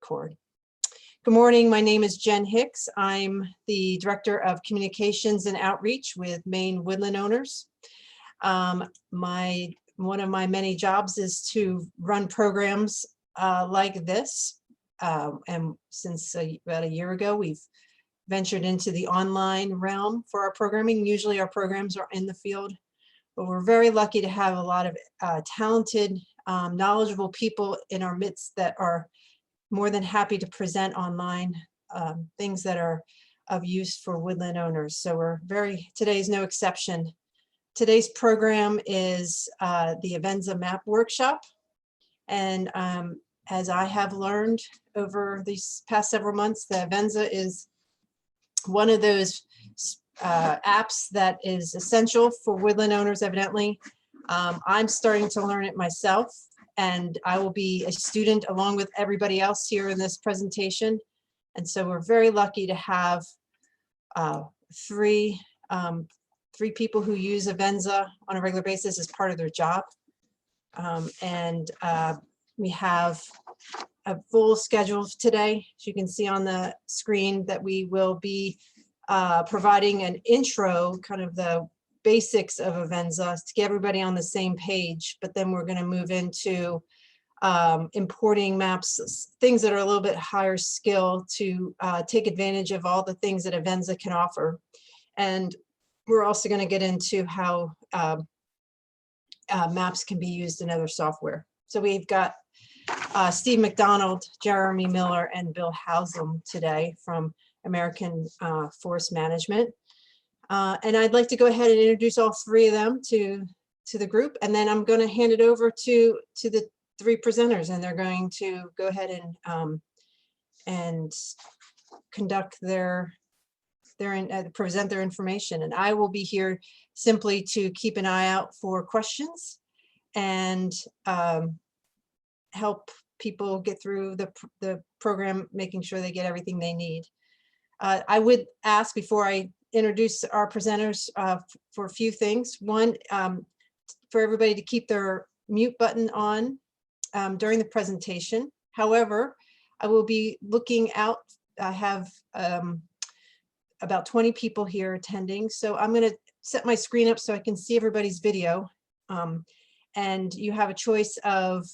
record. Good morning, my name is Jen Hicks. I'm the Director of Communications and Outreach with Maine Woodland Owners. One of my many jobs is to run programs like this. And since about a year ago, we've ventured into the online realm for our programming. Usually our programs are in the field, but we're very lucky to have a lot of talented, knowledgeable people in our midst that are more than happy to present online things that are of use for woodland owners. So today's no exception. Today's program is the Avenza Map Workshop. And as I have learned over these past several months, the Avenza is one of those apps that is essential for woodland owners, evidently. I'm starting to learn it myself, and I will be a student along with everybody else here in this presentation. And so we're very lucky to have three people who use Avenza on a regular basis as part of their job. We have a full schedule today. As you can see on the screen, that we will be providing an intro, kind of the basics of Avenza to get everybody on the same page, but then we're going to move into importing maps, things that are a little bit higher skill to take advantage of all the things that Avenza can offer. And we're also going to get into how maps can be used in other software. So we've got Steve McDonald, Jeremy Miller, and Bill Housam today from American Forest Management. And I'd like to go ahead and introduce all three of them to the group, and then I'm going to hand it over to the three presenters, and they're going to go ahead and conduct present their information. And I will be here simply to keep an eye out for questions and help people get through the program, making sure they get everything they need. I would ask, before I introduce our presenters, for a few things. One, for everybody to keep their mute button on during the presentation. However, I will be looking out. I have about 20 people here attending, so I'm going to set my screen up so I can see everybody's video. And you have a choice of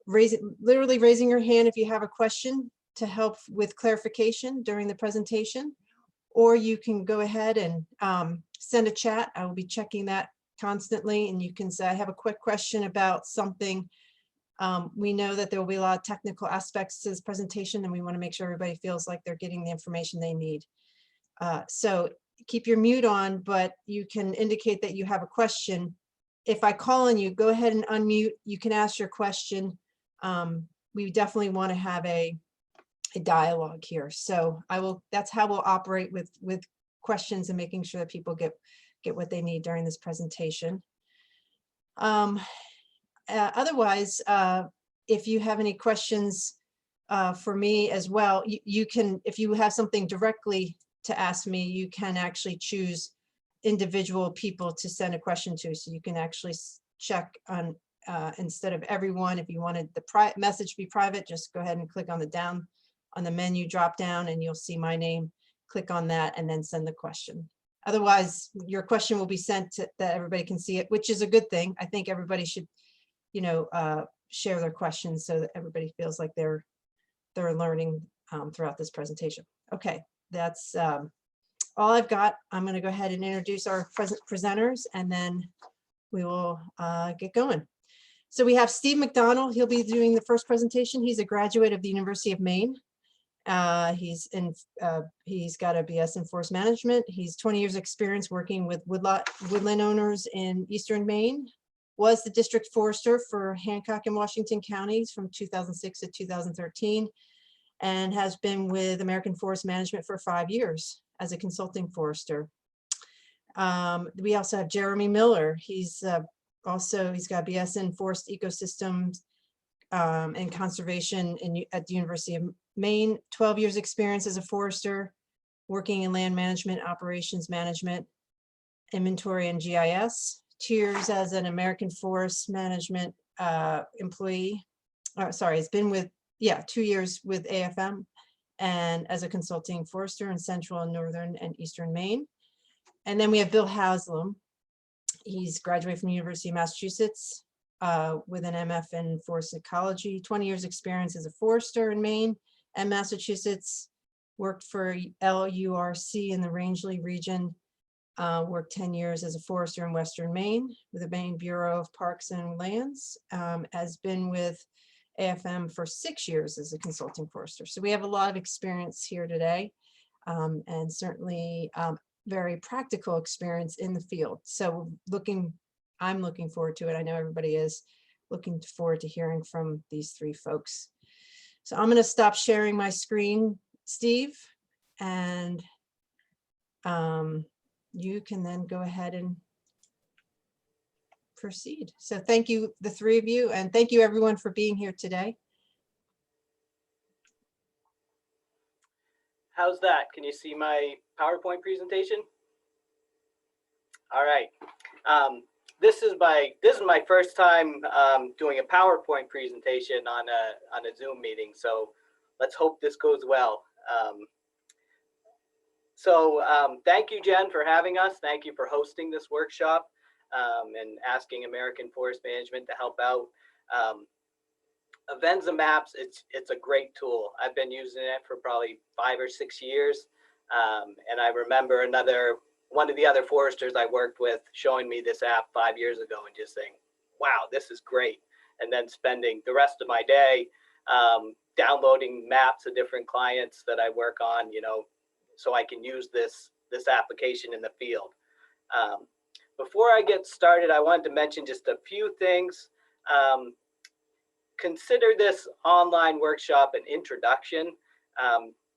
literally raising your hand if you have a question to help with clarification during the presentation, or you can go ahead and send a chat. I will be checking that constantly, and you can say, I have a quick question about something. We know that there will be a lot of technical aspects to this presentation, and we want to make sure everybody feels like they're getting the information they need. So keep your mute on, but you can indicate that you have a question. If I call on you, go ahead and unmute. You can ask your question. We definitely want to have a dialogue here. So that's how we'll operate with questions and making sure that people get what they need during this presentation. Otherwise, if you have any questions for me as well, you can, if you have something directly to ask me, you can actually choose individual people to send a question to. So you can actually check on, instead of everyone, if you wanted the message to be private, just go ahead and click on the menu drop down, and you'll see my name. Click on that and then send the question. Otherwise, your question will be sent that everybody can see it, which is a good thing. I think everybody should, share their questions so that everybody feels like they're learning throughout this presentation. Okay, that's all I've got. I'm going to go ahead and introduce our presenters, and then we will get going. So we have Steve McDonald. He'll be doing the first presentation. He's a graduate of the University of Maine. He's got a BS in Forest Management. He's 20 years experience working with woodland owners in Eastern Maine. Was the district forester for Hancock and Washington counties from 2006 to 2013, and has been with American Forest Management for 5 years as a consulting forester. We also have Jeremy Miller. He's got BS in Forest Ecosystems and Conservation at the University of Maine. 12 years experience as a forester, working in land management, operations management, inventory, and GIS. 2 years as an American Forest Management employee. Sorry, he's been with yeah, 2 years with AFM and as a consulting forester in central and northern and eastern Maine. And then we have Bill Haslam. He's graduated from the University of Massachusetts with an MF in forest ecology, 20 years experience as a forester in Maine and Massachusetts, worked for LURC in the Rangeley region, worked 10 years as a forester in Western Maine with the Maine Bureau of Parks and Lands, has been with AFM for 6 years as a consulting forester. So we have a lot of experience here today, and certainly very practical experience in the field. So I'm looking forward to it. I know everybody is looking forward to hearing from these 3 folks. So I'm going to stop sharing my screen, Steve, and you can then go ahead and proceed. So thank you, the 3 of you, and thank you everyone for being here today. How's that? Can you see my PowerPoint presentation? All right. This is my first time doing a PowerPoint presentation on a Zoom meeting. So let's hope this goes well. Thank you, Jen, for having us. Thank you for hosting this workshop and asking American Forest Management to help out. Avenza Maps, it's a great tool. I've been using it for probably 5 or 6 years. And I remember one of the other foresters I worked with showing me this app 5 years ago and just saying, wow, this is great. And then spending the rest of my day downloading maps of different clients that I work on, so I can use this application in the field. Before I get started, I wanted to mention just a few things. Consider this online workshop an introduction.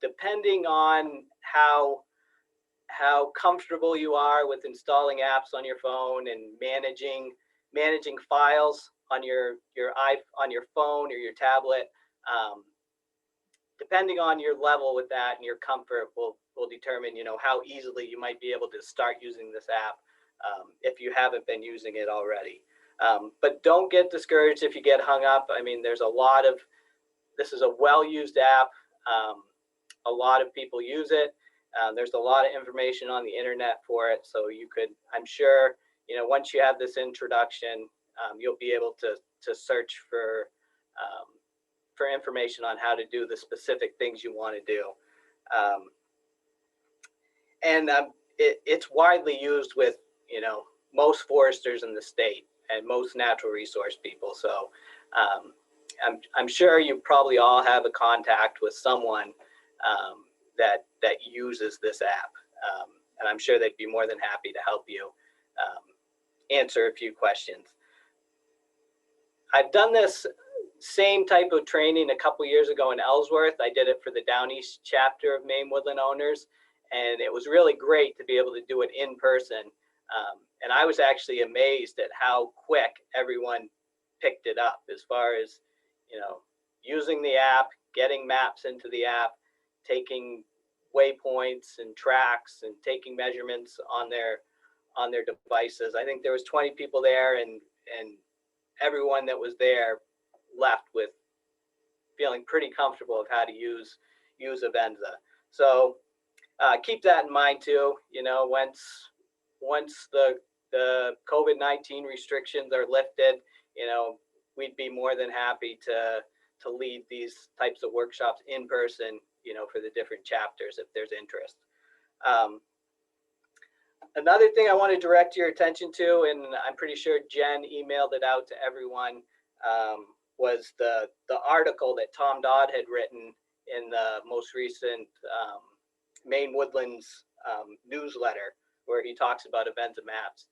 Depending on how comfortable you are with installing apps on your phone and managing files on your phone or your tablet, depending on your level with that and your comfort will determine how easily you might be able to start using this app if you haven't been using it already. But don't get discouraged if you get hung up. I mean, this is a well-used app. A lot of people use it. There's a lot of information on the internet for it. So you could, I'm sure, once you have this introduction, you'll be able to search for information on how to do the specific things you want to do. It's widely used with, most foresters in the state and most natural resource people. So I'm sure you probably all have a contact with someone that uses this app. And I'm sure they'd be more than happy to help you answer a few questions. I've done this same type of training a couple years ago in Ellsworth. I did it for the Down East chapter of Maine Woodland Owners, and it was really great to be able to do it in person. And I was actually amazed at how quick everyone picked it up as far as, using the app, getting maps into the app, taking waypoints and tracks and taking measurements on their devices. I think there was 20 people there, and everyone that was there left with feeling pretty comfortable of how to use Avenza. So keep that in mind too. Once the COVID-19 restrictions are lifted, we'd be more than happy to lead these types of workshops in person, for the different chapters if there's interest. Another thing I want to direct your attention to, and I'm pretty sure Jen emailed it out to everyone, was the article that Tom Dodd had written in the most recent Maine Woodlands newsletter, where he talks about Avenza Maps.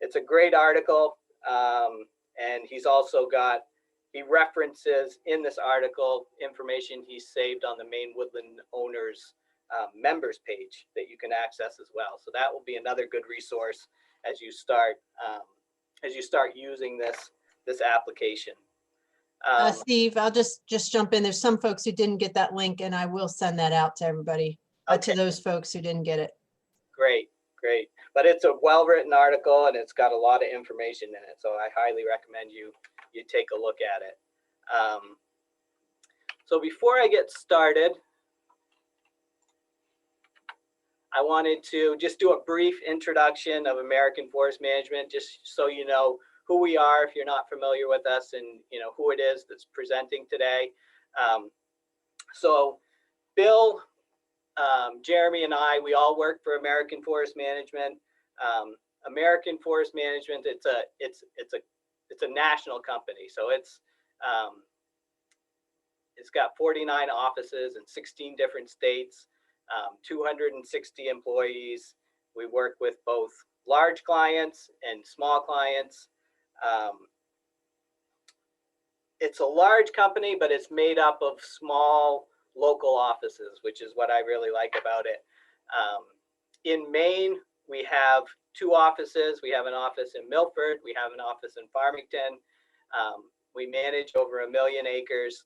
It's a great article, and he references in this article information he saved on the Maine Woodland Owners members page that you can access as well. So that will be another good resource as you start using this application. Steve, I'll just jump in. There's some folks who didn't get that link, and I will send that out to everybody, Okay. to those folks who didn't get it. Great. But it's a well-written article, and it's got a lot of information in it. So I highly recommend you take a look at it. So before I get started, I wanted to just do a brief introduction of American Forest Management, just so you know who we are if you're not familiar with us, and you know who it is that's presenting today. So Bill, Jeremy, and I, we all work for American Forest Management. American Forest Management, it's a national company, so it's got 49 offices in 16 different states, 260 employees. We work with both large clients and small clients. It's a large company, but it's made up of small local offices, which is what I really like about it. In Maine, we have 2 offices. We have an office in Milford. We have an office in Farmington. We manage over 1 million acres.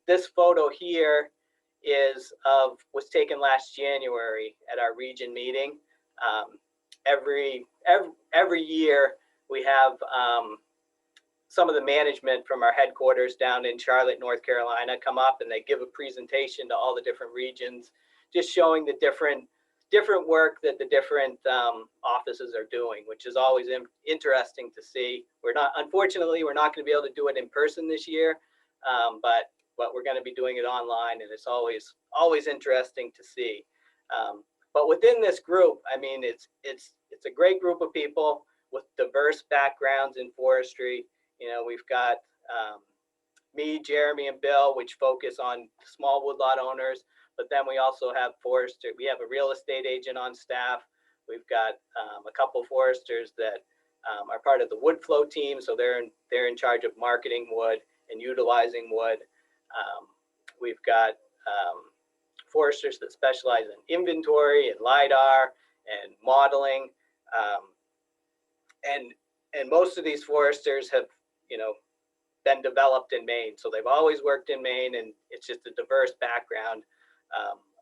This photo here was taken last January at our region meeting. Every year we have some of the management from our headquarters down in Charlotte, North Carolina, come up and they give a presentation to all the different regions, just showing the different work that the different offices are doing, which is always interesting to see. Unfortunately, we're not going to be able to do it in person this year, but we're going to be doing it online, and it's always interesting to see. But within this group, I mean, it's a great group of people with diverse backgrounds in forestry. You know, we've got me, Jeremy, and Bill, which focus on small woodlot owners. But then we also have foresters. We have a real estate agent on staff. We've got a couple foresters that are part of the wood flow team, so they're in charge of marketing wood and utilizing wood. We've got foresters that specialize in inventory and LiDAR and modeling, and most of these foresters have, you know, been developed in Maine, so they've always worked in Maine, and it's just a diverse background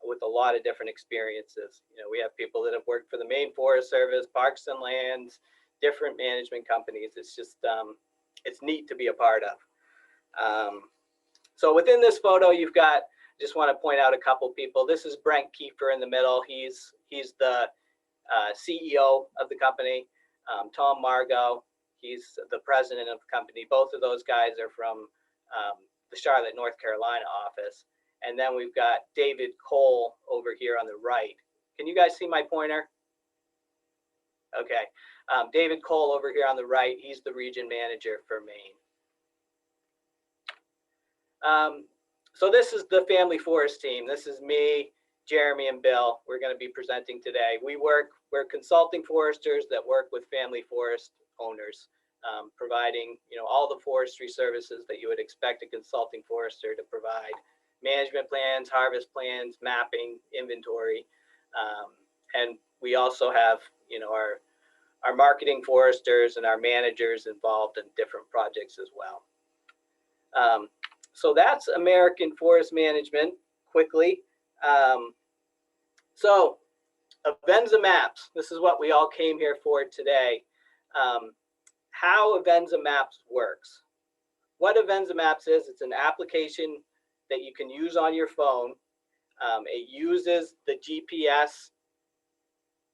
with a lot of different experiences. You know, we have people that have worked for the Maine Forest Service, Parks and Lands, different management companies. It's just it's neat to be a part of. So within this photo, you've got, just want to point out a couple people. This is Brent Kiefer in the middle. He's the CEO of the company. Tom Margot, he's the president of the company. Both of those guys are from the Charlotte, North Carolina office. And then we've got David Cole over here on the right. Can you guys see my pointer? Okay. David Cole over here on the right, he's the region manager for Maine. So this is the family forest team. This is me, Jeremy, and Bill. We're going to be presenting today. We're consulting foresters that work with family forest owners, providing, you know, all the forestry services that you would expect a consulting forester to provide: management plans, harvest plans, mapping, inventory, and we also have, you know, our marketing foresters and our managers involved in different projects as well. So that's American Forest Management quickly. So Avenza Maps, this is what we all came here for today. How Avenza Maps works. What Avenza Maps is, it's an application that you can use on your phone. It uses the GPS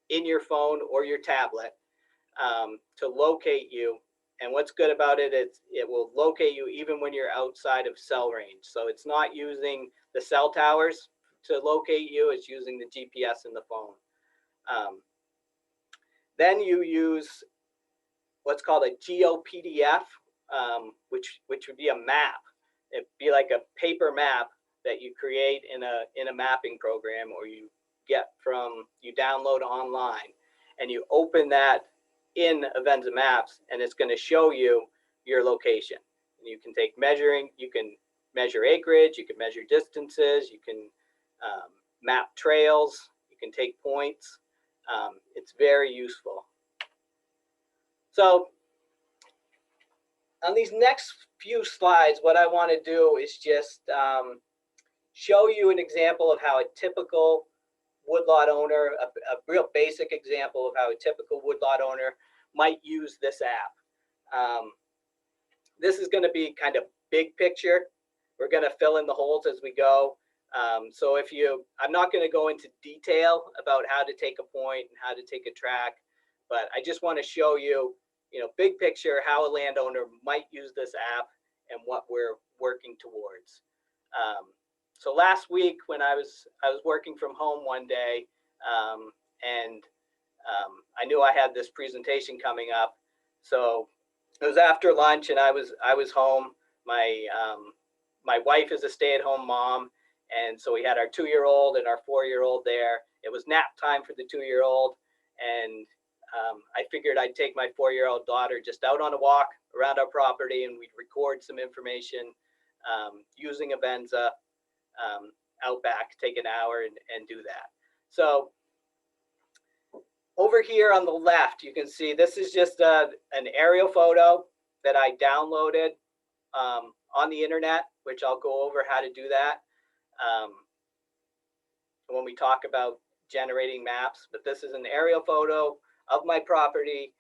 in your phone or your tablet to locate you. And what's good about it is it will locate you even when you're outside of cell range. So it's not using the cell towers to locate you, it's using the GPS in the phone. Then you use what's called a GeoPDF, which would be a map. It'd be like a paper map that you create in a mapping program, or you download online, and you open that in Avenza Maps, and it's going to show you your location. And you can you can measure acreage, you can measure distances, you can map trails, you can take points. It's very useful. So on these next few slides, what I want to do is just show you an example of how a typical woodlot owner, a real basic example of how a typical woodlot owner might use this app. This is going to be kind of big picture. We're going to fill in the holes as we go. So I'm not going to go into detail about how to take a point and how to take a track, but I just want to show you, big picture, how a landowner might use this app and what we're working towards. So last week when I was working from home one day, and I knew I had this presentation coming up. So it was after lunch and I was home. My wife is a stay-at-home mom, and so we had our 2-year-old and our 4-year-old there. It was nap time for the 2-year-old, and I figured I'd take my 4-year-old daughter just out on a walk around our property, and we'd record some information using Avenza out back, take an hour and do that. So over here on the left, you can see this is just an aerial photo that I downloaded on the internet, which I'll go over how to do that when we talk about generating maps. But this is an aerial photo of my property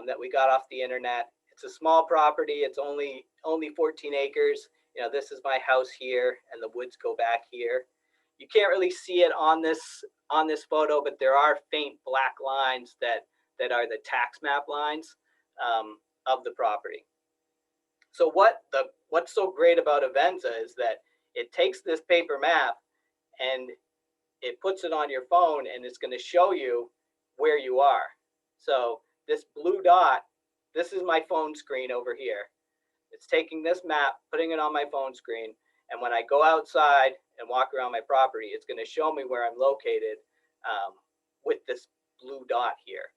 that we got off the internet. It's a small property. It's only 14 acres. This is my house here, and the woods go back here. You can't really see it on this photo, but there are faint black lines that are the tax map lines of the property. So what's so great about Avenza is that it takes this paper map and it puts it on your phone, and it's going to show you where you are. So this blue dot, this is my phone screen over here. It's taking this map, putting it on my phone screen, and when I go outside and walk around my property, it's going to show me where I'm located with this blue dot here.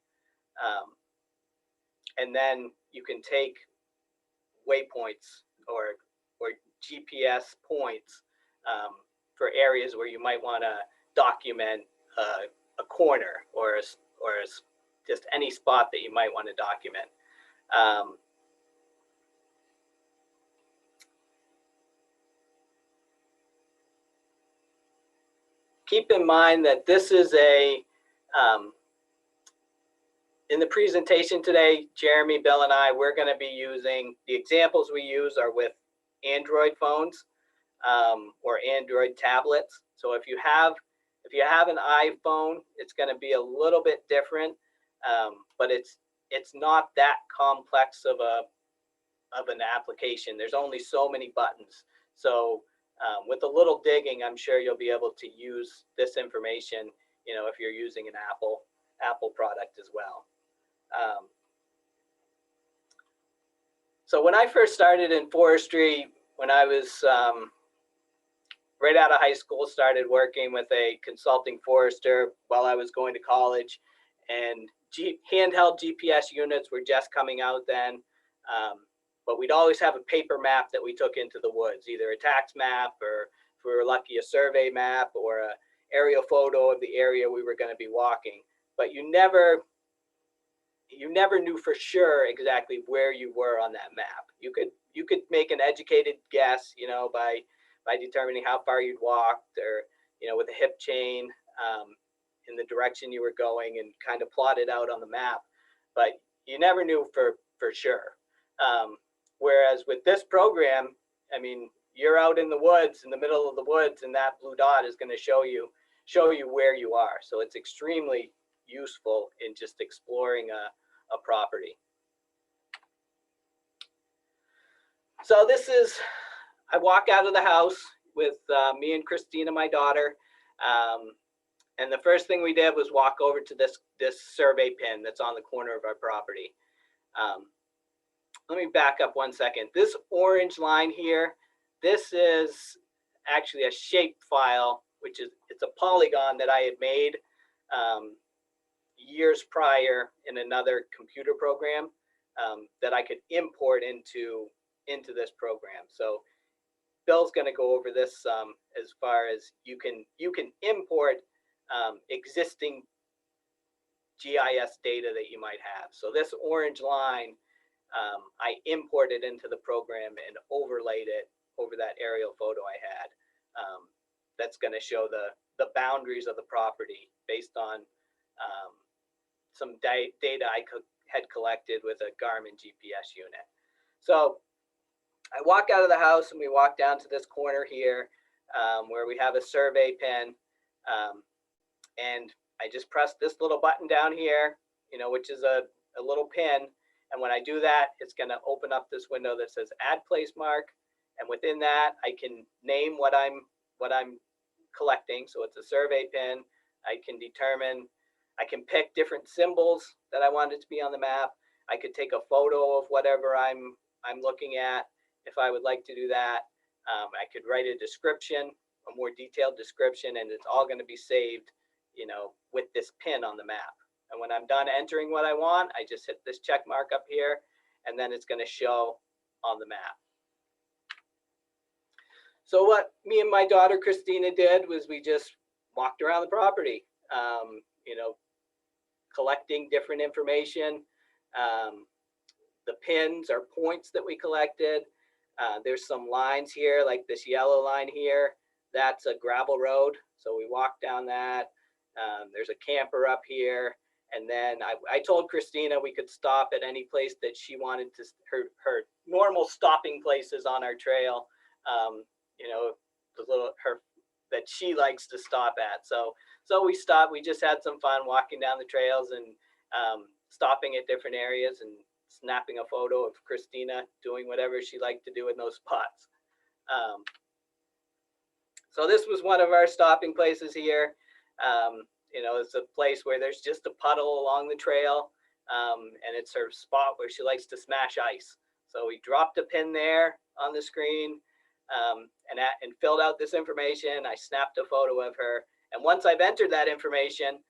And then you can take waypoints or GPS points for areas where you might want to document a corner or just any spot that you might want to document. Keep in mind that this is in the presentation today, Jeremy, Bill, and I, we're going to be using, the examples we use are with Android phones or Android tablets. So if you have an iPhone, it's going to be a little bit different, but it's not that complex of an application. There's only so many buttons. So with a little digging, I'm sure you'll be able to use this information, if you're using an Apple product as well. So when I first started in forestry, when I was right out of high school, started working with a consulting forester while I was going to college, and handheld GPS units were just coming out then. But we'd always have a paper map that we took into the woods, either a tax map, or if we were lucky, a survey map, or an aerial photo of the area we were going to be walking. But you never knew for sure exactly where you were on that map. You could make an educated guess, by determining how far you'd walked, or with a hip chain in the direction you were going, and kind of plot it out on the map. But you never knew for sure. Whereas with this program, I mean, you're out in the woods, in the middle of the woods, and that blue dot is going to show you where you are. So it's extremely useful in just exploring a property. So this is, I walk out of the house with me and Christina, my daughter, and the first thing we did was walk over to this survey pin that's on the corner of our property. Let me back up 1 second. This orange line here, this is actually a shape file, it's a polygon that I had made years prior in another computer program that I could import into this program. So Bill's going to go over this as far as you can import existing GIS data that you might have. So this orange line, I imported into the program and overlaid it over that aerial photo I had. That's going to show the boundaries of the property based on some data I had collected with a Garmin GPS unit. So I walk out of the house and we walk down to this corner here where we have a survey pin. And I just press this little button down here, you know, which is a little pin. And when I do that, it's going to open up this window that says add place mark. And within that, I can name what I'm collecting. So it's a survey pin. I can determine, I can pick different symbols that I want it to be on the map. I could take a photo of whatever I'm looking at if I would like to do that. I could write a description, a more detailed description, and it's all going to be saved, you know, with this pin on the map. And when I'm done entering what I want, I just hit this check mark up here, and then it's going to show on the map. So what me and my daughter Christina did was we just walked around the property, you know, collecting different information. The pins are points that we collected. There's some lines here, like this yellow line here. That's a gravel road. So we walked down that. There's a camper up here. And then I told Christina we could stop at any place that she wanted to, her normal stopping places on our trail, you know, that she likes to stop at. So we stopped, we just had some fun walking down the trails and stopping at different areas and snapping a photo of Christina doing whatever she liked to do in those spots. So this was one of our stopping places here. You know, it's a place where there's just a puddle along the trail, and it's her spot where she likes to smash ice. So we dropped a pin there on the screen and filled out this information. I snapped a photo of her. And once I've entered that information,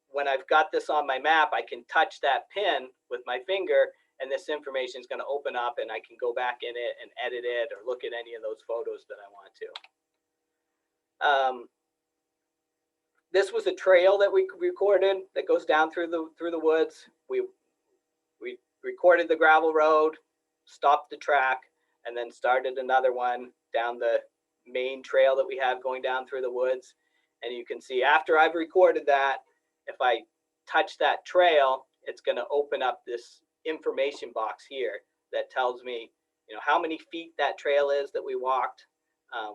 when I've got this on my map, I can touch that pin with my finger, and this information is going to open up, and I can go back in it and edit it or look at any of those photos that I want to. This was a trail that we recorded that goes down through the woods. We recorded the gravel road, stopped the track, and then started another one down the main trail that we have going down through the woods. And you can see after I've recorded that, if I touch that trail, it's going to open up this information box here that tells me, you know, how many feet that trail is that we walked,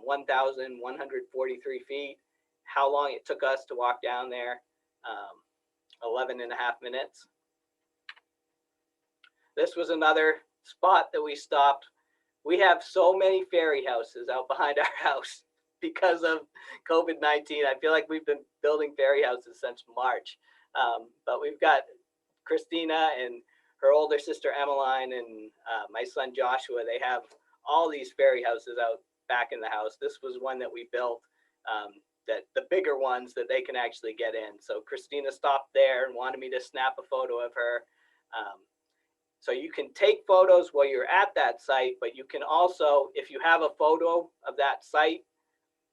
1,143 feet, how long it took us to walk down there, 11 and a half minutes. This was another spot that we stopped. We have so many fairy houses out behind our house because of COVID-19. I feel like we've been building fairy houses since March. But we've got Christina and her older sister Emmeline and my son Joshua. They have all these fairy houses out back in the house. This was one that we built, that the bigger ones that they can actually get in. So Christina stopped there and wanted me to snap a photo of her. So you can take photos while you're at that site, but you can also, if you have a photo of that site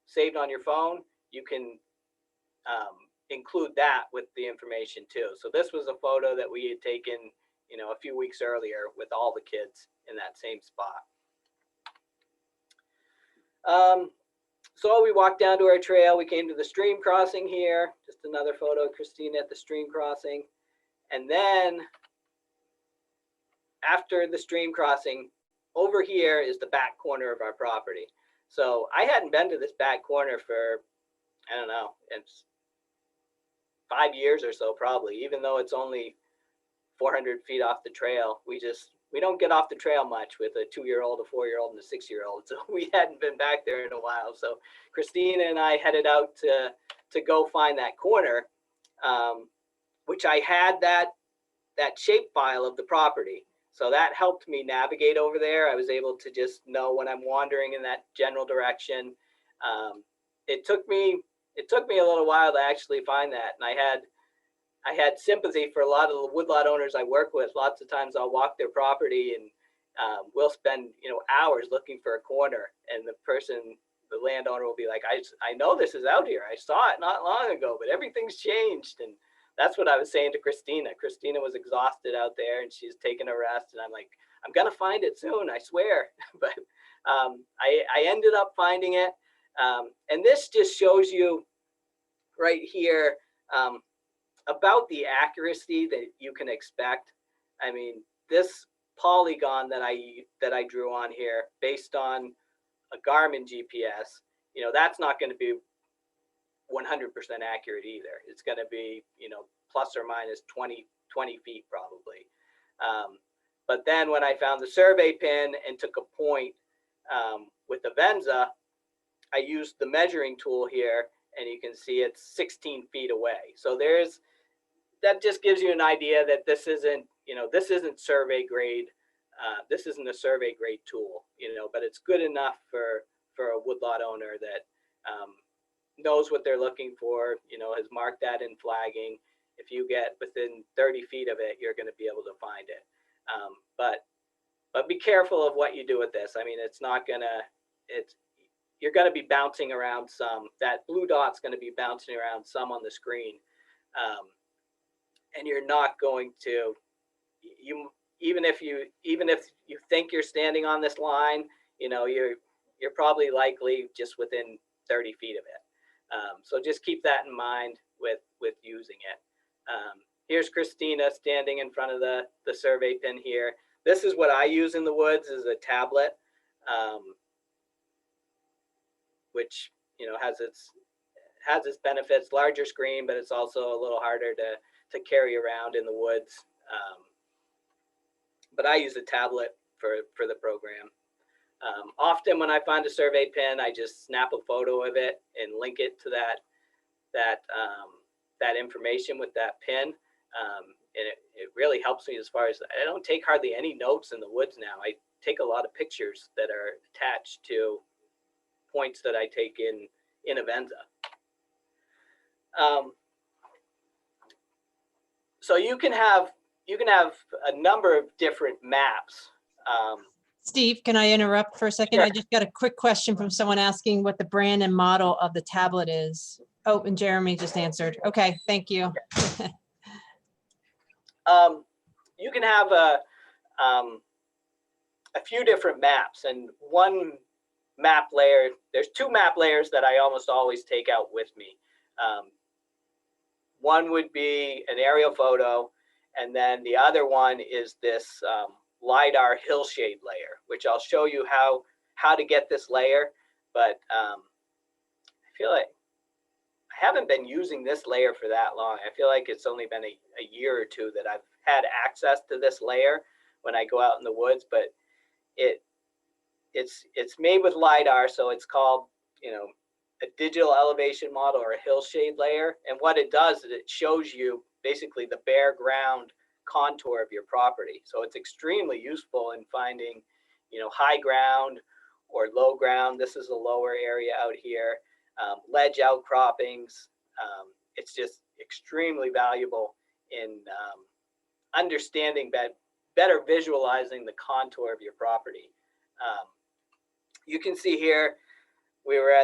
saved on your phone, you can include that with the information too. So this was a photo that we had taken, you know, a few weeks earlier with all the kids in that same spot. So we walked down to our trail. We came to the stream crossing here. Just another photo of Christina at the stream crossing. And then after the stream crossing, over here is the back corner of our property. So I hadn't been to this back corner for, I don't know, it's 5 years or so probably, even though it's only 400 feet off the trail. We don't get off the trail much with a 2-year-old, a 4-year-old, and a 6-year-old. So we hadn't been back there in a while. So Christina and I headed out to go find that corner, which I had that shapefile of the property. So that helped me navigate over there. I was able to just know when I'm wandering in that general direction. It took me a little while to actually find that. And I had sympathy for a lot of the woodlot owners I work with. Lots of times I'll walk their property and we'll spend, you know, hours looking for a corner. And the landowner will be like, I know this is out here. I saw it not long ago, but everything's changed. And that's what I was saying to Christina. Christina was exhausted out there and she's taking a rest. And I'm like, I'm going to find it soon, I swear. But I ended up finding it. And this just shows you right here about the accuracy that you can expect. I mean, this polygon that I drew on here based on a Garmin GPS, you know, that's not going to be 100% accurate either. It's going to be, you know, plus or minus 20 feet probably. But then when I found the survey pin and took a point with Avenza, I used the measuring tool here, and you can see it's 16 feet away. So that just gives you an idea that this isn't, you know, this isn't survey grade. This isn't a survey grade tool, you know, but it's good enough for a woodlot owner that knows what they're looking for, you know, has marked that in flagging. If you get within 30 feet of it, you're going to be able to find it. But be careful of what you do with this. I mean, it's not gonna, you're going to be bouncing around some. That blue dot's going to be bouncing around some on the screen, and you're not going to. Even if you think you're standing on this line, you know, you're probably likely just within 30 feet of it. So just keep that in mind with using it. Here's Christina standing in front of the survey pin here. This is what I use in the woods, is a tablet, which, you know, has its benefits. Larger screen, but it's also a little harder to carry around in the woods. But I use a tablet for the program. Often when I find a survey pin, I just snap a photo of it and link it to that information with that pin. And it really helps me as far as, I don't take hardly any notes in the woods now. I take a lot of pictures that are attached to points that I take in Avenza. So you can have a number of different maps. Steve, can I interrupt for a second? Sure. I just got a quick question from someone asking what the brand and model of the tablet is. Oh, and Jeremy just answered. Okay, thank you. You can have a few different maps, and one map layer, there's two map layers that I almost always take out with me. One would be an aerial photo, and then the other one is this LiDAR hillshade layer, which I'll show you how to get this layer. But I feel like I haven't been using this layer for that long. I feel like it's only been a year or two that I've had access to this layer when I go out in the woods, but it's made with LiDAR, so it's called, you know, a digital elevation model or a hillshade layer. And what it does is it shows you basically the bare ground contour of your property. So it's extremely useful in finding, you know, high ground or low ground. This is a lower area out here. Ledge outcroppings. It's just extremely valuable in understanding better visualizing the contour of your property. You can see here,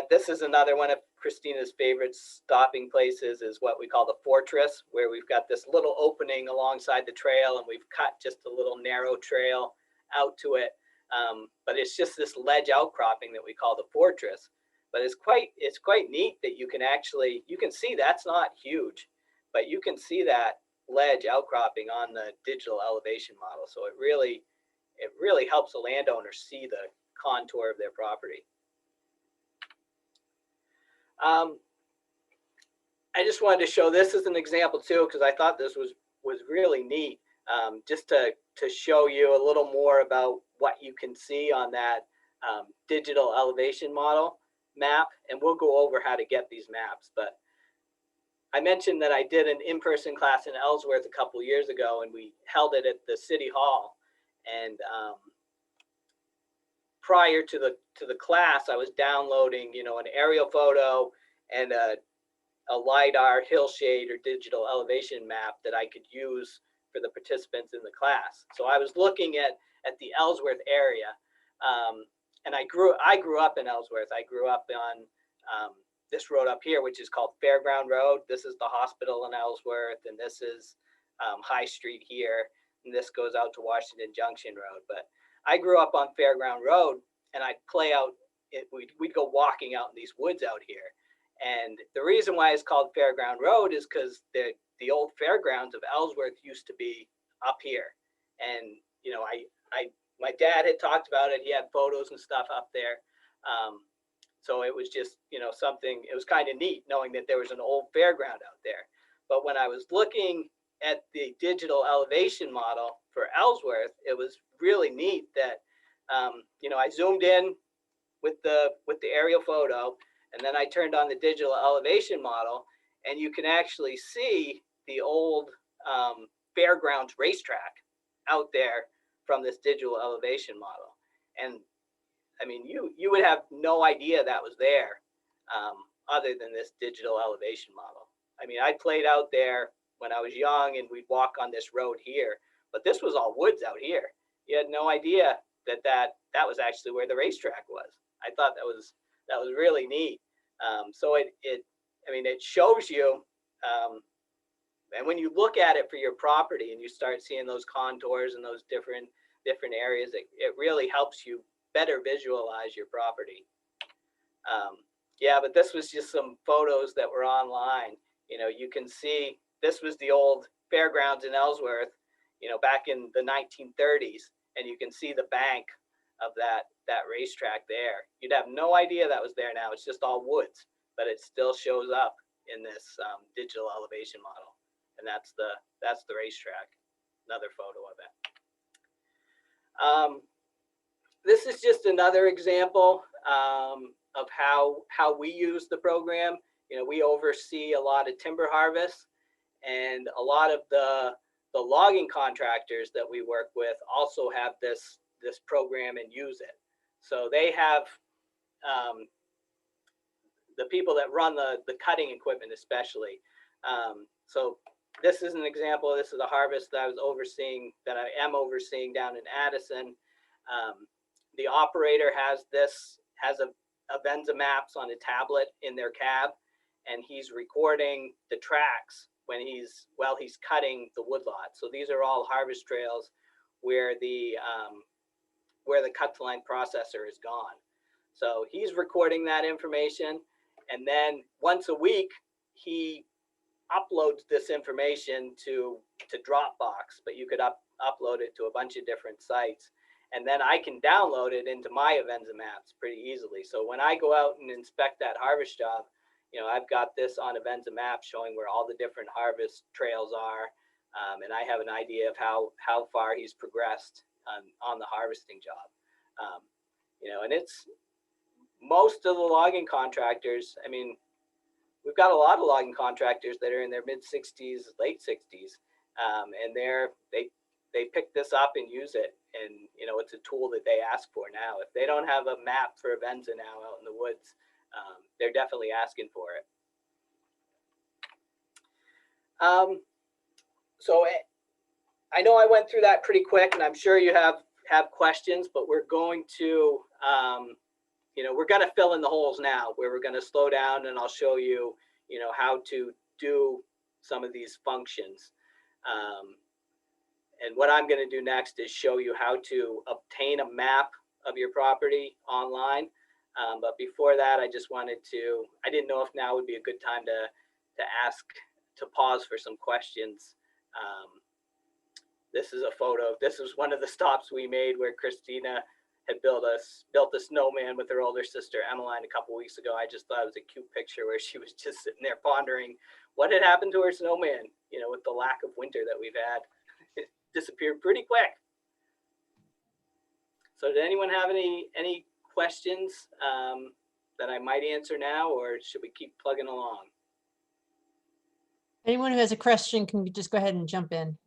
this is another one of Christina's favorite stopping places, is what we call the fortress, where we've got this little opening alongside the trail, and we've cut just a little narrow trail out to it. But it's just this ledge outcropping that we call the fortress. But it's quite neat that you can see that's not huge, but you can see that ledge outcropping on the digital elevation model. So it really helps the landowner see the contour of their property. I just wanted to show this as an example too, because I thought this was really neat, just to show you a little more about what you can see on that digital elevation model map. And we'll go over how to get these maps. But I mentioned that I did an in-person class in Ellsworth a couple years ago, and we held it at the City Hall. And prior to the class, I was downloading, you know, an aerial photo and a LiDAR hillshade or digital elevation map that I could use for the participants in the class. So I was looking at the Ellsworth area, and I grew up in Ellsworth. I grew up on this road up here, which is called Fairground Road. This is the hospital in Ellsworth, and this is High Street here, and this goes out to Washington Junction Road. But I grew up on Fairground Road, and I'd play out. We'd go walking out in these woods out here. And the reason why it's called Fairground Road is because the old fairgrounds of Ellsworth used to be up here. And, you know, my dad had talked about it. He had photos and stuff up there. So it was just, something, it was kind of neat knowing that there was an old fairground out there. But when I was looking at the digital elevation model for Ellsworth, it was really neat that, I zoomed in with the aerial photo, and then I turned on the digital elevation model, and you can actually see the old fairgrounds racetrack out there from this digital elevation model. And I mean, you would have no idea that was there other than this digital elevation model. I mean, I played out there when I was young, and we'd walk on this road here, but this was all woods out here. You had no idea that was actually where the racetrack was. I thought that was really neat. So it shows you, and when you look at it for your property and you start seeing those contours and those different areas, it really helps you better visualize your property. Yeah, but this was just some photos that were online. You can see this was the old fairgrounds in Ellsworth, back in the 1930s, and you can see the bank of that racetrack there. You'd have no idea that was there now. It's just all woods, but it still shows up in this digital elevation model, and that's the racetrack. Another photo of it. This is just another example of how we use the program. We oversee a lot of timber harvests, and a lot of the logging contractors that we work with also have this program and use it. So they have the people that run the cutting equipment especially. So this is an example. This is a harvest that I am overseeing down in Addison. The operator has Avenza Maps on a tablet in their cab, and he's recording the tracks while he's cutting the woodlot. So these are all harvest trails where the cut to length processor is gone. So he's recording that information, and then once a week he uploads this information to Dropbox, but you could upload it to a bunch of different sites. And then I can download it into my Avenza Maps pretty easily. So when I go out and inspect that harvest job, I've got this on Avenza Maps showing where all the different harvest trails are. And I have an idea of how far he's progressed on the harvesting job. And it's most of the logging contractors. I mean, we've got a lot of logging contractors that are in their mid 60s, late 60s. And they pick this up and use it. And, it's a tool that they ask for now. If they don't have a map for Avenza now out in the woods, they're definitely asking for it. So I know I went through that pretty quick, and I'm sure you have questions, but we're going to, we're going to fill in the holes now, where we're going to slow down, and I'll show you, how to do some of these functions. And what I'm going to do next is show you how to obtain a map of your property online. But before that, I didn't know if now would be a good time to pause for some questions. This is a photo. This was one of the stops we made where Christina had built a snowman with her older sister, Emmeline, a couple weeks ago. I just thought it was a cute picture where she was just sitting there pondering what had happened to her snowman, with the lack of winter that we've had. It disappeared pretty quick. So did anyone have any questions that I might answer now, or should we keep plugging along? Anyone who has a question can just go ahead and jump in.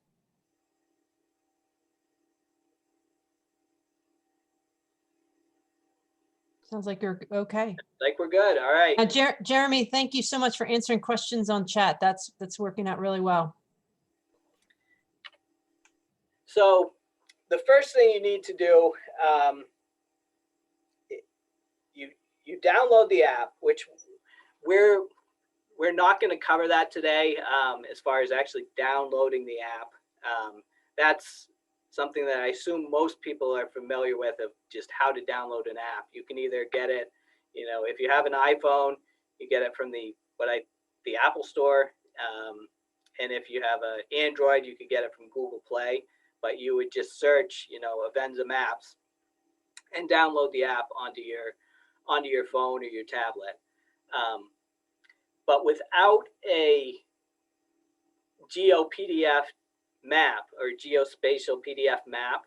Sounds like you're okay. Like we're good. All right. Jeremy, thank you so much for answering questions on chat. That's working out really well. So the first thing you need to do, you download the app, which we're not going to cover that today as far as actually downloading the app. That's something that I assume most people are familiar with, of just how to download an app. You can either get it, if you have an iPhone, you get it from the Apple Store. And if you have an Android, you could get it from Google Play. but you would just search, you know, Avenza Maps and download the app onto your phone or your tablet. But without a Geo PDF map or Geospatial PDF map,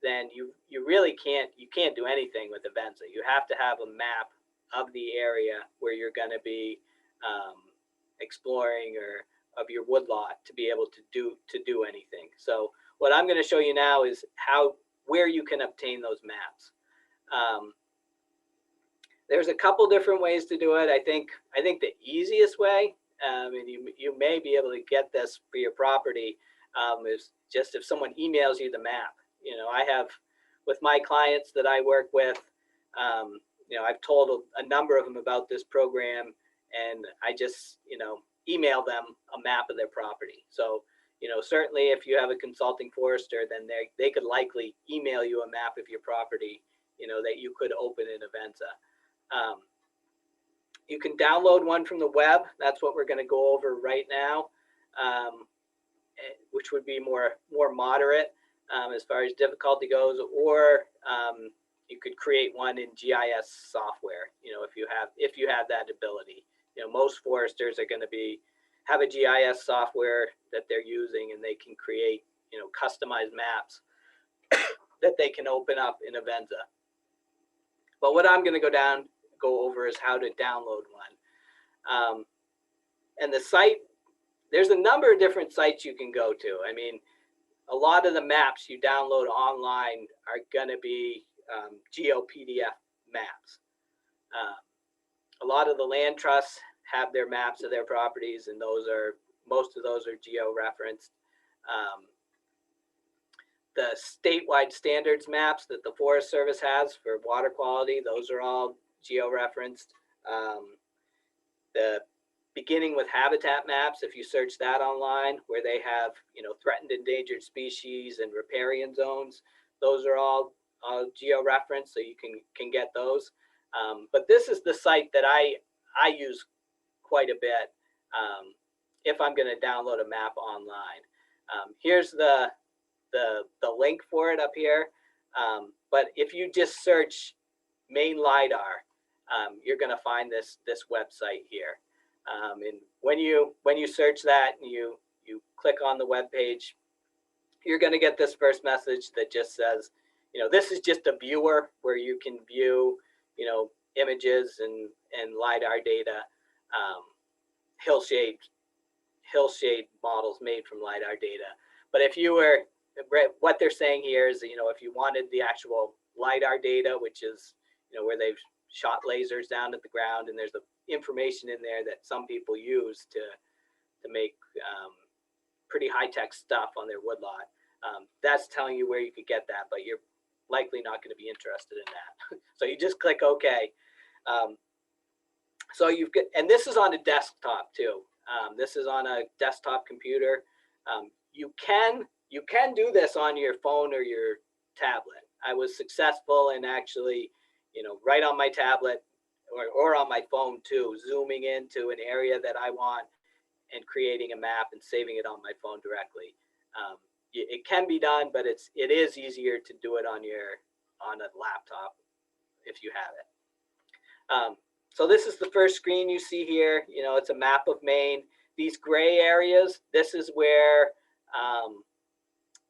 then you really can't do anything with Avenza. You have to have a map of the area where you're going to be exploring, or of your woodlot, to be able to do anything. So what I'm going to show you now is where you can obtain those maps. There's a couple different ways to do it. I think the easiest way, and you may be able to get this for your property, is just if someone emails you the map. You know, I have, with my clients that I work with, you know, I've told a number of them about this program, and I just, you know, email them a map of their property. So, you know, certainly if you have a consulting forester, then they could likely email you a map of your property, you know, that you could open in Avenza. You can download one from the web. That's what we're going to go over right now, which would be more moderate as far as difficulty goes, or you could create one in GIS software. You know, if you have that ability. You know, most foresters are going to have a GIS software that they're using, and they can create, you know, customized maps that they can open up in Avenza. But what I'm going to go over is how to download one. And the site, there's a number of different sites you can go to. I mean, a lot of the maps you download online are going to be Geo PDF maps. A lot of the land trusts have their maps of their properties, and most of those are geo-referenced. The statewide standards maps that the Forest Service has for water quality, those are all geo-referenced. The beginning with habitat maps, if you search that online, where they have, you know, threatened endangered species and riparian zones, those are all geo-referenced, so you can get those. But this is the site that I use quite a bit if I'm going to download a map online. Here's the link for it up here. But if you just search Maine LiDAR, you're going to find this website here. And when you search that and you click on the web page, you're going to get this first message that just says, you know, this is just a viewer where you can view, you know, images and LiDAR data, hill shade models made from LiDAR data. But if you were, what they're saying here is, you know, if you wanted the actual LiDAR data, which is, you know, where they've shot lasers down at the ground, and there's the information in there that some people use to make pretty high-tech stuff on their woodlot. That's telling you where you could get that, but you're likely not going to be interested in that. So you just click OK. So you've got, and this is on a desktop too. This is on a desktop computer. You can do this on your phone or your tablet. I was successful in actually, you know, right on my tablet or on my phone too, zooming into an area that I want and creating a map and saving it on my phone directly. It can be done, but it is easier to do it on a laptop if you have it. So this is the first screen you see here. You know, it's a map of Maine. These gray areas, this is where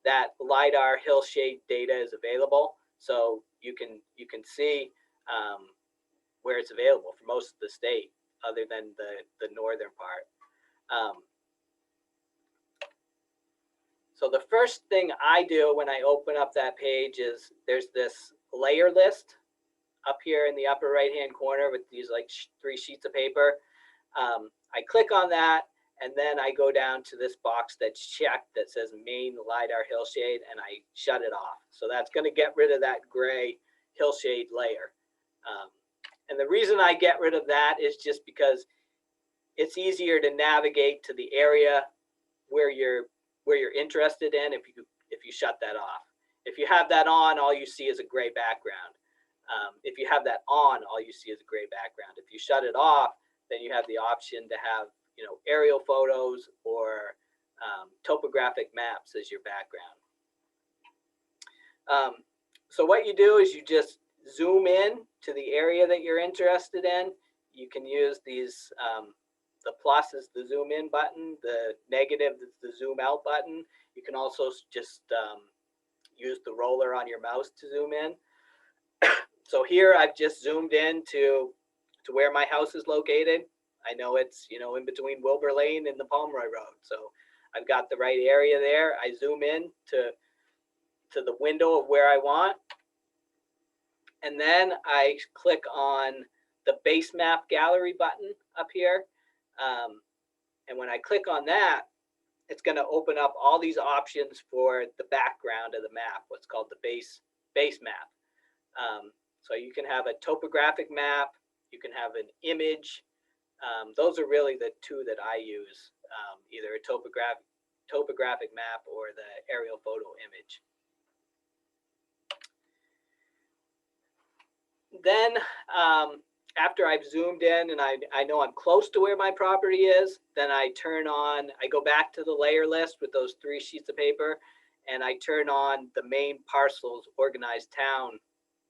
that LiDAR hill shade data is available. So you can see where it's available for most of the state, other than the northern part. So the first thing I do when I open up that page is there's this layer list up here in the upper right hand corner with these like 3 sheets of paper. I click on that, and then I go down to this box that's checked that says Maine LiDAR Hillshade, and I shut it off. So that's going to get rid of that gray hillshade layer. And the reason I get rid of that is just because it's easier to navigate to the area where you're interested in if you shut that off. If you have that on, all you see is a gray background. If you have that on, all you see is a gray background. If you shut it off, then you have the option to have, you know, aerial photos or topographic maps as your background. So what you do is you just zoom in to the area that you're interested in. You can use these, the plus is the zoom in button, the negative is the zoom out button. You can also just use the roller on your mouse to zoom in. So here I've just zoomed in to where my house is located. I know it's, you know, in between Wilbur Lane and the Pomeroy Road. So I've got the right area there. I zoom in to the window of where I want. And then I click on the base map gallery button up here. And when I click on that, it's going to open up all these options for the background of the map, what's called the base map. So you can have a topographic map, you can have an image. Those are really the two that I use, either a topographic map or the aerial photo image. Then after I've zoomed in and I know I'm close to where my property is, then I go back to the layer list with those 3 sheets of paper, and I turn on the main parcels organized town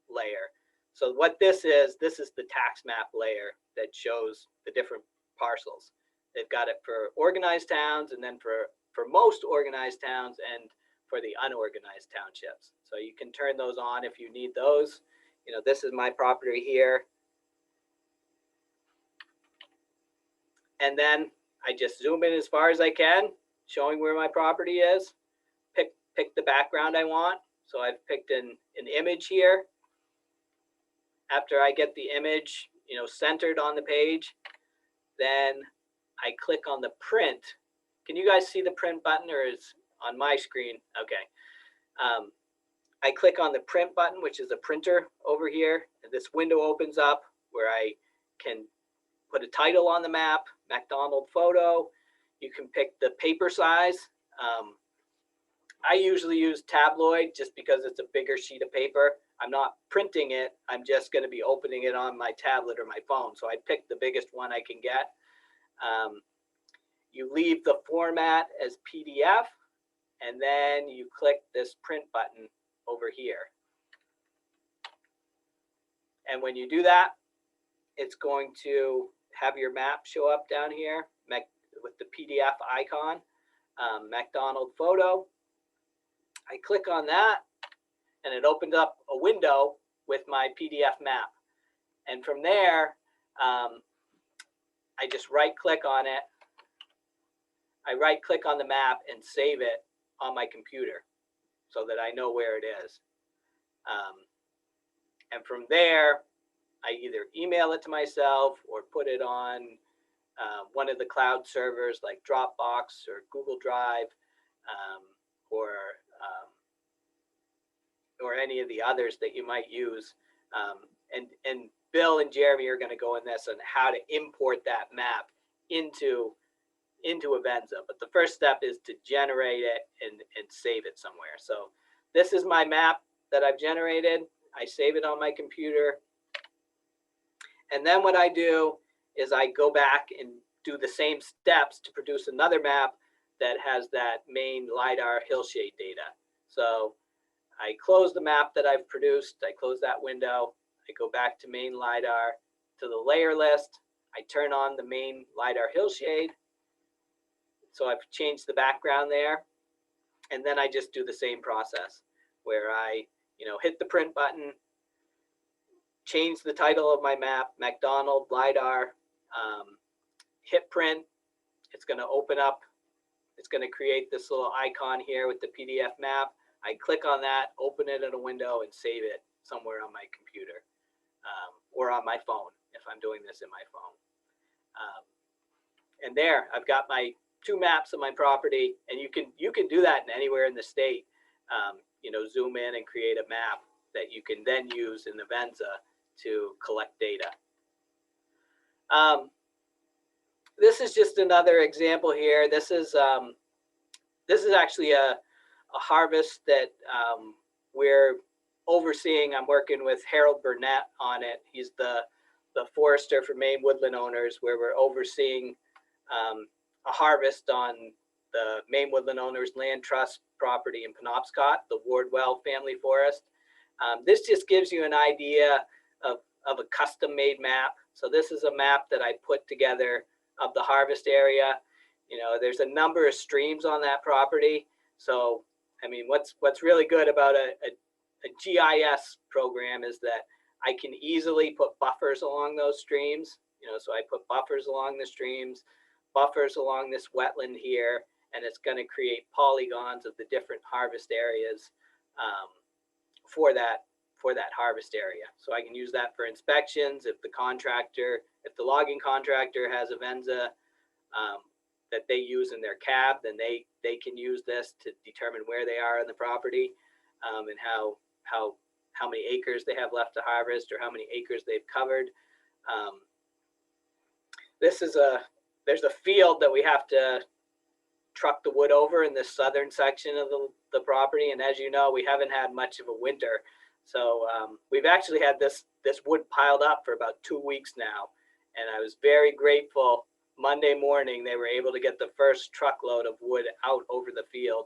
layer. So what this is the tax map layer that shows the different parcels. They've got it for organized towns, and then for most organized towns, and for the unorganized townships. So you can turn those on if you need those. You know, this is my property here. And then I just zoom in as far as I can, showing where my property is. Pick the background I want. So I've picked an image here. After I get the image, you know, centered on the page, then I click on the print. Can you guys see the print button, or is on my screen? Okay. I click on the print button, which is a printer over here. And this window opens up where I can put a title on the map, McDonald photo. You can pick the paper size. I usually use tabloid just because it's a bigger sheet of paper. I'm not printing it. I'm just going to be opening it on my tablet or my phone. So I pick the biggest one I can get. You leave the format as PDF, and then you click this print button over here. And when you do that, it's going to have your map show up down here with the PDF icon, McDonald photo. I click on that, and it opened up a window with my PDF map. And from there, I just right-click on it. I right-click on the map and save it on my computer so that I know where it is. And from there, I either email it to myself or put it on one of the cloud servers like Dropbox or Google Drive, or any of the others that you might use. And Bill and Jeremy are going to go in this on how to import that map into Avenza. But the first step is to generate it and save it somewhere. So this is my map that I've generated. I save it on my computer. And then what I do is I go back and do the same steps to produce another map that has that main LiDAR hillshade data. So I close the map that I've produced. I close that window. I go back to main LiDAR to the layer list. I turn on the main LiDAR hillshade. So I've changed the background there. And then I just do the same process where I, hit the print button, change the title of my map, McDonald LiDAR, hit print. It's going to open up. It's going to create this little icon here with the PDF map. I click on that, open it in a window, and save it somewhere on my computer or on my phone if I'm doing this in my phone. And there, I've got my 2 maps of my property, and you can do that anywhere in the state. Zoom in and create a map that you can then use in Avenza to collect data. This is just another example here. This is actually a harvest that we're overseeing. I'm working with Harold Burnett on it. He's the forester for Maine Woodland Owners, where we're overseeing a harvest on the Maine Woodland Owners Land Trust property in Penobscot, the Wardwell Family Forest. This just gives you an idea of a custom-made map. So this is a map that I put together of the harvest area. You know, there's a number of streams on that property. So, I mean, what's really good about a GIS program is that I can easily put buffers along those streams. You know, so I put buffers along the streams, buffers along this wetland here, and it's going to create polygons of the different harvest areas for that harvest area. So I can use that for inspections. If the logging contractor has Avenza that they use in their cab, then they can use this to determine where they are in the property and how many acres they have left to harvest or how many acres they've covered. There's a field that we have to truck the wood over in this southern section of the property. And as you know, we haven't had much of a winter. So we've actually had this wood piled up for about 2 weeks now. And I was very grateful. Monday morning, they were able to get the first truckload of wood out over the field.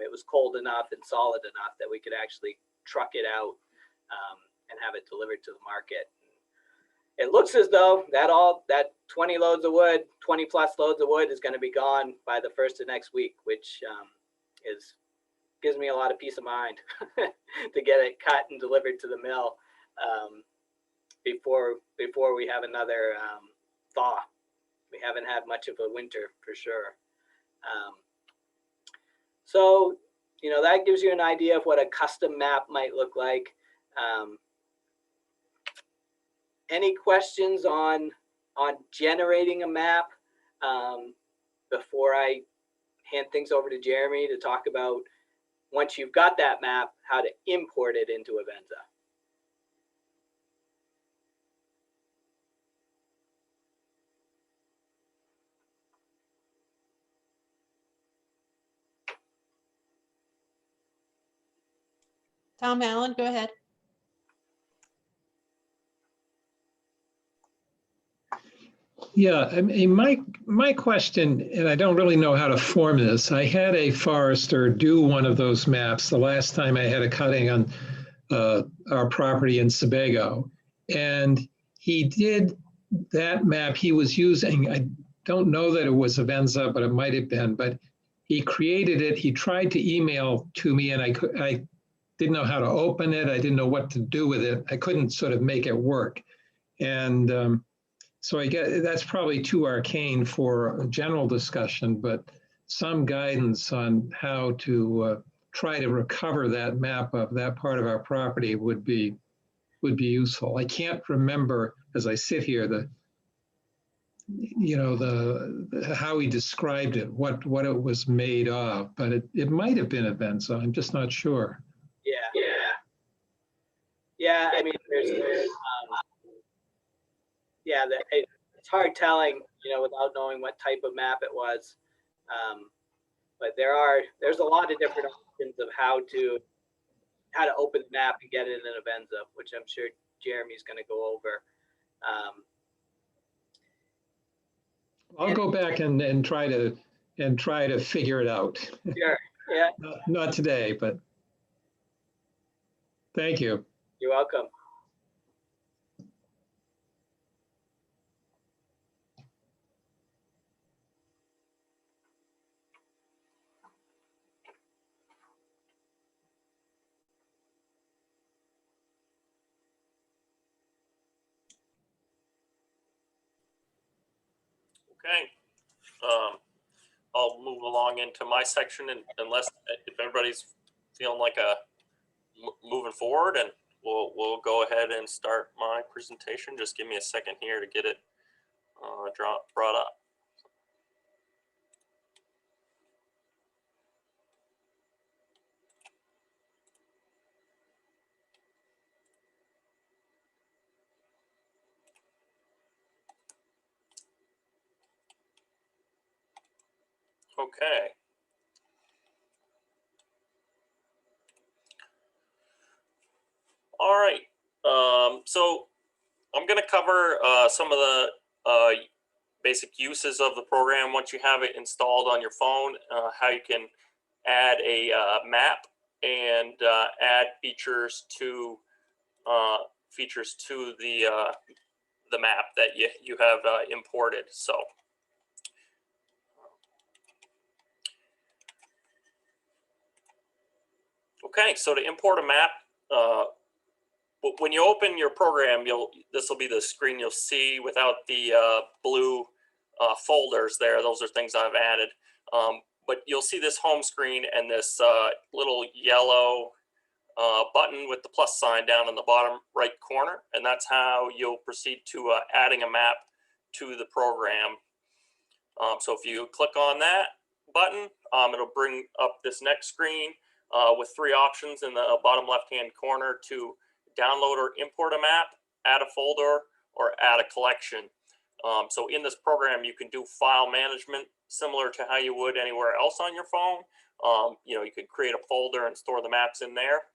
It was cold enough and solid enough that we could actually truck it out and have it delivered to the market. It looks as though that 20 loads of wood, 20 plus loads of wood is going to be gone by the first of next week, which gives me a lot of peace of mind to get it cut and delivered to the mill before we have another thaw. We haven't had much of a winter for sure. So, you know, that gives you an idea of what a custom map might look like. Any questions on generating a map before I hand things over to Jeremy to talk about, once you've got that map, how to import it into Avenza? Tom Allen, go ahead. Yeah, I mean, my question, and I don't really know how to form this. I had a forester do one of those maps the last time I had a cutting on our property in Sebago, and he did that map. He was using, I don't know that it was Avenza, but it might have been. But he created it. He tried to email to me, and I didn't know how to open it. I didn't know what to do with it. I couldn't sort of make it work, and so I guess that's probably too arcane for a general discussion, but some guidance on how to try to recover that map of that part of our property would be useful. I can't remember as I sit here how he described it, what it was made of, but it might have been Avenza. I'm just not sure. Yeah. I mean, it's hard telling, you know, without knowing what type of map it was. But there's a lot of different options of how to open the map and get it in Avenza, which I'm sure Jeremy's going to go over. I'll go back and try to figure it out. Sure. Yeah. Not today, but thank you. You're welcome. Okay, I'll move along into my section, and unless if everybody's feeling like moving forward, and we'll go ahead and start my presentation. Just give me a second here to get it brought up. Okay. All right. So I'm going to cover some of the basic uses of the program once you have it installed on your phone, how you can add a map and add features to the map that you have imported. So okay, so to import a map, when you open your program, this will be the screen you'll see without the blue folders there. Those are things I've added. But you'll see this home screen and this little yellow button with the plus sign down in the bottom right corner. And that's how you'll proceed to adding a map to the program. So if you click on that button, it'll bring up this next screen with 3 options in the bottom left-hand corner to download or import a map, add a folder, or add a collection. So in this program, you can do file management similar to how you would anywhere else on your phone. You could create a folder and store the maps in there.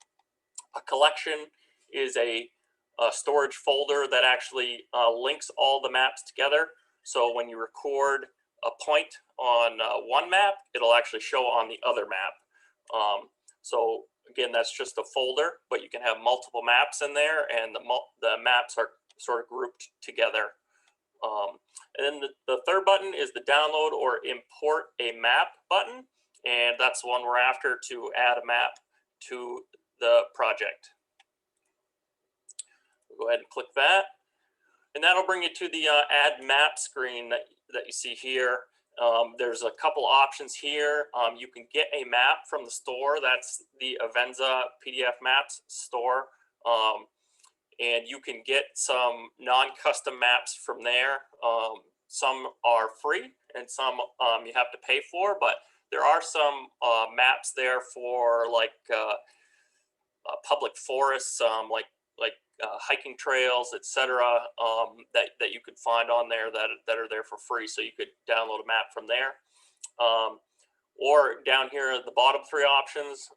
A collection is a storage folder that actually links all the maps together. So when you record a point on one map, it'll actually show on the other map. So again, that's just a folder, but you can have multiple maps in there, and the maps are sort of grouped together. And then the third button is the download or import a map button, and that's the one we're after to add a map to the project. We'll go ahead and click that, and that'll bring you to the add map screen that you see here. There's a couple options here. You can get a map from the store. That's the Avenza PDF Maps store. And you can get some non-custom maps from there. Some are free and some you have to pay for, but there are some maps there for like public forests, like hiking trails, etc. That you could find on there that are there for free. So you could download a map from there. Or down here at the bottom 3 options,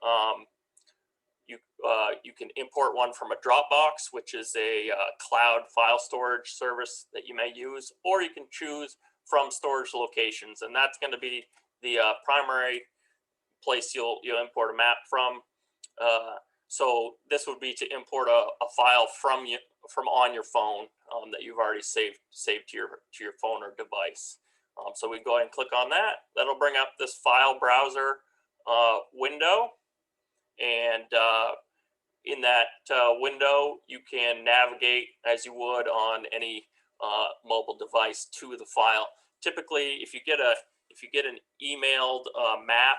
you can import one from a Dropbox, which is a cloud file storage service that you may use, or you can choose from storage locations, and that's going to be the primary place you'll import a map from. So this would be to import a file from on your phone that you've already saved to your phone or device. So we go ahead and click on that. That'll bring up this file browser window, and in that window, you can navigate as you would on any mobile device to the file. Typically, if you get an emailed map,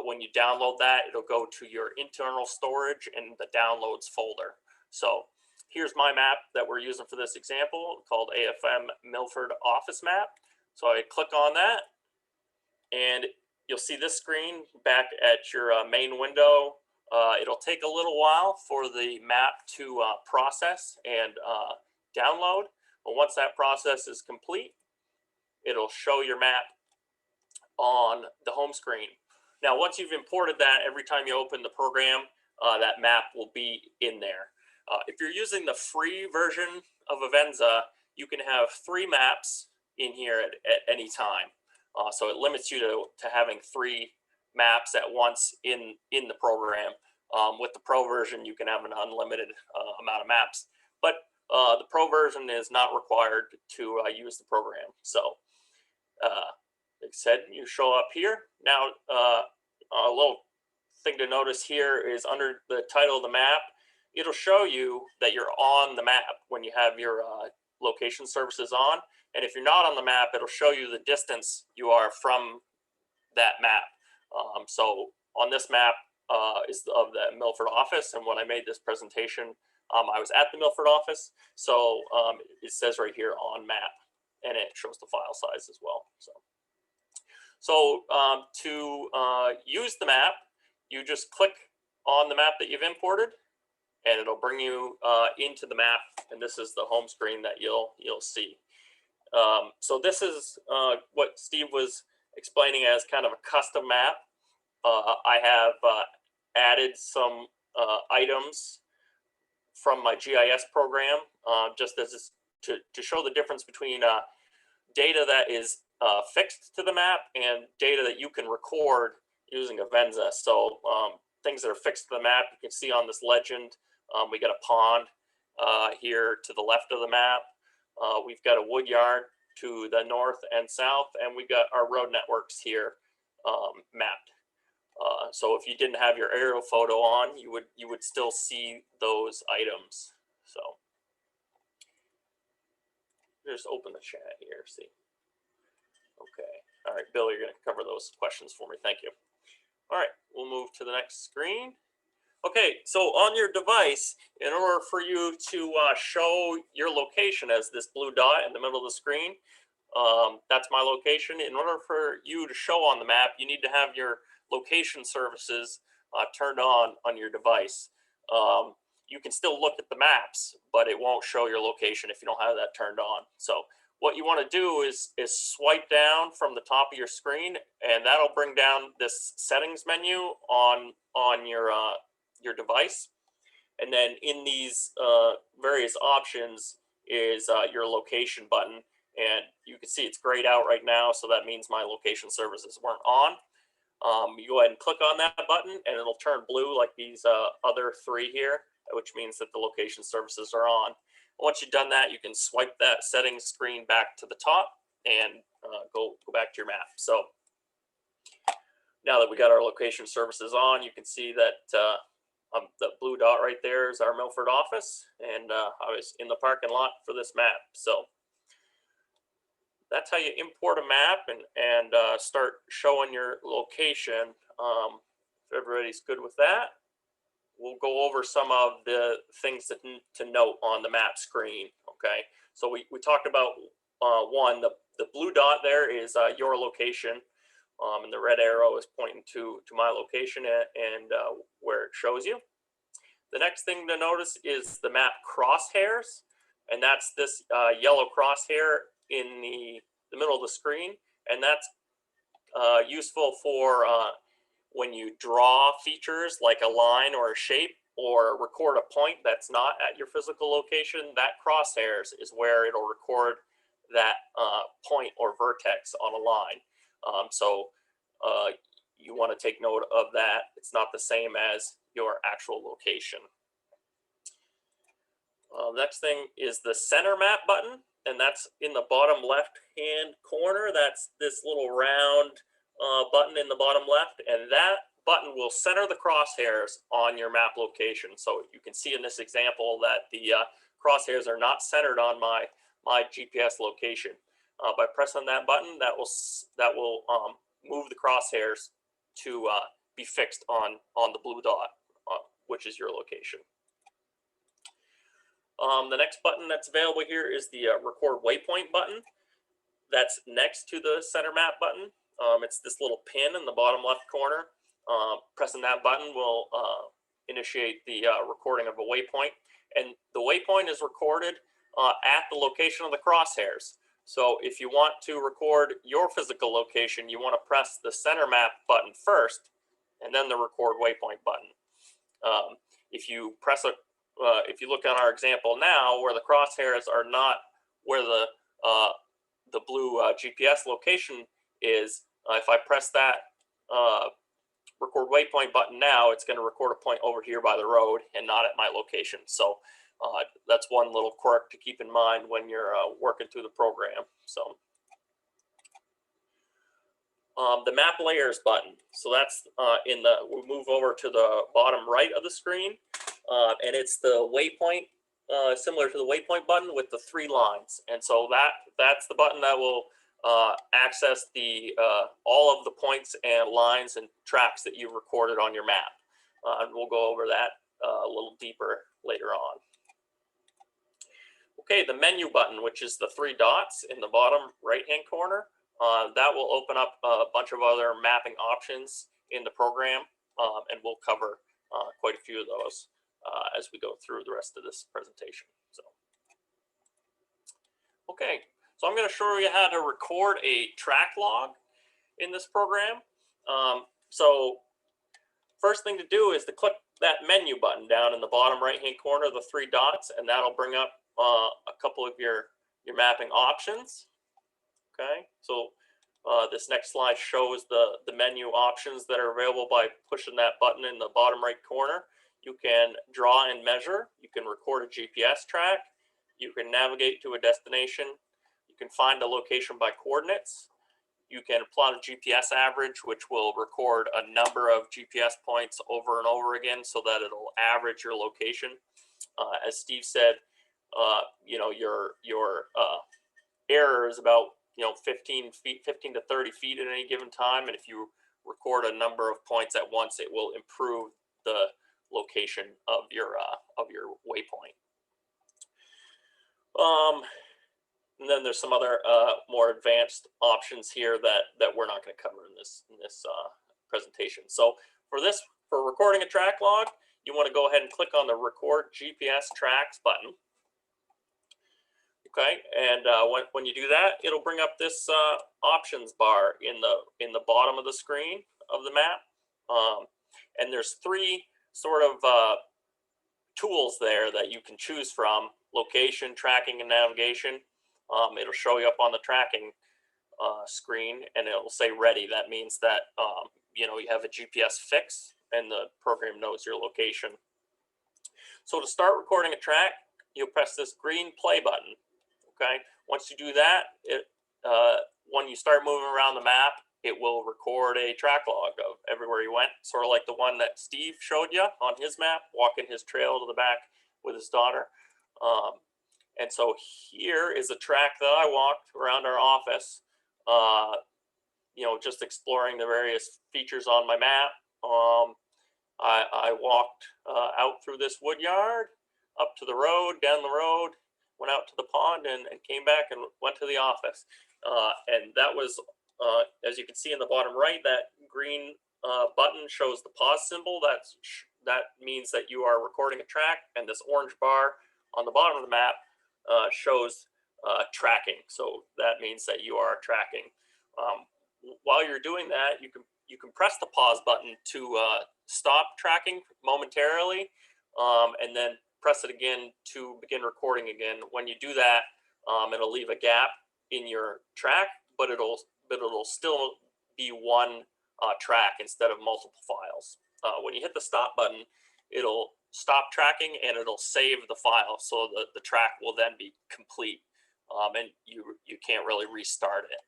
when you download that, it'll go to your internal storage in the downloads folder. So here's my map that we're using for this example, called AFM Milford Office Map. So I click on that, and you'll see this screen back at your main window. It'll take a little while for the map to process and download. But once that process is complete, it'll show your map on the home screen. Now, once you've imported that, every time you open the program, that map will be in there. If you're using the free version of Avenza, you can have 3 maps in here at any time. So it limits you to having 3 maps at once in the program. With the pro version, you can have an unlimited amount of maps, but the pro version is not required to use the program. So like I said, you show up here. Now, a little thing to notice here is under the title of the map, it'll show you that you're on the map when you have your location services on. And if you're not on the map, it'll show you the distance you are from that map. So on this map is of the Milford office. And when I made this presentation, I was at the Milford office. So it says right here on map, and it shows the file size as well. So to use the map, you just click on the map that you've imported, and it'll bring you into the map. And this is the home screen that you'll see. So this is what Steve was explaining as kind of a custom map. I have added some items from my GIS program just as to show the difference between data that is fixed to the map and data that you can record using Avenza. So things that are fixed to the map, you can see on this legend, we got a pond here to the left of the map. We've got a wood yard to the north and south, and we've got our road networks here mapped. So if you didn't have your aerial photo on, you would still see those items. So just open the chat here, see. Okay, all right, Bill, you're gonna cover those questions for me, thank you. All right, we'll move to the next screen. Okay, so on your device, in order for you to show your location as this blue dot in the middle of the screen, that's my location. In order for you to show on the map, you need to have your location services turned on your device. You can still look at the maps, but it won't show your location if you don't have that turned on. So what you want to do is swipe down from the top of your screen, and that'll bring down this settings menu on your device. And then in these various options is your location button. And you can see it's grayed out right now, so that means my location services weren't on. You go ahead and click on that button and it'll turn blue like these other three here, which means that the location services are on. Once you've done that, you can swipe that settings screen back to the top and go back to your map. So now that we got our location services on, you can see that the blue dot right there is our Milford office, and I was in the parking lot for this map. So that's how you import a map and start showing your location. If everybody's good with that, we'll go over some of the things to note on the map screen. Okay, so we talked about one, the blue dot there is your location, and the red arrow is pointing to my location and where it shows you. The next thing to notice is the map crosshairs, and that's this yellow crosshair in the middle of the screen, and that's useful for when you draw features like a line or a shape, or record a point that's not at your physical location. That crosshairs is where it'll record that point or vertex on a line. So you want to take note of that. It's not the same as your actual location. Next thing is the center map button, and that's in the bottom left hand corner. That's this little round button in the bottom left, and that button will center the crosshairs on your map location. So you can see in this example that the crosshairs are not centered on my GPS location. By pressing that button, that will move the crosshairs to be fixed on the blue dot, which is your location. The next button that's available here is the record waypoint button. That's next to the center map button. It's this little pin in the bottom left corner. Pressing that button will initiate the recording of a waypoint, and the waypoint is recorded at the location of the crosshairs. So if you want to record your physical location, you want to press the center map button first, and then the record waypoint button. If you press if you look on our example now, where the crosshairs are not where the blue GPS location is, if I press that record waypoint button now, it's going to record a point over here by the road and not at my location. So that's one little quirk to keep in mind when you're working through the program. So the map layers button. So that's we'll move over to the bottom right of the screen, and it's the waypoint, similar to the waypoint button with the 3 lines. And so that's the button that will access the all of the points and lines and tracks that you've recorded on your map. And we'll go over that a little deeper later on. Okay, the menu button, which is the 3 dots in the bottom right-hand corner, that will open up a bunch of other mapping options in the program, and we'll cover quite a few of those as we go through the rest of this presentation. So, okay. So I'm going to show you how to record a track log in this program. So first thing to do is to click that menu button down in the bottom right-hand corner, the 3 dots, and that'll bring up a couple of your mapping options. Okay, so this next slide shows the menu options that are available by pushing that button in the bottom right corner. You can draw and measure. You can record a GPS track. You can navigate to a destination. You can find a location by coordinates. You can plot a GPS average, which will record a number of GPS points over and over again so that it'll average your location. As Steve said, you know, your error is about 15 to 30 feet at any given time, and if you record a number of points at once, it will improve the location of your waypoint. And then there's some other more advanced options here that we're not going to cover in this presentation. So for recording a track log, you want to go ahead and click on the Record GPS Tracks button. Okay, and when you do that, it'll bring up this options bar in the bottom of the screen of the map, and there's three sort of tools there that you can choose from: location, tracking, and navigation. It'll show you up on the tracking screen, and it'll say ready. That means that you have a GPS fix, and the program knows your location. So to start recording a track, you'll press this green play button. Okay. Once you do that, when you start moving around the map, it will record a track log of everywhere you went, sort of like the one that Steve showed you on his map, walking his trail to the back with his daughter. And so here is a track that I walked around our office, just exploring the various features on my map. I walked out through this wood yard, up to the road, down the road, went out to the pond, and came back and went to the office. And that was, as you can see in the bottom right, that green button shows the pause symbol. That means that you are recording a track, and this orange bar on the bottom of the map shows tracking. So that means that you are tracking. While you're doing that, you can press the pause button to stop tracking momentarily, and then press it again to begin recording again. When you do that, it'll leave a gap in your track, but it'll still be one track instead of multiple files. When you hit the stop button, it'll stop tracking and it'll save the file, so the track will then be complete, and you can't really restart it.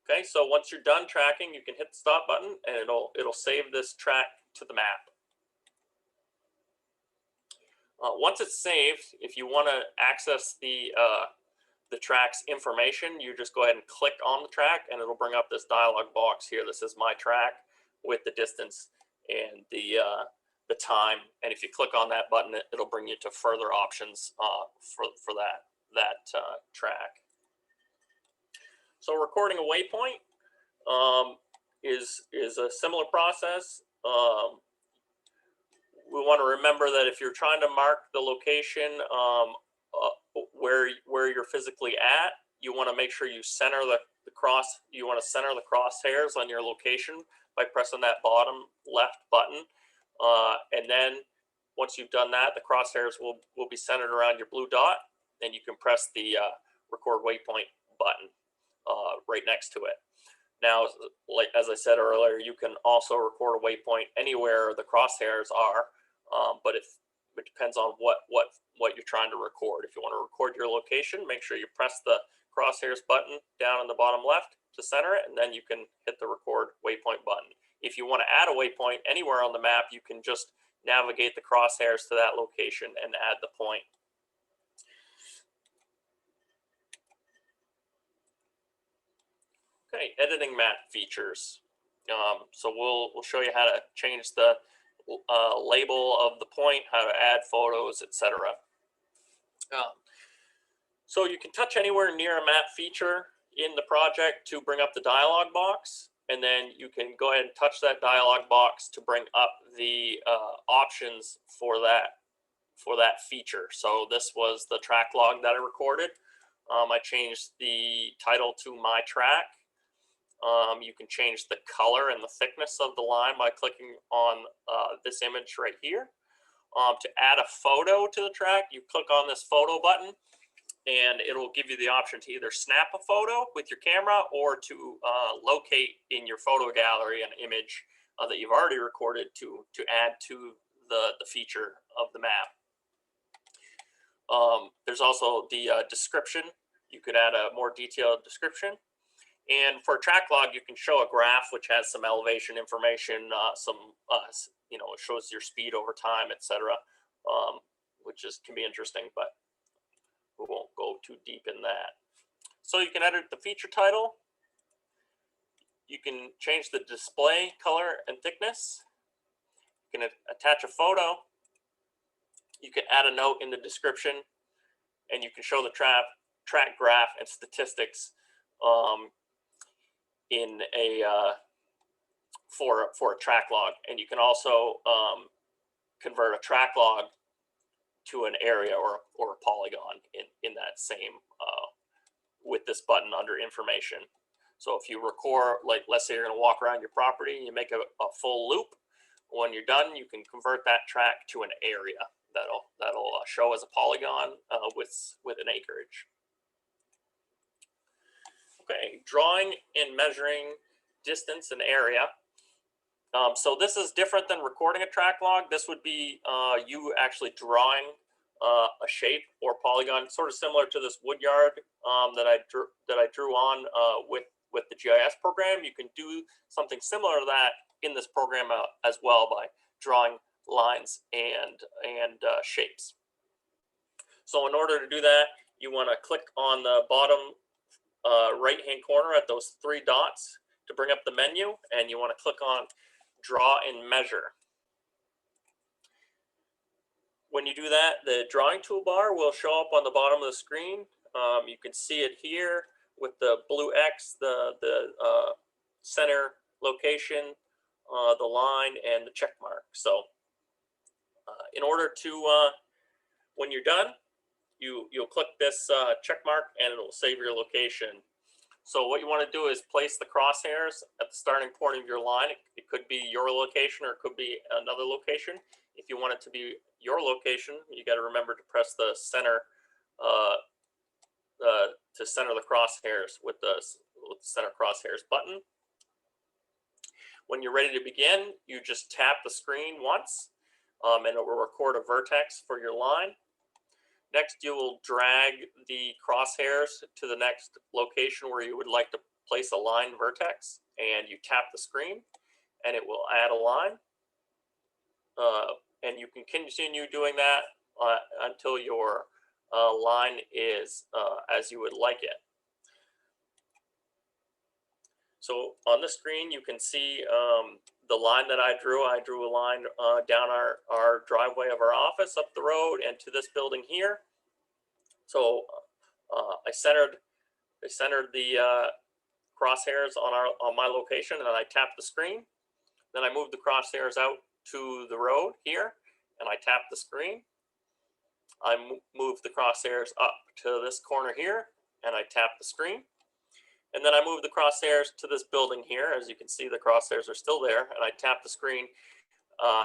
Okay, so once you're done tracking, you can hit the stop button and it'll save this track to the map. Once it's saved, if you want to access the track's information, you just go ahead and click on the track, and it'll bring up this dialog box here that says My Track with the distance and the time. And if you click on that button, it'll bring you to further options for that track. So recording a waypoint is a similar process. We want to remember that if you're trying to mark the location where you're physically at, you want to make sure you center you want to center the crosshairs on your location by pressing that bottom left button. And then once you've done that, the crosshairs will be centered around your blue dot, and you can press the record waypoint button right next to it. Now, like as I said earlier, you can also record a waypoint anywhere the crosshairs are, but it depends on what you're trying to record. If you want to record your location, make sure you press the crosshairs button down in the bottom left to center it, and then you can hit the record waypoint button. If you want to add a waypoint anywhere on the map, you can just navigate the crosshairs to that location and add the point. Okay, editing map features. So we'll show you how to change the label of the point, how to add photos, etc. So you can touch anywhere near a map feature in the project to bring up the dialog box, and then you can go ahead and touch that dialog box to bring up the options for that feature. So this was the track log that I recorded. I changed the title to My Track. You can change the color and the thickness of the line by clicking on this image right here. To add a photo to the track, you click on this photo button, and it'll give you the option to either snap a photo with your camera or to locate in your photo gallery an image that you've already recorded to add to the feature of the map. There's also the description. You could add a more detailed description. And for Tracklog, you can show a graph which has some elevation information, you know, it shows your speed over time, etc., which can be interesting, but we won't go too deep in that. So you can edit the feature title. You can change the display color and thickness. You can attach a photo. You can add a note in the description, and you can show the track graph and statistics in a for a track log. And you can also convert a track log to an area or a polygon in that same with this button under information. So if you record, like, let's say you're going to walk around your property, you make a full loop. When you're done, you can convert that track to an area that'll show as a polygon with an acreage. Okay, drawing and measuring distance and area. So this is different than recording a track log. This would be you actually drawing a shape or polygon, sort of similar to this wood yard that I drew on with the GIS program. You can do something similar to that in this program as well by drawing lines and shapes. So in order to do that, you want to click on the bottom right hand corner at those three dots to bring up the menu, and you want to click on draw and measure. When you do that, the drawing toolbar will show up on the bottom of the screen. You can see it here with the blue X, the center location, the line, and the check mark. So in order to, when you're done, you'll click this check mark and it'll save your location. So what you want to do is place the crosshairs at the starting point of your line. It could be your location or it could be another location. If you want it to be your location, you got to remember to press the center to center the crosshairs with the center crosshairs button. When you're ready to begin, you just tap the screen once and it will record a vertex for your line. Next, you will drag the crosshairs to the next location where you would like to place a line vertex, and you tap the screen and it will add a line. And you can continue doing that until your line is as you would like it. So on the screen, you can see the line that I drew. I drew a line down our driveway of our office, up the road, and to this building here. So I centered the crosshairs on my location, and I tapped the screen. Then I moved the crosshairs out to the road here, and I tapped the screen. I moved the crosshairs up to this corner here, and I tapped the screen. And then I moved the crosshairs to this building here. As you can see, the crosshairs are still there, and I tapped the screen,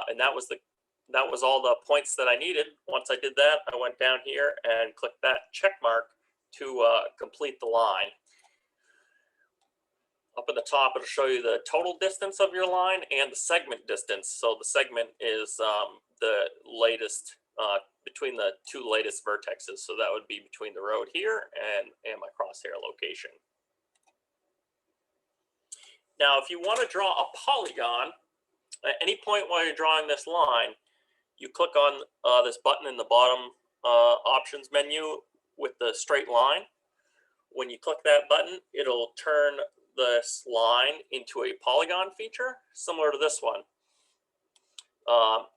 and that was all the points that I needed. Once I did that, I went down here and clicked that check mark to complete the line. Up at the top, it'll show you the total distance of your line and the segment distance. So the segment is the latest between the two latest vertexes. So that would be between the road here and my crosshair location. Now, if you want to draw a polygon, at any point while you're drawing this line, you click on this button in the bottom options menu with the straight line. When you click that button, it'll turn this line into a polygon feature similar to this one.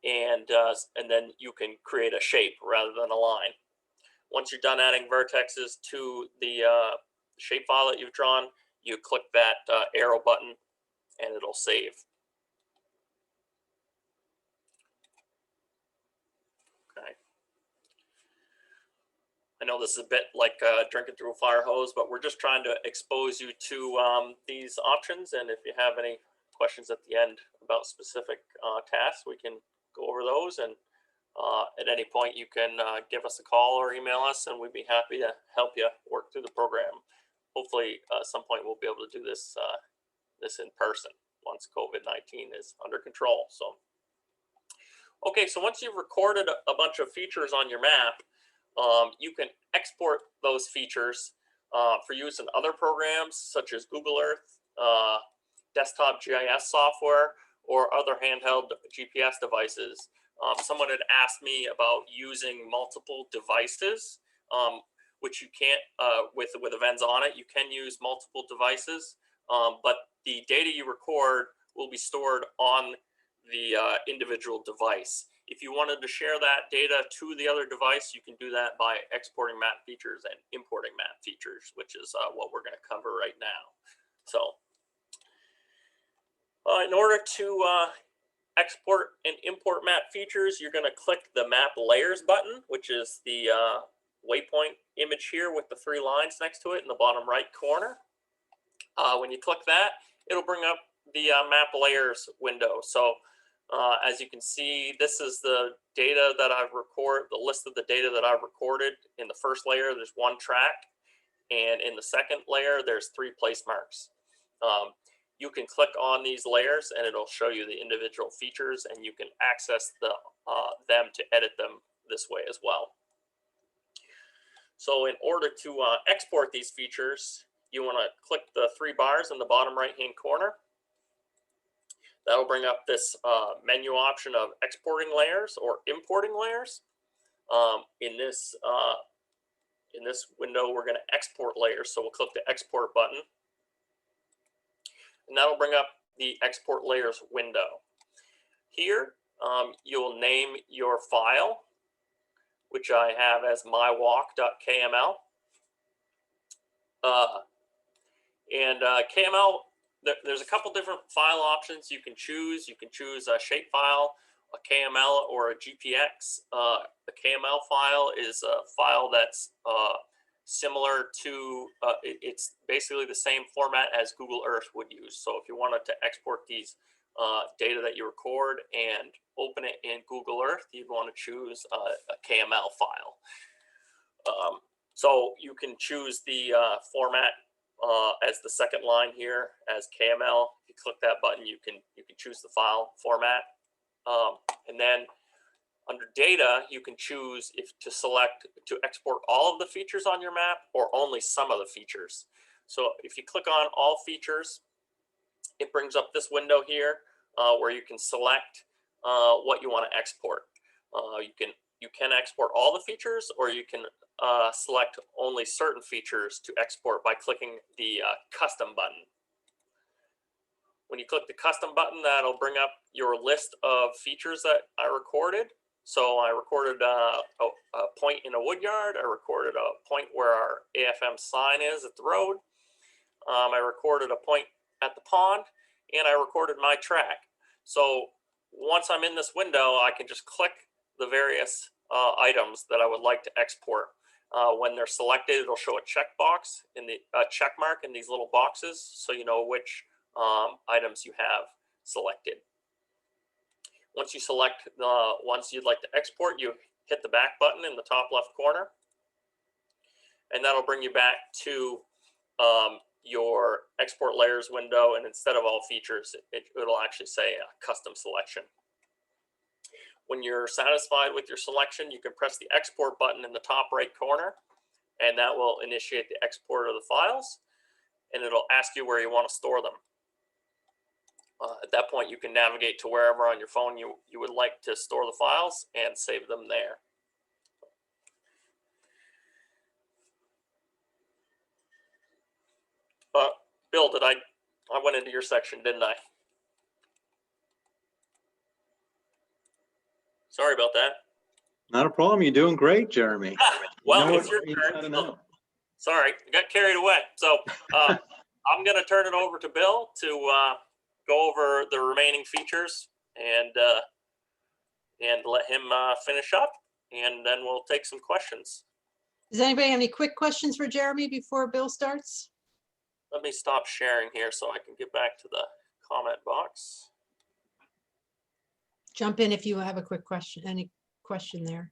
And then you can create a shape rather than a line. Once you're done adding vertexes to the shapefile that you've drawn, you click that arrow button and it'll save. Okay. I know this is a bit like drinking through a fire hose, but we're just trying to expose you to these options. And if you have any questions at the end about specific tasks, we can go over those and At any point, you can give us a call or email us, and we'd be happy to help you work through the program. Hopefully, at some point, we'll be able to do this this in person once COVID-19 is under control. So, okay, so once you've recorded a bunch of features on your map, you can export those features for use in other programs such as Google Earth, desktop GIS software, or other handheld GPS devices. Someone had asked me about using multiple devices, which you can't with Avenza on it. You can use multiple devices, but the data you record will be stored on the individual device. If you wanted to share that data to the other device, you can do that by exporting map features and importing map features, which is what we're going to cover right now. So in order to export and import map features, you're going to click the map layers button, which is the waypoint image here with the 3 lines next to it in the bottom right corner. When you click that, it'll bring up the map layers window. So as you can see, this is the data that I've recorded, the list of the data that I've recorded. In the first layer, there's 1 track, and in the second layer, there's 3 place marks. You can click on these layers and it'll show you the individual features, and you can access them to edit them this way as well. So in order to export these features, you want to click the 3 bars in the bottom right hand corner. That'll bring up this menu option of exporting layers or importing layers. In this window, we're going to export layers, so we'll click the export button. And that'll bring up the export layers window. Here, you'll name your file, which I have as mywalk.kml. KML, there's a couple different file options you can choose. You can choose a shapefile, a KML, or a GPX. The KML file is a file that's similar to, it's basically the same format as Google Earth would use. So if you wanted to export these data that you record and open it in Google Earth, you'd want to choose a KML file. So you can choose the format as the second line here as KML. If you click that button, you can choose the file format, and then under data, you can choose if to select to export all of the features on your map or only some of the features. So if you click on all features, it brings up this window here where you can select what you want to export. You can export all the features, or you can select only certain features to export by clicking the custom button. When you click the custom button, that'll bring up your list of features that I recorded. So I recorded a point in a wood yard. I recorded a point where our AFM sign is at the road. I recorded a point at the pond, and I recorded my track. So once I'm in this window, I can just click the various items that I would like to export. When they're selected, it'll show a checkbox in the check mark in these little boxes, so you know which items you have selected. Once you select the ones you'd like to export, you hit the back button in the top left corner, and that'll bring you back to your export layers window, and instead of all features, it'll actually say custom selection. When you're satisfied with your selection, you can press the export button in the top right corner, and that will initiate the export of the files, and it'll ask you where you want to store them. At that point, you can navigate to wherever on your phone you would like to store the files and save them there. Bill, I went into your section, didn't I? Sorry about that. Not a problem. You're doing great, Jeremy. Well, You know it's your inside turn. and So, out. sorry, got carried away. So I'm going to turn it over to Bill to go over the remaining features and let him finish up, and then we'll take some questions. Does anybody have any quick questions for Jeremy before Bill starts? Let me stop sharing here so I can get back to the comment box. Jump in if you have a quick question, any question there.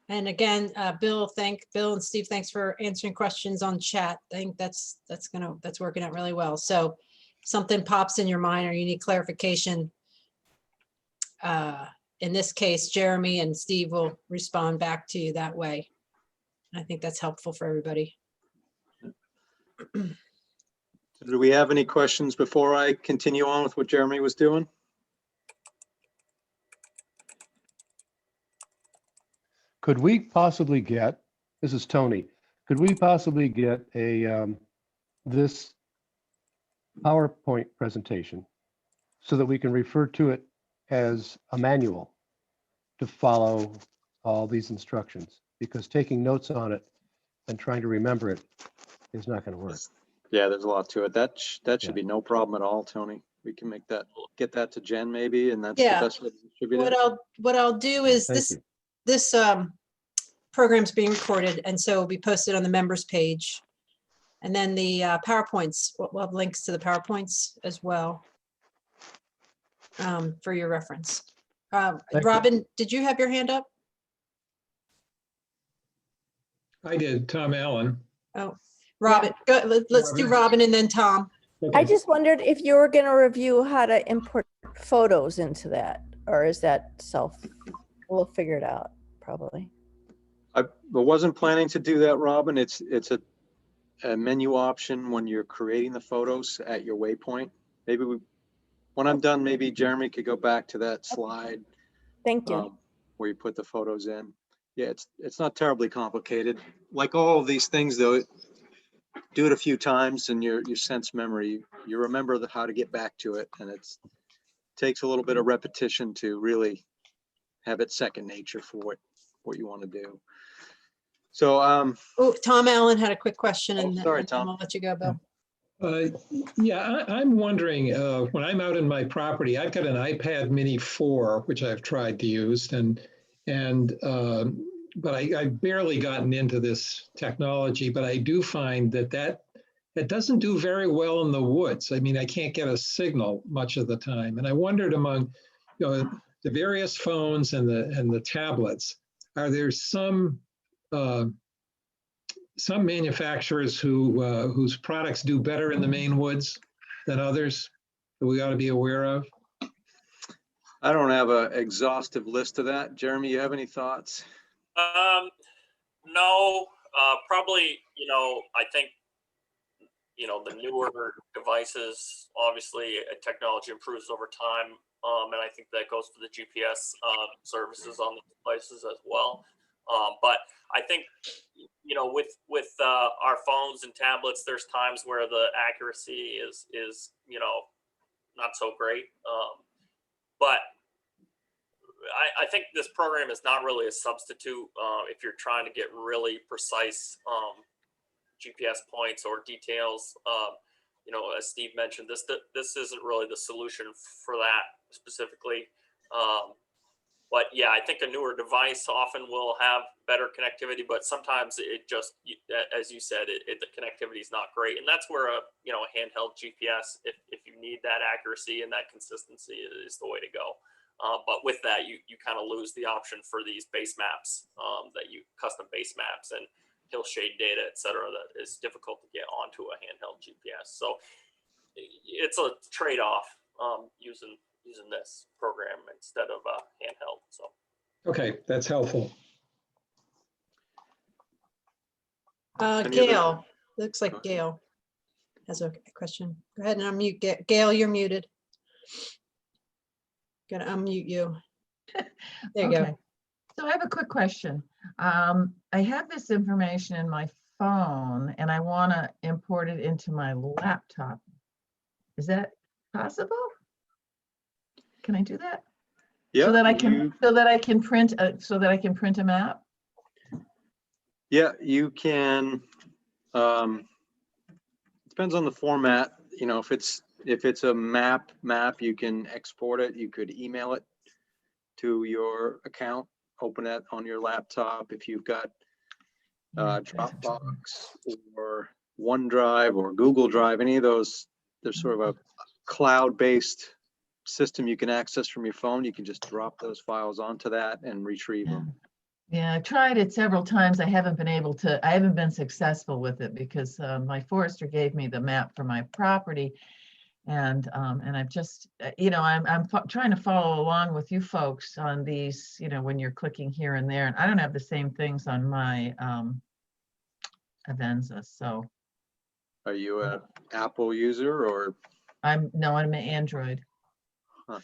And again, Bill and Steve, thanks for answering questions on chat. I think that's working out really well. So something pops in your mind or you need clarification. In this case, Jeremy and Steve will respond back to you that way. I think that's helpful for everybody. Do we have any questions before I continue on with what Jeremy was doing? Could we possibly get, this is Tony, could we possibly get a this PowerPoint presentation so that we can refer to it as a manual to follow all these instructions? Because taking notes on it and trying to remember it is not going to work. Yeah, there's a lot to it. That should Yeah. be no problem at all, Tony. We can make that, get that to Jen maybe, and that's Yeah. the best way to distribute it. What I'll do is Thank you. this program's being recorded, and so it'll be posted on the members page. And then the PowerPoints, we'll have links to the PowerPoints as well for your reference. you. Robin, did you have your hand up? I did, Tom Allen. Oh, Robin, go, let's do Robin and then Tom. Okay. I just wondered if you were going to review how to import photos into that, or is that we'll figure it out probably. I wasn't planning to do that, Robin. It's a menu option when you're creating the photos at your waypoint. Maybe when I'm done, maybe Jeremy could go back to that slide Thank you. where you put the photos in. Yeah, it's not terribly complicated. Like all of these things though, do it a few times and your sense memory, you remember how to get back to it, and it takes a little bit of repetition to really have it second nature for what you want to do. So Oh, Tom Allen had a quick question, and sorry, then Tom. I'll let you go, Bill. Yeah, I'm wondering, when I'm out in my property, I've got an iPad Mini 4, which I've tried to use, but I've barely gotten into this technology, but I do find that it doesn't do very well in the woods. I mean, I can't get a signal much of the time. And I wondered among, the various phones and the tablets, are there some manufacturers whose products do better in the Maine woods than others that we ought to be aware of? I don't have an exhaustive list of that. Jeremy, you have any thoughts? No, probably, I think, the newer devices, obviously technology improves over time. And I think that goes for the GPS services on the devices as well. But I think, with our phones and tablets, there's times where the accuracy is not so great. But I think this program is not really a substitute if you're trying to get really precise GPS points or details. As Steve mentioned, this isn't really the solution for that specifically. But yeah, I think a newer device often will have better connectivity, but sometimes it just, as you said, the connectivity is not great. And that's where a handheld GPS, if you need that accuracy and that consistency, is the way to go. But with that, you kind of lose the option for these base maps, custom base maps and hillshade data, et cetera, that is difficult to get onto a handheld GPS. So it's a trade-off using this program instead of a handheld. So Okay, that's helpful. Gail, looks like Gail has a question. Go ahead and unmute. Gail, you're muted. Gonna unmute you. There you go. So I have a quick question. I have this information in my phone and I want to import it into my laptop. Is that possible? Can I do that? Yeah. So that I can print a map? Yeah, you can. Depends on the format. If it's a map, you can export it. You could email it to your account, open it on your laptop. If you've got Dropbox or OneDrive or Google Drive, any of those, there's sort of a cloud-based system you can access from your phone. You can just drop those files onto that and retrieve Yeah. them. Yeah, I tried it several times. I haven't been successful with it because my forester gave me the map for my property. And I've just, I'm trying to follow along with you folks on these, when you're clicking here and there, and I don't have the same things on my Avenza. So Are you a Apple user or? I'm an Android. Huh.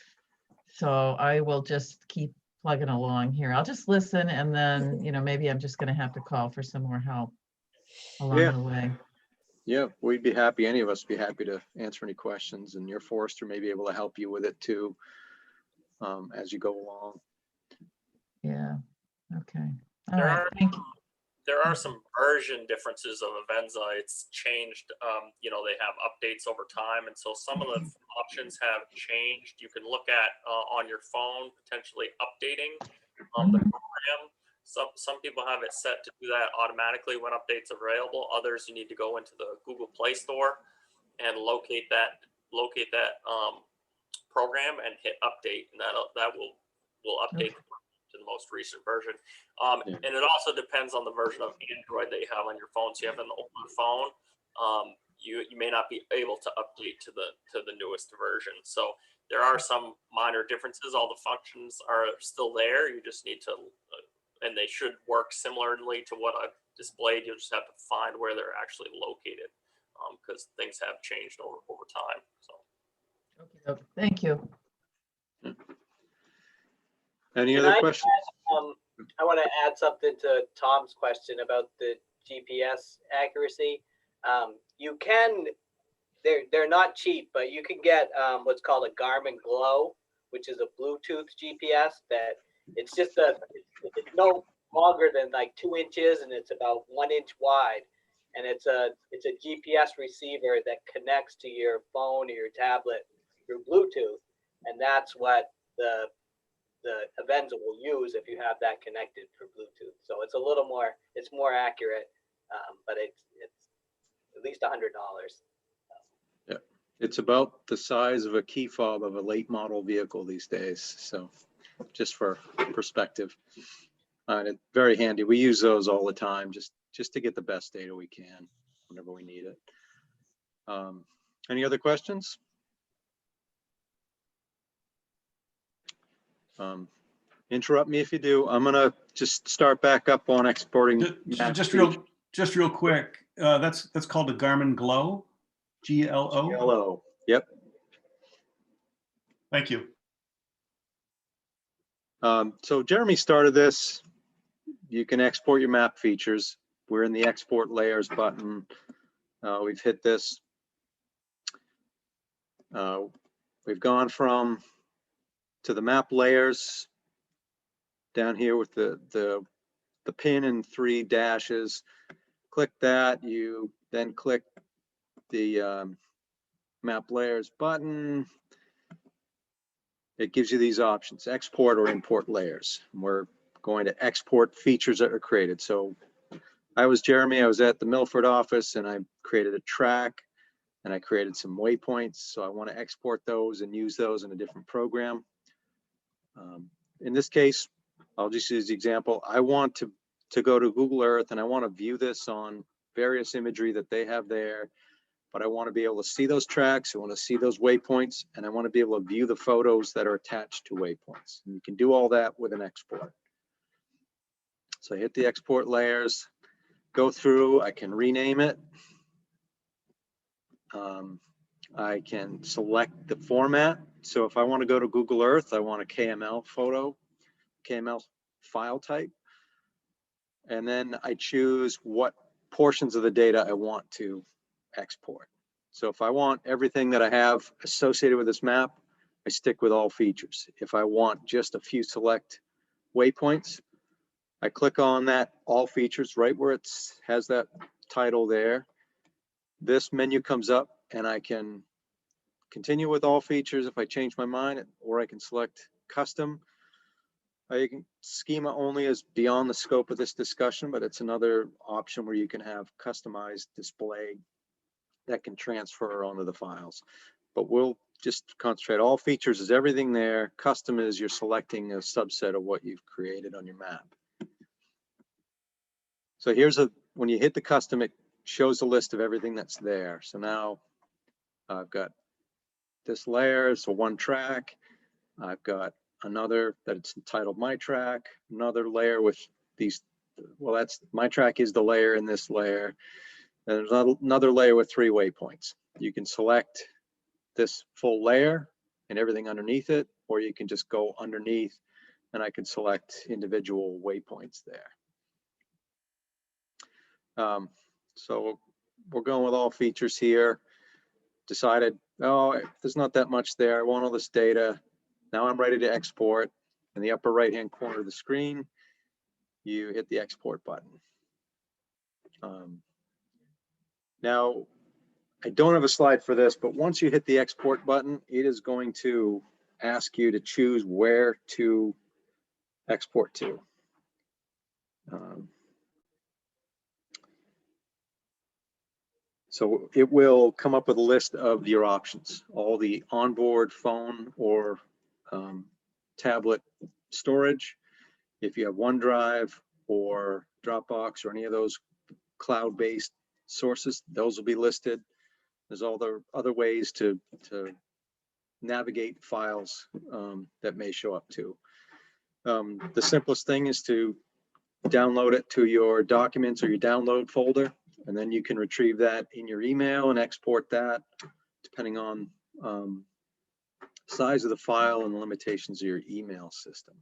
So I will just keep plugging along here. I'll just listen, and then, maybe I'm just going to have to call for some more help along the way. Yeah, we'd be happy. Any of us be happy to answer any questions, and your forester may be able to help you with it too, as you go along. Yeah. Okay. All right. Thank you. There are some version differences of Avenza. It's changed, they have updates over time. And so some of the options have changed. You can look at on your phone, potentially updating the program. Some people have it set to do that automatically when updates are available. Others, you need to go into the Google Play Store and locate that program and hit update, and that will update to the most recent version. And it also depends on the version of Android that you have on your phone. So you have an older phone, you may not be able to update to the newest version. So there are some minor differences. All the functions are still there. You just need to, and they should work similarly to what I've displayed. You'll just have to find where they're actually located, because things have changed over time. So. Okay, thank you. Any other questions? I want to add something to Tom's question about the GPS accuracy. You can, they're not cheap, but you can get what's called a Garmin Glow, which is a Bluetooth GPS that it's just it's no longer than like 2 inches, and it's about 1 inch wide. And it's a GPS receiver that connects to your phone or your tablet through Bluetooth. And that's what the Avenza will use if you have that connected for Bluetooth. So it's a little more, it's more accurate, but it's at least $100. Yeah, it's about the size of a key fob of a late model vehicle these days. So just for perspective, and it's very handy. We use those all the time just to get the best data we can whenever we need it. Any other questions? Interrupt me if you do. I'm gonna just start back up on exporting. Just real quick. That's called a Garmin Glow, G-L-O. G-L-O. Yep. Thank you. So Jeremy started this. You can export your map features. We're in the export layers button. We've hit this. We've gone to the map layers down here with the pin and 3 dashes. Click that. You then click the map layers button. It gives you these options: export or import layers. We're going to export features that are created. So I was Jeremy. I was at the Milford office, and I created a track, and I created some waypoints. So I want to export those and use those in a different program. In this case, I'll just use the example. I want to go to Google Earth, and I want to view this on various imagery that they have there, but I want to be able to see those tracks. I want to see those waypoints, and I want to be able to view the photos that are attached to waypoints. And you can do all that with an export. So I hit the export layers, go through, I can rename it. I can select the format. So if I want to go to Google Earth, I want a KML photo, KML file type. And then I choose what portions of the data I want to export. So if I want everything that I have associated with this map, I stick with all features. If I want just a few select waypoints, I click on that all features right where it has that title there. This menu comes up, and I can continue with all features if I change my mind, or I can select custom. Schema only is beyond the scope of this discussion, but it's another option where you can have customized display that can transfer onto the files. but we'll just concentrate. All features is everything there. Custom is you're selecting a subset of what you've created on your map. So here's when you hit the custom, it shows a list of everything that's there. So now I've got this layer, so one track. I've got another that it's entitled My Track, another layer with these, well, that's my track is the layer in this layer. And there's another layer with 3 waypoints. You can select this full layer and everything underneath it, or you can just go underneath and I can select individual waypoints there. So we're going with all features here. Decided, oh, there's not that much there. I want all this data. Now I'm ready to export. In the upper right-hand corner of the screen, you hit the export button. Now, I don't have a slide for this, but once you hit the export button, it is going to ask you to choose where to export to. So it will come up with a list of your options, all the onboard phone or tablet storage. If you have OneDrive or Dropbox or any of those cloud-based sources, those will be listed. There's all the other ways to navigate files that may show up too. The simplest thing is to download it to your documents or your download folder, and then you can retrieve that in your email and export that depending on size of the file and the limitations of your email system.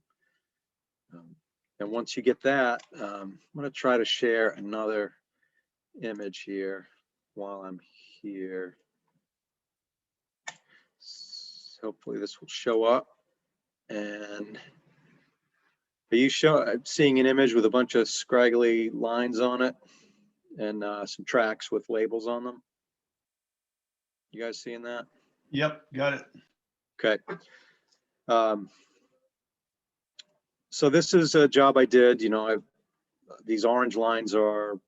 And once you get that, I'm going to try to share another image here while I'm here. So hopefully this will show up. And are you seeing an image with a bunch of scraggly lines on it and some tracks with labels on them? You guys seeing that? Yep, got it. Okay. So this is a job I did. You know, these orange lines are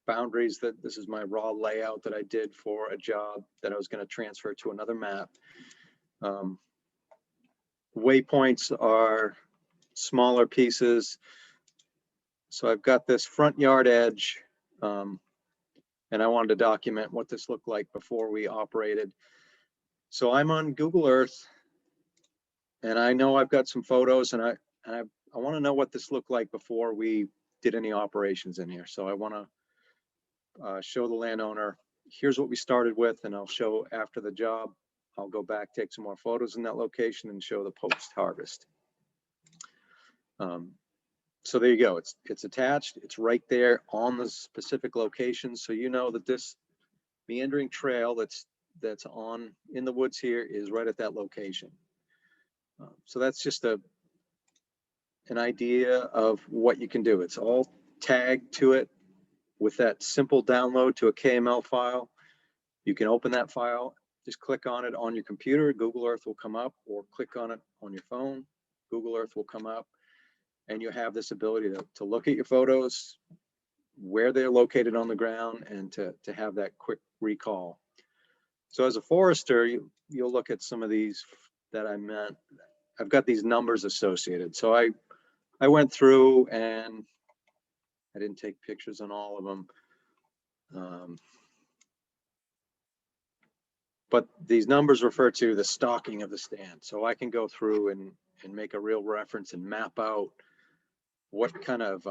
boundaries that this is my raw layout that I did for a job that I was going to transfer to another map. Waypoints are smaller pieces. So I've got this front yard edge, and I wanted to document what this looked like before we operated. So I'm on Google Earth, and I know I've got some photos, and I want to know what this looked like before we did any operations in here. So I want to show the landowner, here's what we started with, and I'll show after the job. I'll go back, take some more photos in that location and show the post-harvest. So there you go. It's attached. It's right there on the specific location. So you know that this meandering trail that's on in the woods here is right at that location. So that's just an idea of what you can do. It's all tagged to it with that simple download to a KML file. You can open that file, just click on it on your computer, Google Earth will come up, or click on it on your phone, Google Earth will come up, and you have this ability to look at your photos, where they're located on the ground, and to have that quick recall. So as a forester, you'll look at some of these that I meant. I've got these numbers associated. So I went through and I didn't take pictures on all of them. But these numbers refer to the stocking of the stand. So I can go through and make a real reference and map out what kind of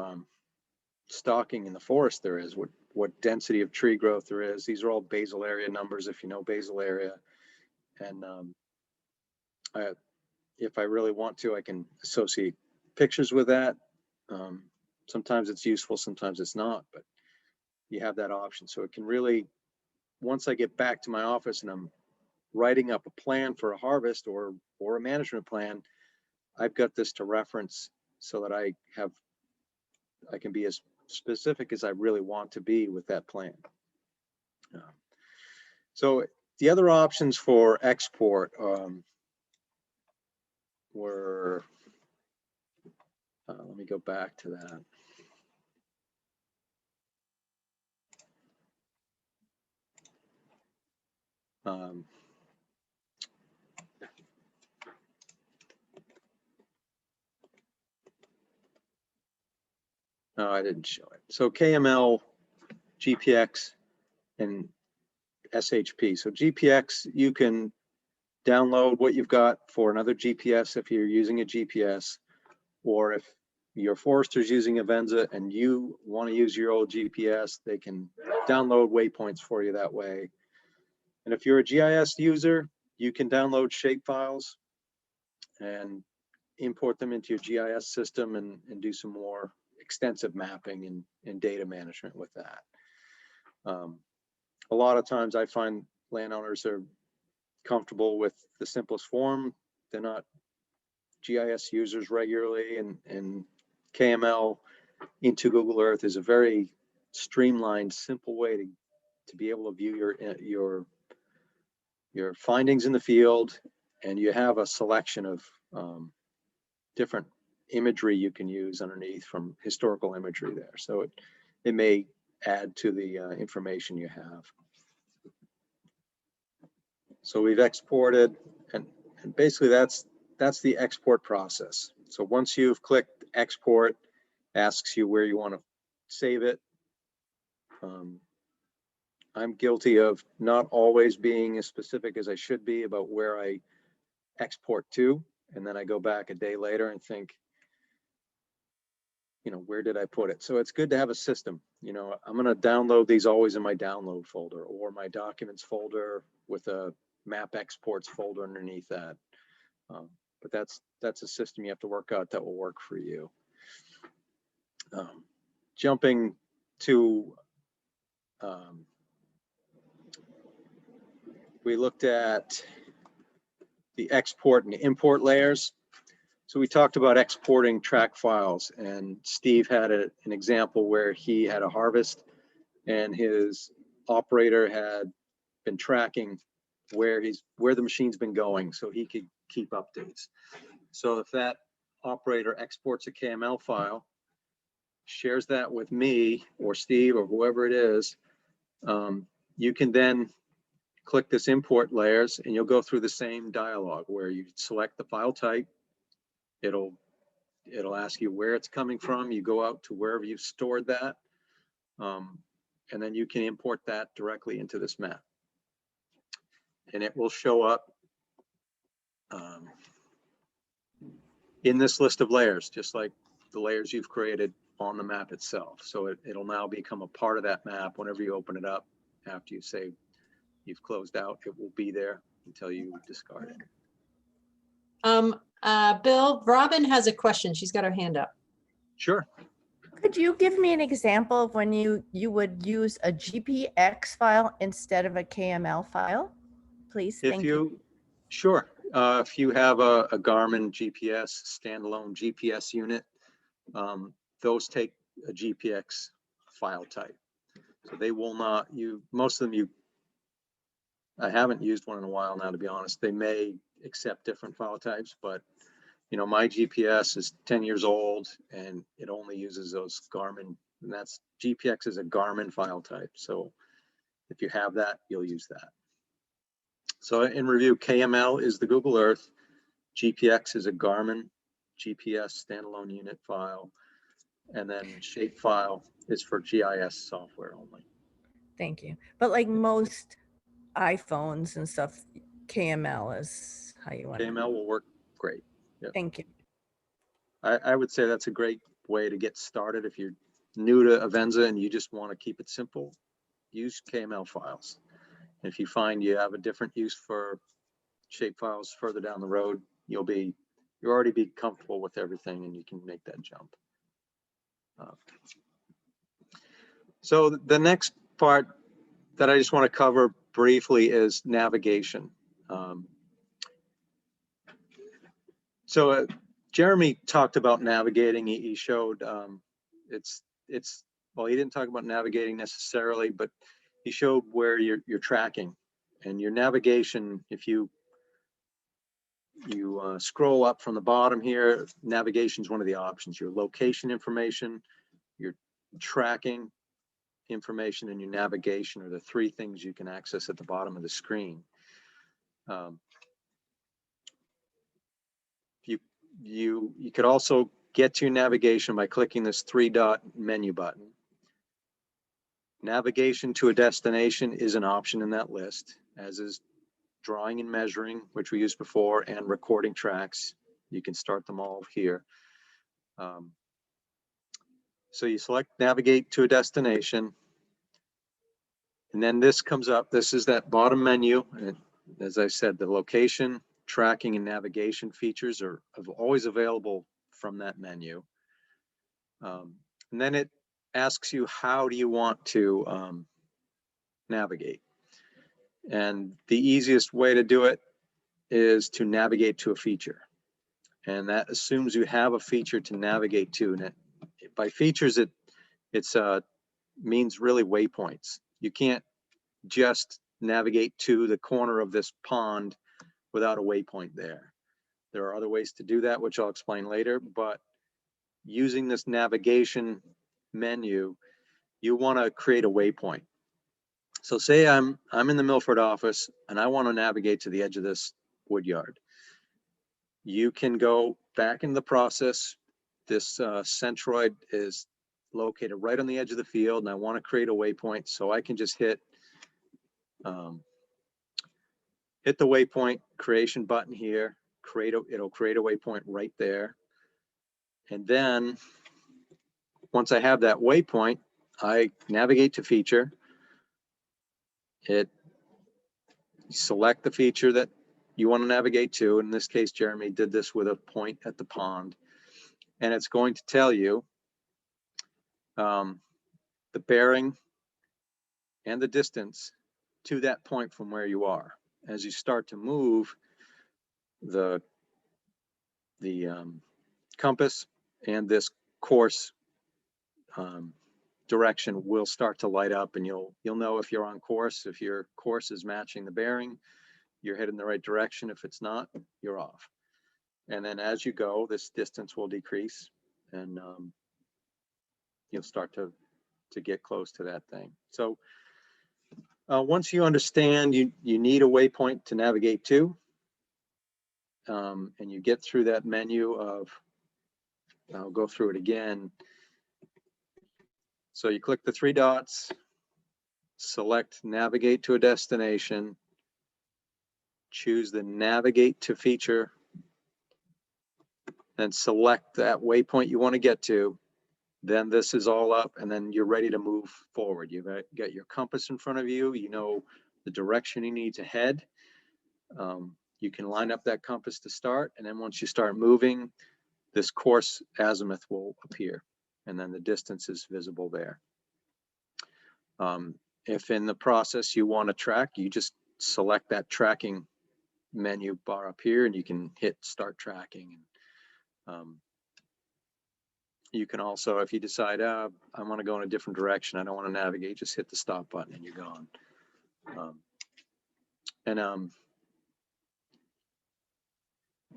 stocking in the forest there is, what density of tree growth there is. These are all basal area numbers, if you know basal area. And if I really want to, I can associate pictures with that. Sometimes it's useful, sometimes it's not, but you have that option. So it can really, once I get back to my office and I'm writing up a plan for a harvest or a management plan, I've got this to reference so that I can be as specific as I really want to be with that plan. So the other options for export were, let me go back to that. No, I didn't show it. So KML, GPX, and SHP. So GPX, you can download what you've got for another GPS if you're using a GPS, or if your forester's using Avenza and you want to use your old GPS, they can download waypoints for you that way. And if you're a GIS user, you can download shape files and import them into your GIS system and do some more extensive mapping and data management with that. A lot of times I find landowners are comfortable with the simplest form. They're not GIS users regularly, and KML into Google Earth is a very streamlined, simple way to be able to view your findings in the field, and you have a selection of different imagery you can use underneath from historical imagery there. So it may add to the information you have. So we've exported, and basically that's the export process. So once you've clicked export, asks you where you want to save it. I'm guilty of not always being as specific as I should be about where I export to, and then I go back a day later and think, you know, where did I put it? So it's good to have a system. You know, I'm going to download these always in my download folder or my documents folder with a map exports folder underneath that. But that's a system you have to work out that will work for you. Jumping to, we looked at the export and import layers. So we talked about exporting track files, and Steve had an example where he had a harvest and his operator had been tracking where the machine's been going so he could keep updates. So if that operator exports a KML file, shares that with me or Steve or whoever it is, you can then click this import layers and you'll go through the same dialog where you select the file type. It'll ask you where it's coming from. You go out to wherever you've stored that, and then you can import that directly into this map. And it will show up in this list of layers, just like the layers you've created on the map itself. So it'll now become a part of that map. Whenever you open it up, after you say you've closed out, it will be there until you discard it. Bill, Robin has a question. She's got her hand up. Sure. Could you give me an example of when you would use a GPX file instead of a KML file, please? Thank you. Sure. If you have a Garmin GPS, standalone GPS unit, those take a GPX file type. So they will not, most of them I haven't used one in a while now, to be honest. They may accept different file types, but you know, my GPS is 10 years old and it only uses those Garmin, and that's GPX is a Garmin file type. So if you have that, you'll use that. So in review, KML is the Google Earth, GPX is a Garmin GPS standalone unit file, and then shapefile is for GIS software only. Thank you. But like most iPhones and stuff, KML is how you want it. KML will work great. Yep. Thank you. I would say that's a great way to get started. If you're new to Avenza and you just want to keep it simple, use KML files. If you find you have a different use for shape files further down the road, you'll already be comfortable with everything and you can make that jump. So the next part that I just want to cover briefly is navigation. Jeremy talked about navigating. He showed well, he didn't talk about navigating necessarily, but he showed where you're tracking, and your navigation, if you scroll up from the bottom here, navigation is one of the options. Your location information, your tracking information, and your navigation are the three things you can access at the bottom of the screen. You could also get to your navigation by clicking this 3-dot menu button. Navigation to a destination is an option in that list, as is drawing and measuring, which we used before, and recording tracks. You can start them all here. So you select navigate to a destination, and then this comes up. This is that bottom menu. And as I said, the location, tracking, and navigation features are always available from that menu. And then it asks you, how do you want to navigate? And the easiest way to do it is to navigate to a feature. And that assumes you have a feature to navigate to. And by features, it means really waypoints. You can't just navigate to the corner of this pond without a waypoint there. There are other ways to do that, which I'll explain later, but using this navigation menu, you want to create a waypoint. So say I'm in the Milford office and I want to navigate to the edge of this wood yard. You can go back in the process. This centroid is located right on the edge of the field, and I want to create a waypoint, so I can just hit the waypoint creation button here. It'll create a waypoint right there. And then once I have that waypoint, I navigate to feature. Select the feature that you want to navigate to. In this case, Jeremy did this with a point at the pond, and it's going to tell you the bearing and the distance to that point from where you are. As you start to move, the compass and this course direction will start to light up, and you'll know if you're on course. If your course is matching the bearing, you're heading the right direction. If it's not, you're off. And then as you go, this distance will decrease, and you'll start to get close to that thing. So once you understand you need a waypoint to navigate to, and you get through that menu of, I'll go through it again. So you click the 3 dots, select navigate to a destination, choose the navigate to feature, then select that waypoint you want to get to. Then this is all up, and then you're ready to move forward. You've got your compass in front of you. You know the direction you need to head. You can line up that compass to start, and then once you start moving, this course azimuth will appear, and then the distance is visible there. If in the process you want to track, you just select that tracking menu bar up here, and you can hit start tracking. You can also, if you decide, I want to go in a different direction, I don't want to navigate, just hit the stop button and you're gone.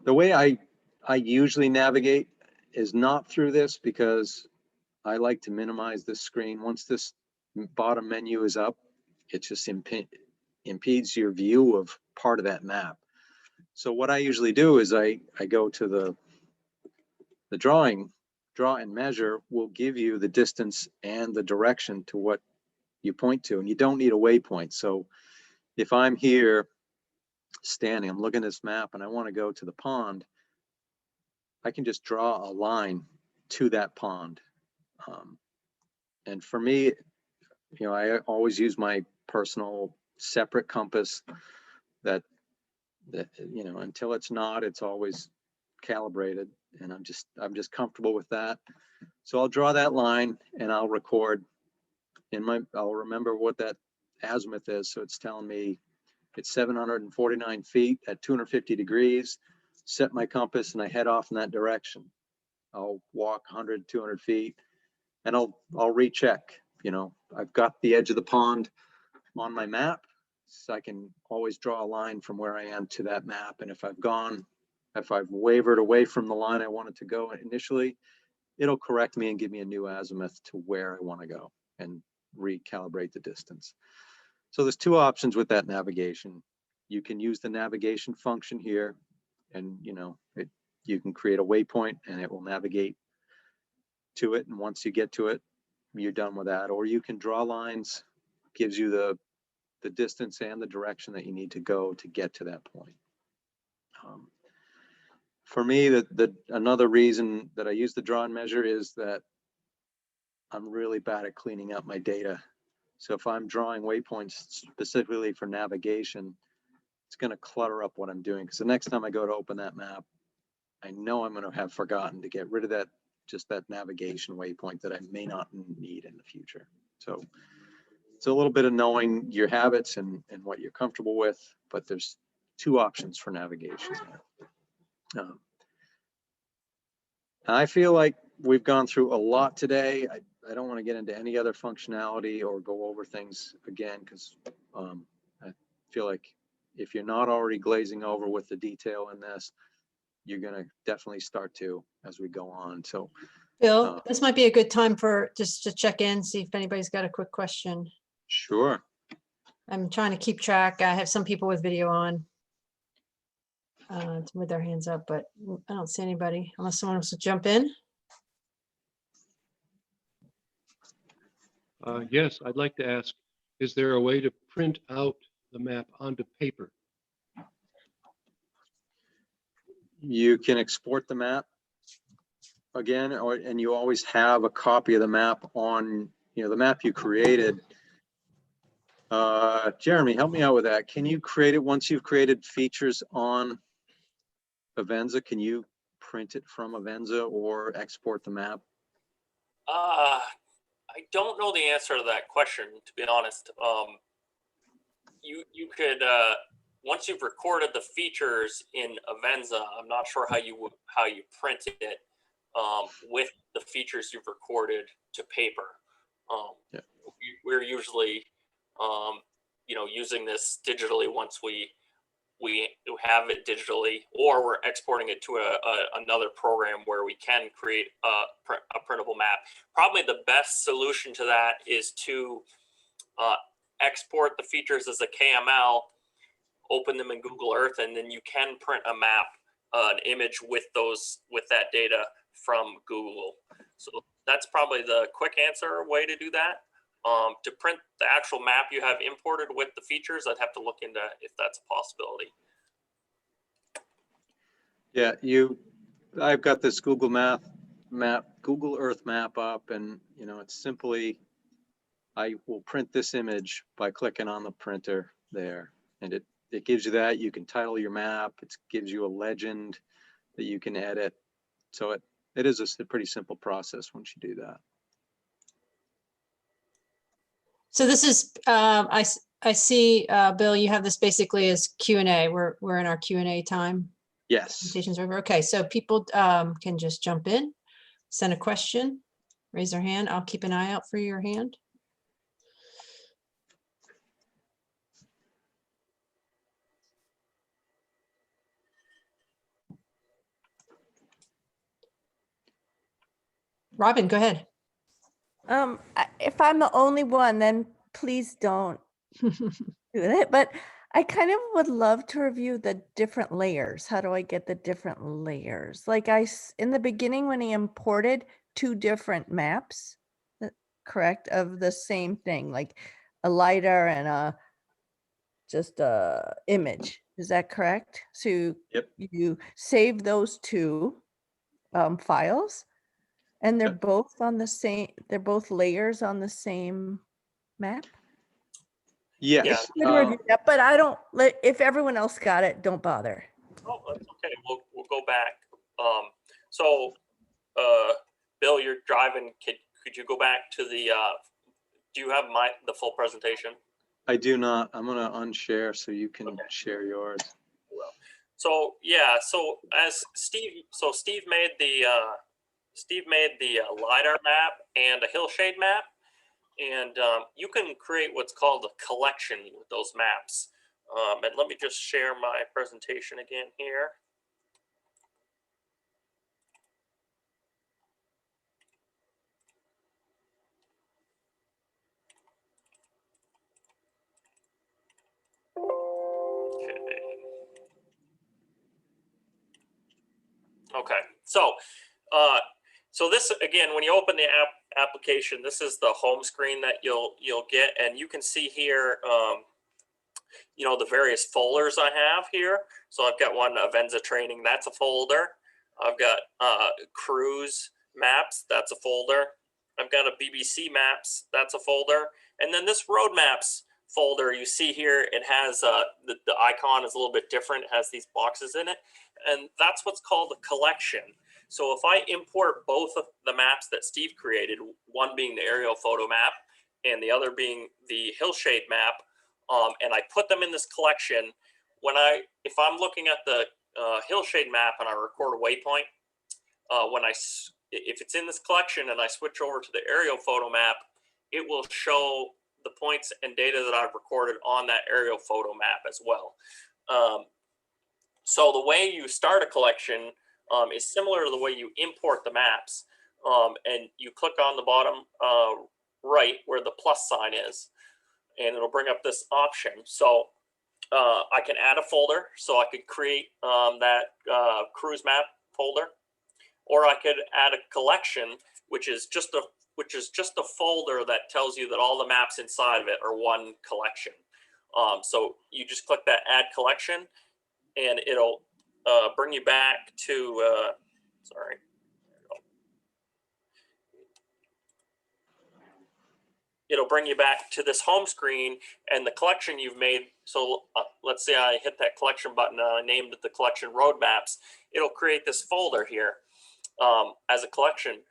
The way I usually navigate is not through this, because I like to minimize this screen. Once this bottom menu is up, it just impedes your view of part of that map. So what I usually do is I go to the draw and measure will give you the distance and the direction to what you point to, and you don't need a waypoint. So if I'm here standing, I'm looking at this map and I want to go to the pond, I can just draw a line to that pond. And for me, I always use my personal separate compass that until it's not, it's always calibrated, and I'm just comfortable with that. So I'll draw that line and I'll record I'll remember what that azimuth is. So it's telling me it's 749 feet at 250 degrees, set my compass, and I head off in that direction. I'll walk 100, 200 feet, and I'll recheck. I've got the edge of the pond on my map, so I can always draw a line from where I am to that map. And if I've wavered away from the line I wanted to go initially, it'll correct me and give me a new azimuth to where I want to go and recalibrate the distance. So there's 2 options with that navigation. You can use the navigation function here, and you can create a waypoint and it will navigate to it. And once you get to it, you're done with that. Or you can draw lines, gives you the distance and the direction that you need to go to get to that point. For me, another reason that I use the draw and measure is that I'm really bad at cleaning up my data. So if I'm drawing waypoints specifically for navigation, it's going to clutter up what I'm doing. Because the next time I go to open that map, I know I'm going to have forgotten to get rid of just that navigation waypoint that I may not need in the future. So it's a little bit of knowing your habits and what you're comfortable with, but there's two options for navigation there. I feel like we've gone through a lot today. I don't want to get into any other functionality or go over things again, because I feel like if you're not already glazing over with the detail in this, you're going to definitely start to as we go on. So, Bill, this might be a good time for just to check in, see if anybody's got a quick question. sure. I'm trying to keep track. I have some people with video on with their hands up, but I don't see anybody unless someone wants to jump in. Yes, I'd like to ask, is there a way to print out the map onto paper? You can export the map again, and you always have a copy of the map on, the map you created. Jeremy, help me out with that. Can you create it once you've created features on Avenza? Can you print it from Avenza or export the map? I don't know the answer to that question, to be honest. You could once you've recorded the features in Avenza, I'm not sure how you print it with the features you've recorded to paper. Yeah. We're usually using this digitally once we have it digitally, or we're exporting it to another program where we can create a printable map. Probably the best solution to that is to export the features as a KML, open them in Google Earth, and then you can print a map, an image with that data from Google. So that's probably the quick answer way to do that. To print the actual map you have imported with the features, I'd have to look into if that's a possibility. Yeah, I've got this Google Earth map up, and it's simply, I will print this image by clicking on the printer there, and it gives you that. You can title your map. It gives you a legend that you can edit. So it is a pretty simple process once you do that. So this is, I see, Bill, you have this basically as Q&A. We're in our Q&A time. Yes. Presentation's over. Okay, so people can just jump in, send a question, raise their hand. I'll keep an eye out for your hand. Robin, go ahead. If I'm the only one, then please don't do it. But I kind of would love to review the different layers. How do I get the different layers? Like in the beginning when he imported 2 different maps, correct, of the same thing, like a LiDAR and just a image. Is that correct? So Yep. you save those 2 files, and they're both on the same. They're both layers on the same map. Yes. But I don't. If everyone else got it, don't bother. Oh, that's okay. We'll go back. Bill, you're driving. Could you go back to the? Do you have the full presentation? I do not. I'm going to unshare so you can share yours. Well, so yeah. So as Steve made the LiDAR map and a hillshade map, and you can create what's called a collection with those maps. And let me just share my presentation again here. Okay, so So this, again, when you open the application, this is the home screen that you'll get, and you can see here, you know, the various folders I have here. So I've got one Avenza training, that's a folder. I've got cruise maps, that's a folder. I've got a BBC maps, that's a folder. And then this road maps folder you see here, it has the icon is a little bit different. It has these boxes in it, and that's what's called a collection. So if I import both of the maps that Steve created, one being the aerial photo map and the other being the hillshade map, and I put them in this collection, if I'm looking at the hillshade map and I record a waypoint, if it's in this collection and I switch over to the aerial photo map, it will show the points and data that I've recorded on that aerial photo map as well. So the way you start a collection is similar to the way you import the maps, and you click on the bottom right where the plus sign is, and it'll bring up this option. So I can add a folder, so I could create that cruise map folder, or I could add a collection, which is just a folder that tells you that all the maps inside of it are one collection. So you just click that add collection, and it'll bring you back to sorry. It'll bring you back to this home screen and the collection you've made. So let's say I hit that collection button and I named it the collection road maps. It'll create this folder here as a collection.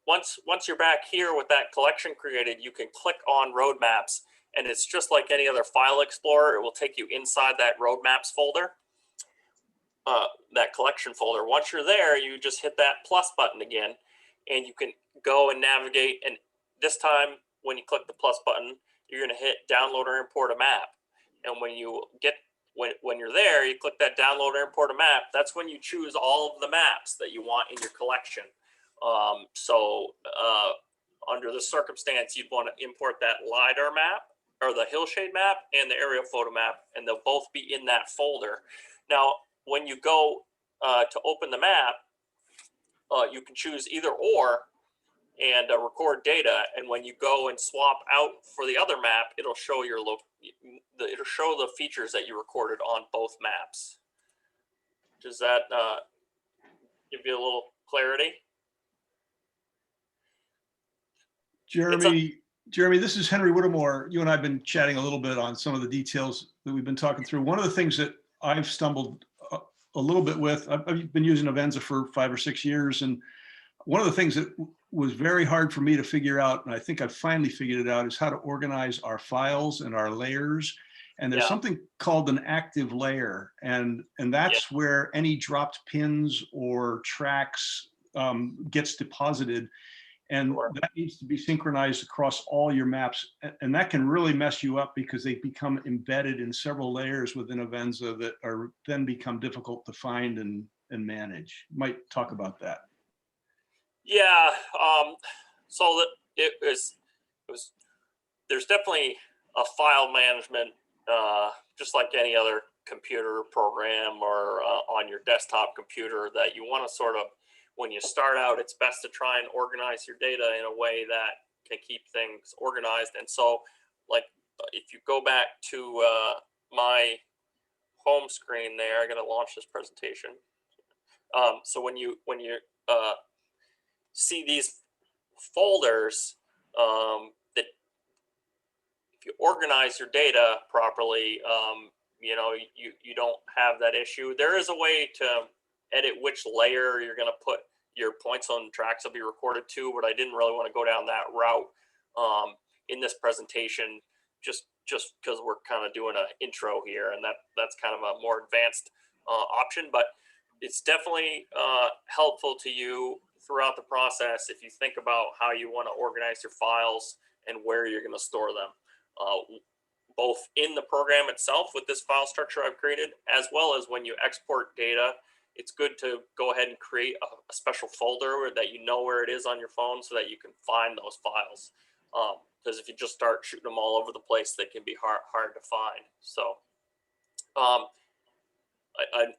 Once you're back here with that collection created, you can click on road maps, and it's just like any other file explorer. It will take you inside that road maps folder, that collection folder. Once you're there, you just hit that plus button again, and you can go and navigate. And this time, when you click the plus button, you're going to hit download or import a map. And when you're there, you click that download or import a map. That's when you choose all of the maps that you want in your collection. Under this circumstance, you'd want to import that LiDAR map or the hillshade map and the aerial photo map, and they'll both be in that folder. Now, when you go to open the map, you can choose either or and record data. And when you go and swap out for the other map, it'll show it'll show the features that you recorded on both maps. Does that give you a little clarity? Jeremy, this is Henry Whittemore. You and I have been chatting a little bit on some of the details that we've been talking through. One of the things that I've stumbled a little bit with, I've been using Avenza for 5 or 6 years, and one of the things that was very hard for me to figure out, and I think I've finally figured it out, is how to organize our files and our layers. And there's something called an active layer, and that's where any dropped pins or tracks gets deposited. And that needs to be synchronized across all your maps. And that can really mess you up because they become embedded in several layers within Avenza that are then become difficult to find and manage. You might talk about that. Yeah, so that there's definitely a file management, just like any other computer program or on your desktop computer, that you want to sort of, when you start out, it's best to try and organize your data in a way that can keep things organized. And so, like, if you go back to my home screen there, I'm going to launch this presentation. So when you see these folders, that if you organize your data properly, you know, you don't have that issue. There is a way to edit which layer you're going to put your points on tracks will be recorded to, but I didn't really want to go down that route in this presentation, just because we're kind of doing an intro here, and that's kind of a more advanced option. But it's definitely helpful to you throughout the process if you think about how you want to organize your files and where you're going to store them, both in the program itself with this file structure I've created, as well as when you export data. It's good to go ahead and create a special folder that you know where it is on your phone so that you can find those files. Because if you just start shooting them all over the place, they can be hard to find. So I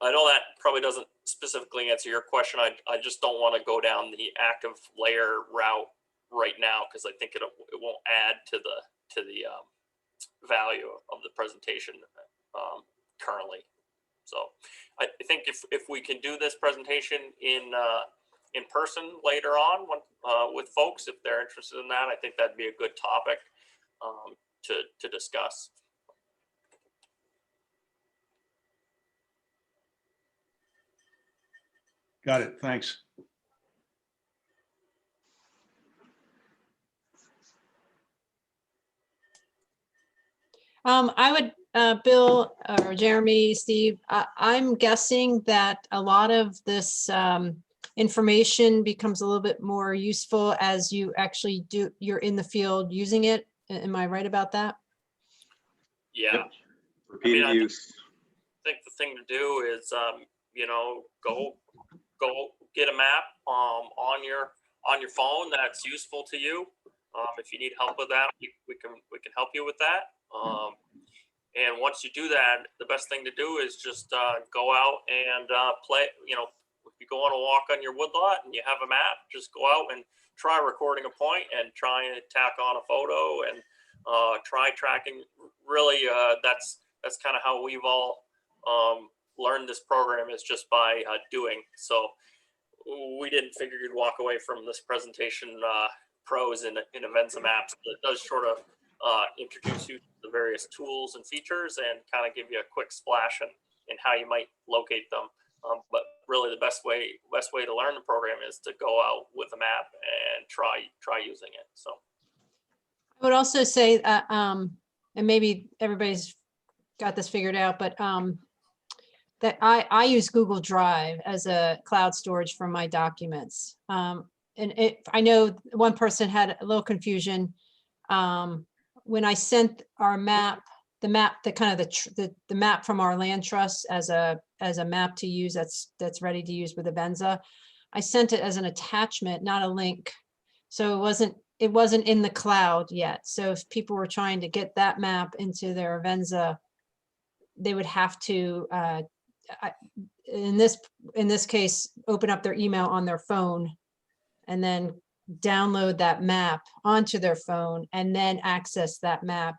know that probably doesn't specifically answer your question, I just don't want to go down the active layer route right now, because I think it won't add to the value of the presentation currently. So I think if we can do this presentation in person later on with folks, if they're interested in that, I think that'd be a good topic to discuss. Got it. Thanks. I would, Bill or Jeremy, Steve, I'm guessing that a lot of this information becomes a little bit more useful as you actually you're in the field using it. Am I right about that? Yeah. Yep. Repeated use. I think the thing to do is, you know, go get a map on your phone that's useful to you. If you need help with that, we can help you with that. And once you do that, the best thing to do is just go out and play. You know, if you go on a walk on your woodlot and you have a map, just go out and try recording a point and try and tack on a photo and try tracking. Really, that's kind of how we've all learned this program, is just by doing. So we didn't figure you'd walk away from this presentation pros in Avenza Maps. It does sort of introduce you to the various tools and features and kind of give you a quick splash in how you might locate them. But really, the best way to learn the program is to go out with a map and try using it. So I would also say that, and maybe everybody's got this figured out, but that I use Google Drive as a cloud storage for my documents. And I know one person had a little confusion. When I sent our map, the map from our land trust as a map to use that's ready to use with Avenza, I sent it as an attachment, not a link. So it wasn't in the cloud yet. So if people were trying to get that map into their Avenza, they would have to in this case open up their email on their phone and then download that map onto their phone and then access that map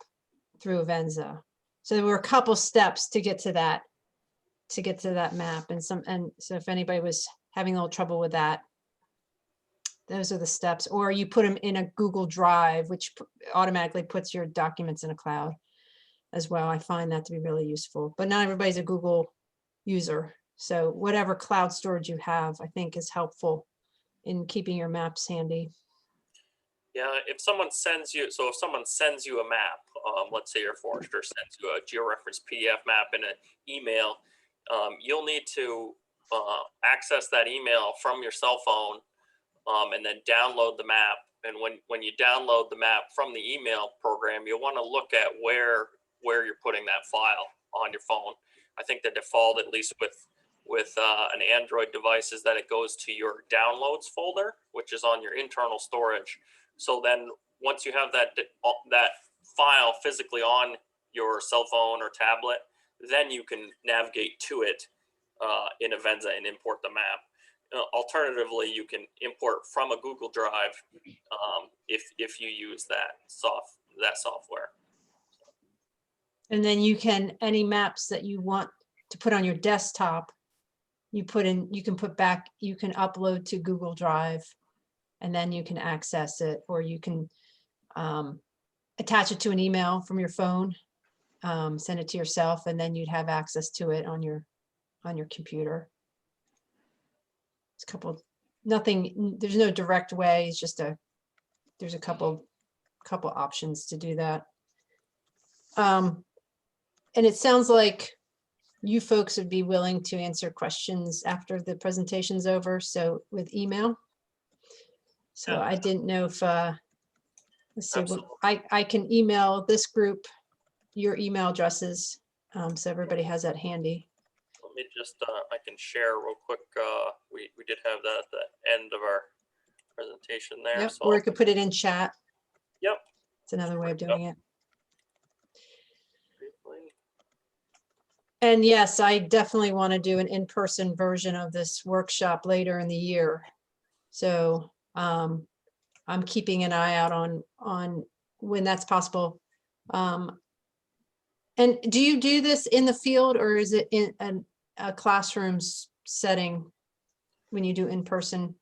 through Avenza. So there were a couple steps to get to that map, and so if anybody was having a little trouble with that, those are the steps. Or you put them in a Google Drive, which automatically puts your documents in a cloud as well. I find that to be really useful, but not everybody's a Google user. So whatever cloud storage you have, I think, is helpful in keeping your maps handy. yeah, if someone sends you a map, let's say your forester sends you a georeference PDF map in an email, you'll need to access that email from your cell phone and then download the map. And when you download the map from the email program, you'll want to look at where you're putting that file on your phone. I think the default, at least with an Android device, is that it goes to your downloads folder, which is on your internal storage. So then once you have that file physically on your cell phone or tablet, then you can navigate to it in Avenza and import the map. Alternatively, you can import from a Google Drive if you use that software. And then you can, any maps that you want to put on your desktop, you can upload to Google Drive, and then you can access it, or you can attach it to an email from your phone, send it to yourself, and then you'd have access to it on your computer. It's there's no direct way. It's just there's a couple options to do that. And it sounds like you folks would be willing to answer questions after the presentation's over, so with email. So I didn't know if, let's see, I can email this group your email addresses, so everybody has that handy. Let me just, I can share real quick. We did have that at the end of our presentation there. Yep, So or you could put it in chat. Yep. It's another way of doing it. And yes, I definitely want to do an in-person version of this workshop later in the year. So I'm keeping an eye out on when that's possible. And do you do this in the field, or is it in a classroom setting when you do in person?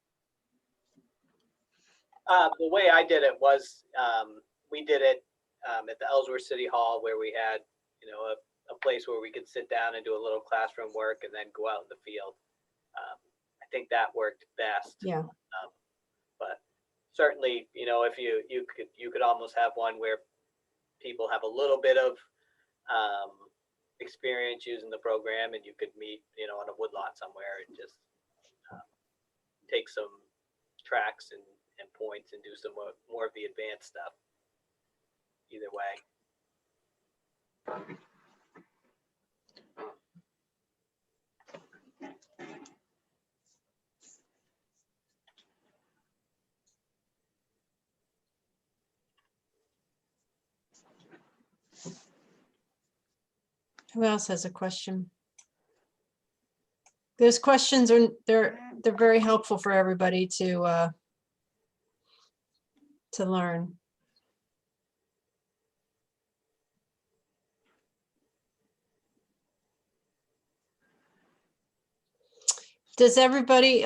The way I did it was we did it at the Ellsworth City Hall, where we had, you know, a place where we could sit down and do a little classroom work and then go out in the field. I think that worked best. Yeah. But certainly, you know, if you could almost have one where people have a little bit of experience using the program, and you could meet, you know, on a woodlot somewhere and just take some tracks and points and do some more of the advanced stuff. Either way. Who else has a question? Those questions are they're very helpful for everybody to learn. Does everybody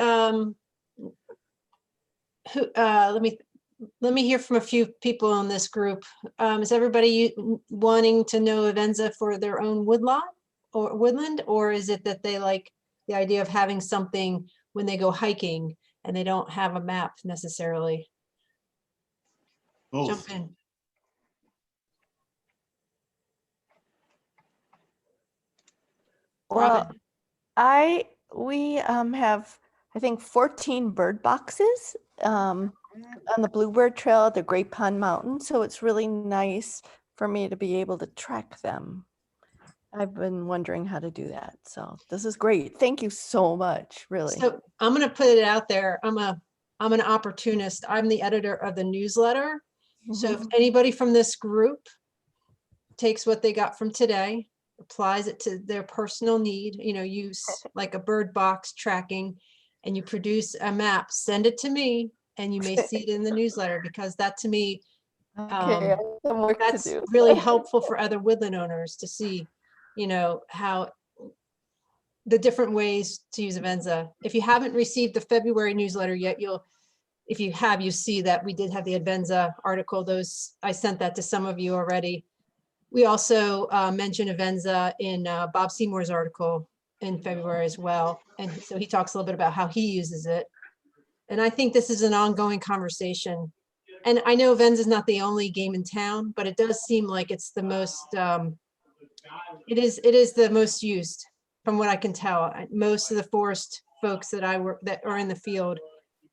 let me hear from a few people in this group. Is everybody wanting to know Avenza for their own woodlot or woodland, or is it that they like the idea of having something when they go hiking and they don't have a map necessarily? Both. Jump in. Well, Robin. we have, I think, 14 bird boxes on the Bluebird Trail at the Great Pond Mountain. So it's really nice for me to be able to track them. I've been wondering how to do that. So this is great. Thank you so much, really. So I'm going to put it out there. I'm an opportunist. I'm the editor of the newsletter. So if anybody from this group takes what they got from today, applies it to their personal need, you know, use like a bird box tracking, and you produce a map, send it to me, and you may see it in the newsletter, because that to me, Okay, I have some work to that's do. really helpful for other woodland owners to see, you know, how the different ways to use Avenza. If you haven't received the February newsletter yet, if you have, you see that we did have the Avenza article. I sent that to some of you already. We also mentioned Avenza in Bob Seymour's article in February as well. And so he talks a little bit about how he uses it. And I think this is an ongoing conversation. And I know Avenza is not the only game in town, but it does seem like it's the most, it is the most used from what I can tell. Most of the forest folks that are in the field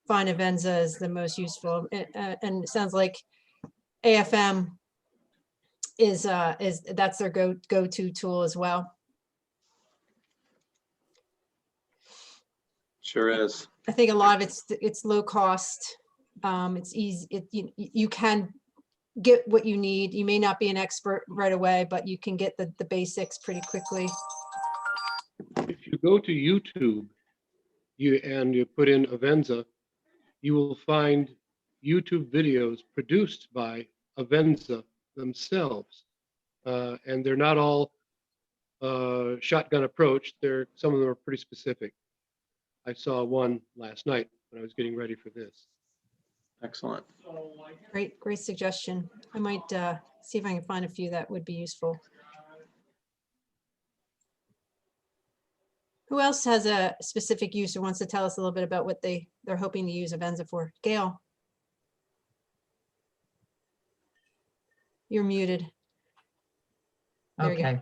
find Avenza is the most useful. And it sounds like AFM that's their go-to tool as well. Sure is. I think a lot of it's low cost. It's easy. You can get what you need. You may not be an expert right away, but you can get the basics pretty quickly. If you go to YouTube, you put in Avenza, you will find YouTube videos produced by Avenza themselves, and they're not all shotgun approach. Some of them are pretty specific. I saw one last night when I was getting ready for this. Excellent. Great suggestion. I might see if I can find a few that would be useful. Who else has a specific use or wants to tell us a little bit about what they're hoping to use Avenza for? Gail. You're muted. There you go. Okay.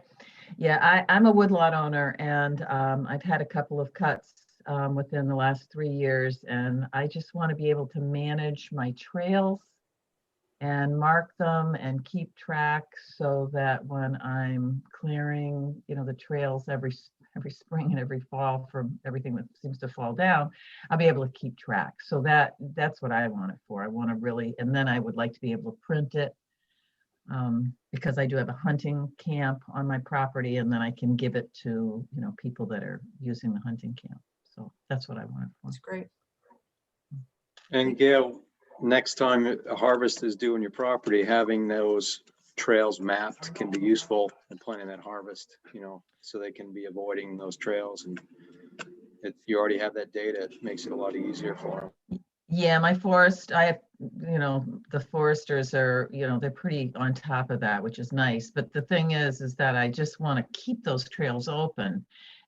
Yeah, I'm a woodlot owner, and I've had a couple of cuts within the last 3 years, and I just want to be able to manage my trails and mark them and keep track, so that when I'm clearing, you know, the trails every spring and every fall from everything that seems to fall down, I'll be able to keep track. So that's what I want it for. I want to really, and then I would like to be able to print it because I do have a hunting camp on my property, and then I can give it to, you know, people that are using the hunting camp. So that's what I wanted for. That's great. And Gail, next time a harvest is due on your property, having those trails mapped can be useful in planning that harvest, you know, so they can be avoiding those trails. And if you already have that data, it makes it a lot easier for them. Yeah, my forest, I have, you know, the foresters are, you know, they're pretty on top of that, which is nice. But the thing is that I just want to keep those trails open.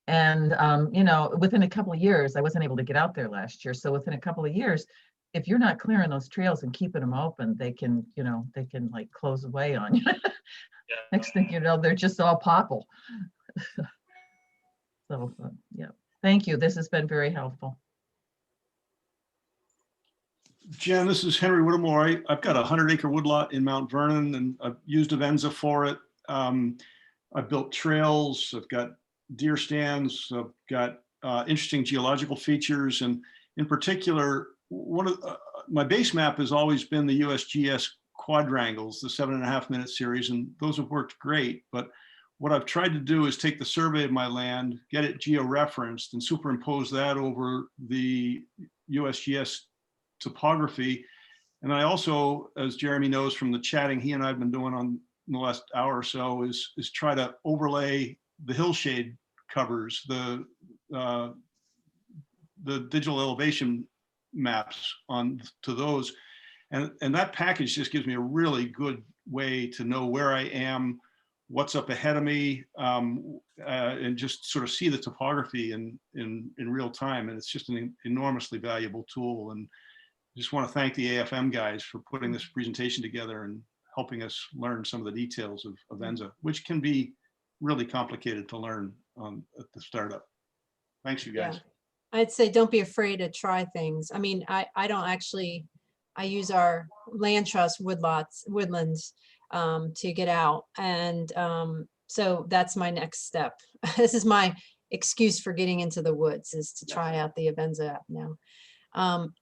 And, you know, within a couple of years, I wasn't able to get out there last year. So within a couple of years, if you're not clearing those trails and keeping them open, they can, you know, they can like close away on you. Yeah. Next thing you know, they're just all popple. So, yeah, thank you. This has been very helpful. Jen, this is Henry Whittemore. I've got a 100-acre woodlot in Mount Vernon, and I've used Avenza for it. I've built trails. I've got deer stands. I've got interesting geological features, and in particular, one of my base map has always been the USGS quadrangles, the 7.5-minute series, and those have worked great. But what I've tried to do is take the survey of my land, get it geo-referenced, and superimpose that over the USGS topography. And I also, as Jeremy knows from the chatting he and I have been doing on in the last hour or so, is try to overlay the hillshade covers, the digital elevation maps on to those. And that package just gives me a really good way to know where I am, what's up ahead of me, and just sort of see the topography in real time. And it's just an enormously valuable tool. And I just want to thank the AFM guys for putting this presentation together and helping us learn some of the details of Avenza, which can be really complicated to learn at the startup. Thanks, you guys. Yeah. I'd say don't be afraid to try things. I mean, I don't actually, I use our land trust woodlands to get out. And so that's my next step. This is my excuse for getting into the woods, is to try out the Avenza app now.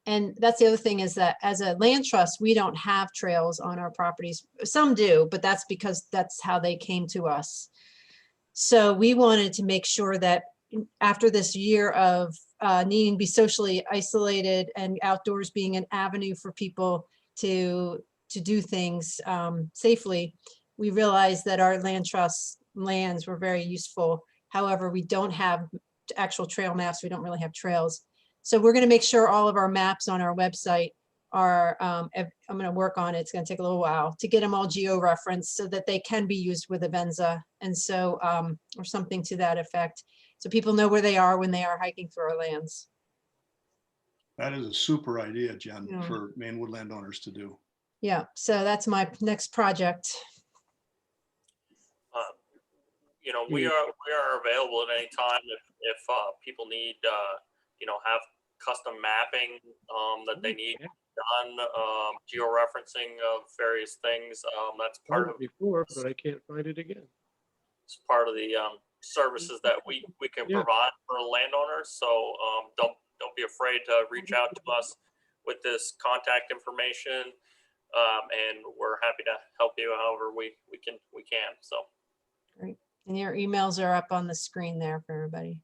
And that's the other thing, is that as a land trust, we don't have trails on our properties. Some do, but that's because that's how they came to us. So we wanted to make sure that after this year of needing to be socially isolated and outdoors being an avenue for people to do things safely, we realized that our land trust lands were very useful. However, we don't have actual trail maps. We don't really have trails. So we're going to make sure all of our maps on our website are, I'm going to work on it. It's going to take a little while to get them all geo-referenced so that they can be used with Avenza. And so, or something to that effect. So people know where they are when they are hiking through our lands. That is a super idea, Jen, Yeah. for Maine woodland owners to do. Yeah, so that's my next project. You know, we are available at any time if people need, you know, have custom mapping that they need done, georeferencing of various things. That's part of before, but I can't find it again. It's part of the services that we can provide for landowners. So don't be afraid to reach out to us with this contact information, and we're happy to help you however we can. So Great. And your emails are up on the screen there for everybody.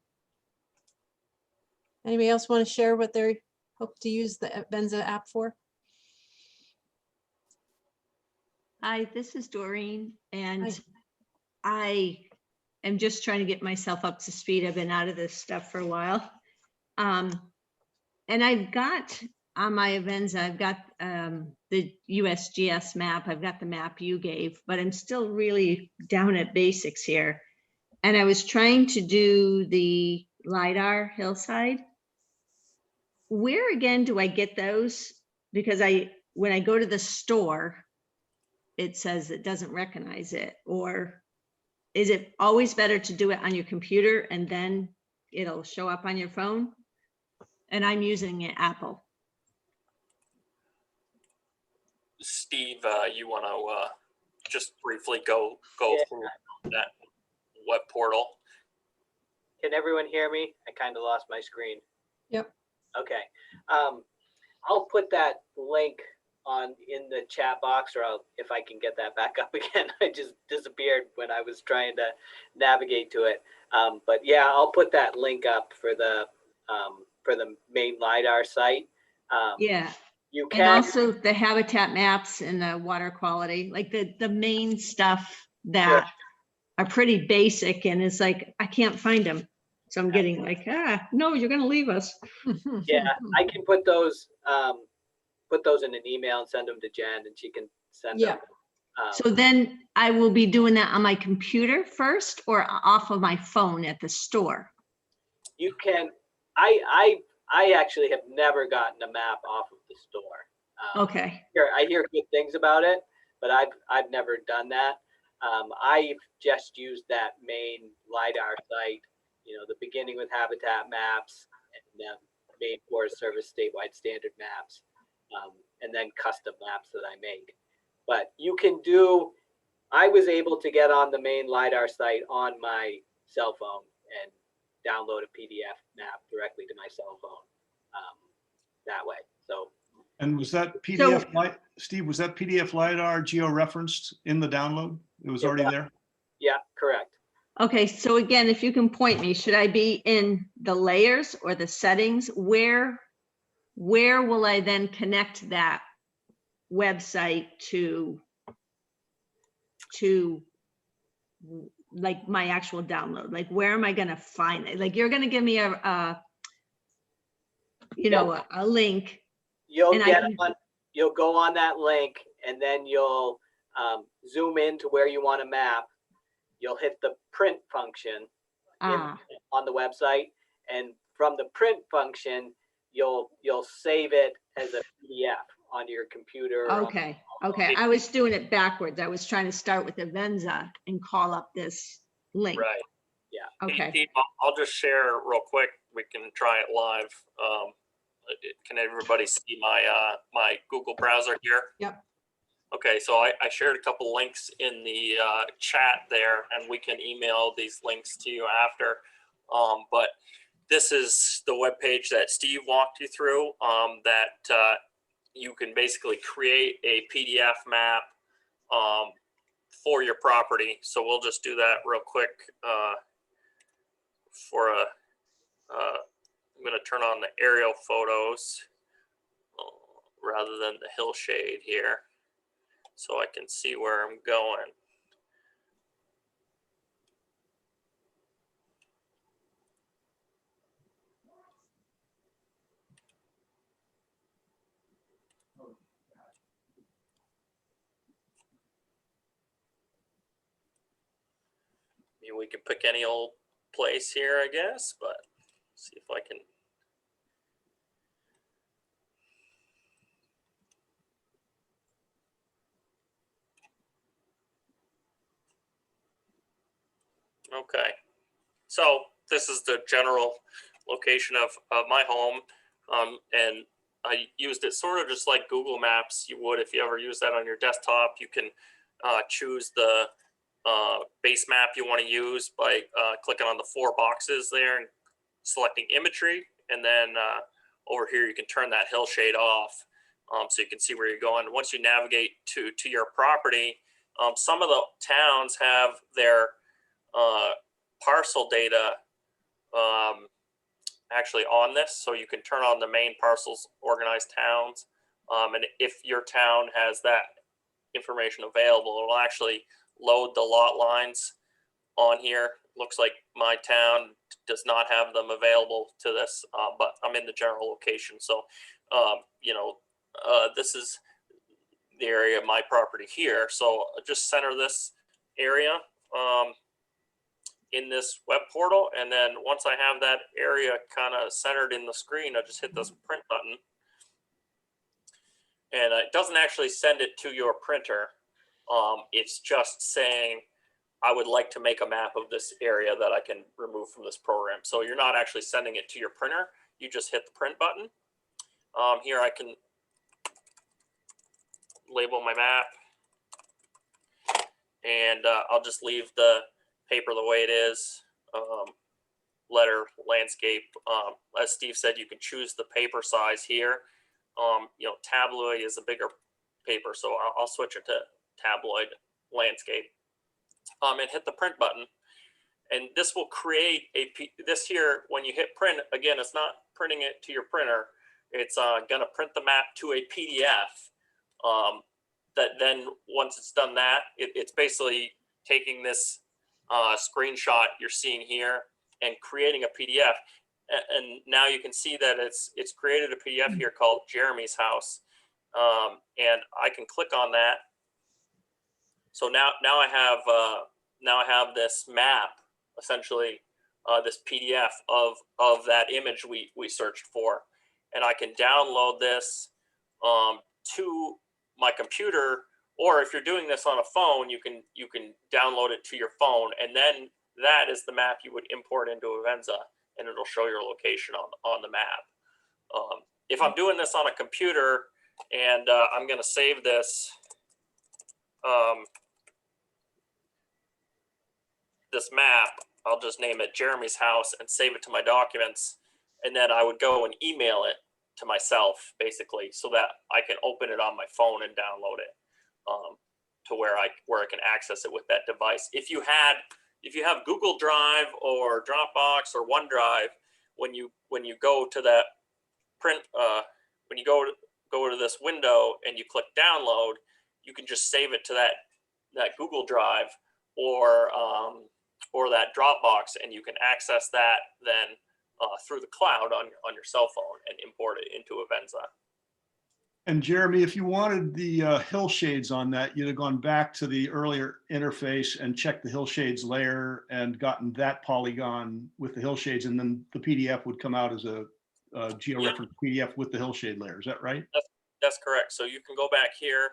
Anybody else want to share what they hope to use the Avenza app for? Hi, this is Doreen, and Hi. I am just trying to get myself up to speed. I've been out of this stuff for a while. And I've got on my Avenza, I've got the USGS map. I've got the map you gave, but I'm still really down at basics here. And I was trying to do the LiDAR hillside. Where again do I get those? Because when I go to the store, it says it doesn't recognize it. Or is it always better to do it on your computer and then it'll show up on your phone? And I'm using an Apple. Steve, you want to just briefly go through that web portal? Can everyone hear me? I kind of lost my screen. Yep. Okay. I'll put that link in the chat box, or if I can get that back up again. I just disappeared when I was trying to navigate to it. But yeah, I'll put that link up for the main LiDAR site. Yeah. You And can also the habitat maps and the water quality, like the main stuff that are pretty basic, and it's like, I can't find them. So I'm getting like, no, you're gonna leave us. Yeah, I can put those in an email and send them to Jen, and she can send Yeah. them. So then I will be doing that on my computer first or off of my phone at the store? You can, I actually have never gotten a map off of the store. Okay. I hear good things about it, but I've never done that. I've just used that main LiDAR site, the beginning with habitat maps, and then main Forest Service statewide standard maps, and then custom maps that I make. But you can I was able to get on the main LiDAR site on my cell phone and download a PDF map directly to my cell phone that way. So. And was that PDF, Steve, was that PDF LiDAR geo-referenced in the download? It was already there? Yeah, correct. Okay, so again, if you can point me, should I be in the layers or the settings? Where will I then connect that website to like my actual download? Like, where am I going to find it? Like, you're going to give me a link. You'll go on that link, and then you'll zoom into where you want to map. You'll hit the print function on the website, and from the print function, you'll save it as a PDF on your computer. Okay. I was doing it backwards. I was trying to start with Avenza and call up this link. Right. Yeah. Okay. Steve, I'll just share real quick. We can try it live. Can everybody see my Google browser here? Yep. Okay, so I shared a couple links in the chat there, and we can email these links to you after. But this is the webpage that Steve walked you through, that you can basically create a PDF map for your property. So we'll just do that real quick I'm going to turn on the aerial photos rather than the hill shade here, so I can see where I'm going. Maybe we can pick any old place here, I guess, but see if I can. Okay, so this is the general location of my home, and I used it sort of just like Google Maps you would if you ever use that on your desktop. You can choose the base map you want to use by clicking on the 4 boxes there and selecting imagery, and then over here you can turn that hill shade off, so you can see where you're going. Once you navigate to your property, some of the towns have their parcel data actually on this, so you can turn on the main parcels organized towns, and if your town has that information available, it'll actually load the lot lines on here. Looks like my town does not have them available to this, but I'm in the general location, so this is the area of my property here. So just center this area in this web portal, and then once I have that area kind of centered in the screen, I just hit this print button, and it doesn't actually send it to your printer. It's just saying, I would like to make a map of this area that I can remove from this program. So you're not actually sending it to your printer. You just hit the print button. Here I can label my map, and I'll just leave the paper the way it is. Letter, landscape. As Steve said, you can choose the paper size here. Tabloid is a bigger paper. So I'll switch it to tabloid landscape, and hit the print button. And this will create this here, when you hit print, again, it's not printing it to your printer. It's gonna print the map to a PDF. That then once it's done that, it's basically taking this screenshot you're seeing here and creating a PDF. And now you can see that it's created a PDF here called Jeremy's House. And I can click on that. So now I have this map, essentially this PDF of that image we searched for, and I can download this to my computer, or if you're doing this on a phone, you can download it to your phone, and then that is the map you would import into Avenza, and it'll show your location on the map. If I'm doing this on a computer and I'm going to save this this map, I'll just name it Jeremy's House and save it to my documents, and then I would go and email it to myself, basically, so that I can open it on my phone and download it to where I can access it with that device. If you have Google Drive or Dropbox or OneDrive, when you go to that print, when you go to this window and you click download, you can just save it to that Google Drive or that Dropbox, and you can access that then through the cloud on your cell phone and import it into Avenza. And Jeremy, if you wanted the hillshades on that, you'd have gone back to the earlier interface and checked the hillshades layer and gotten that polygon with the hillshades, and then the PDF would come out as a georeferenced PDF with the hillshade layer. Is that right? That's correct. So you can go back here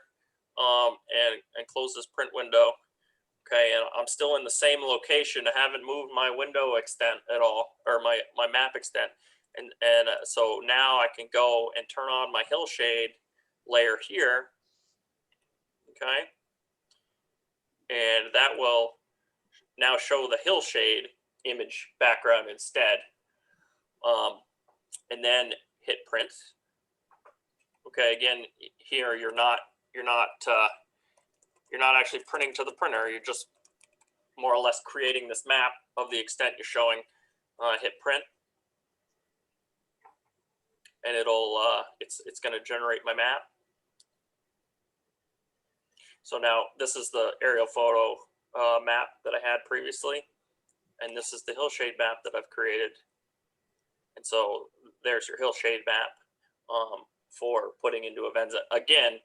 and close this print window. Okay, and I'm still in the same location. I haven't moved my window extent at all, or my map extent. And so now I can go and turn on my hillshade layer here. Okay, and that will now show the hillshade image background instead. And then hit print. Okay, again, here you're not actually printing to the printer. You're just more or less creating this map of the extent you're showing. Hit print, and it'll it's going to generate my map. So now this is the aerial photo map that I had previously, and this is the hillshade map that I've created. And so there's your hillshade map for putting into Avenza. Again,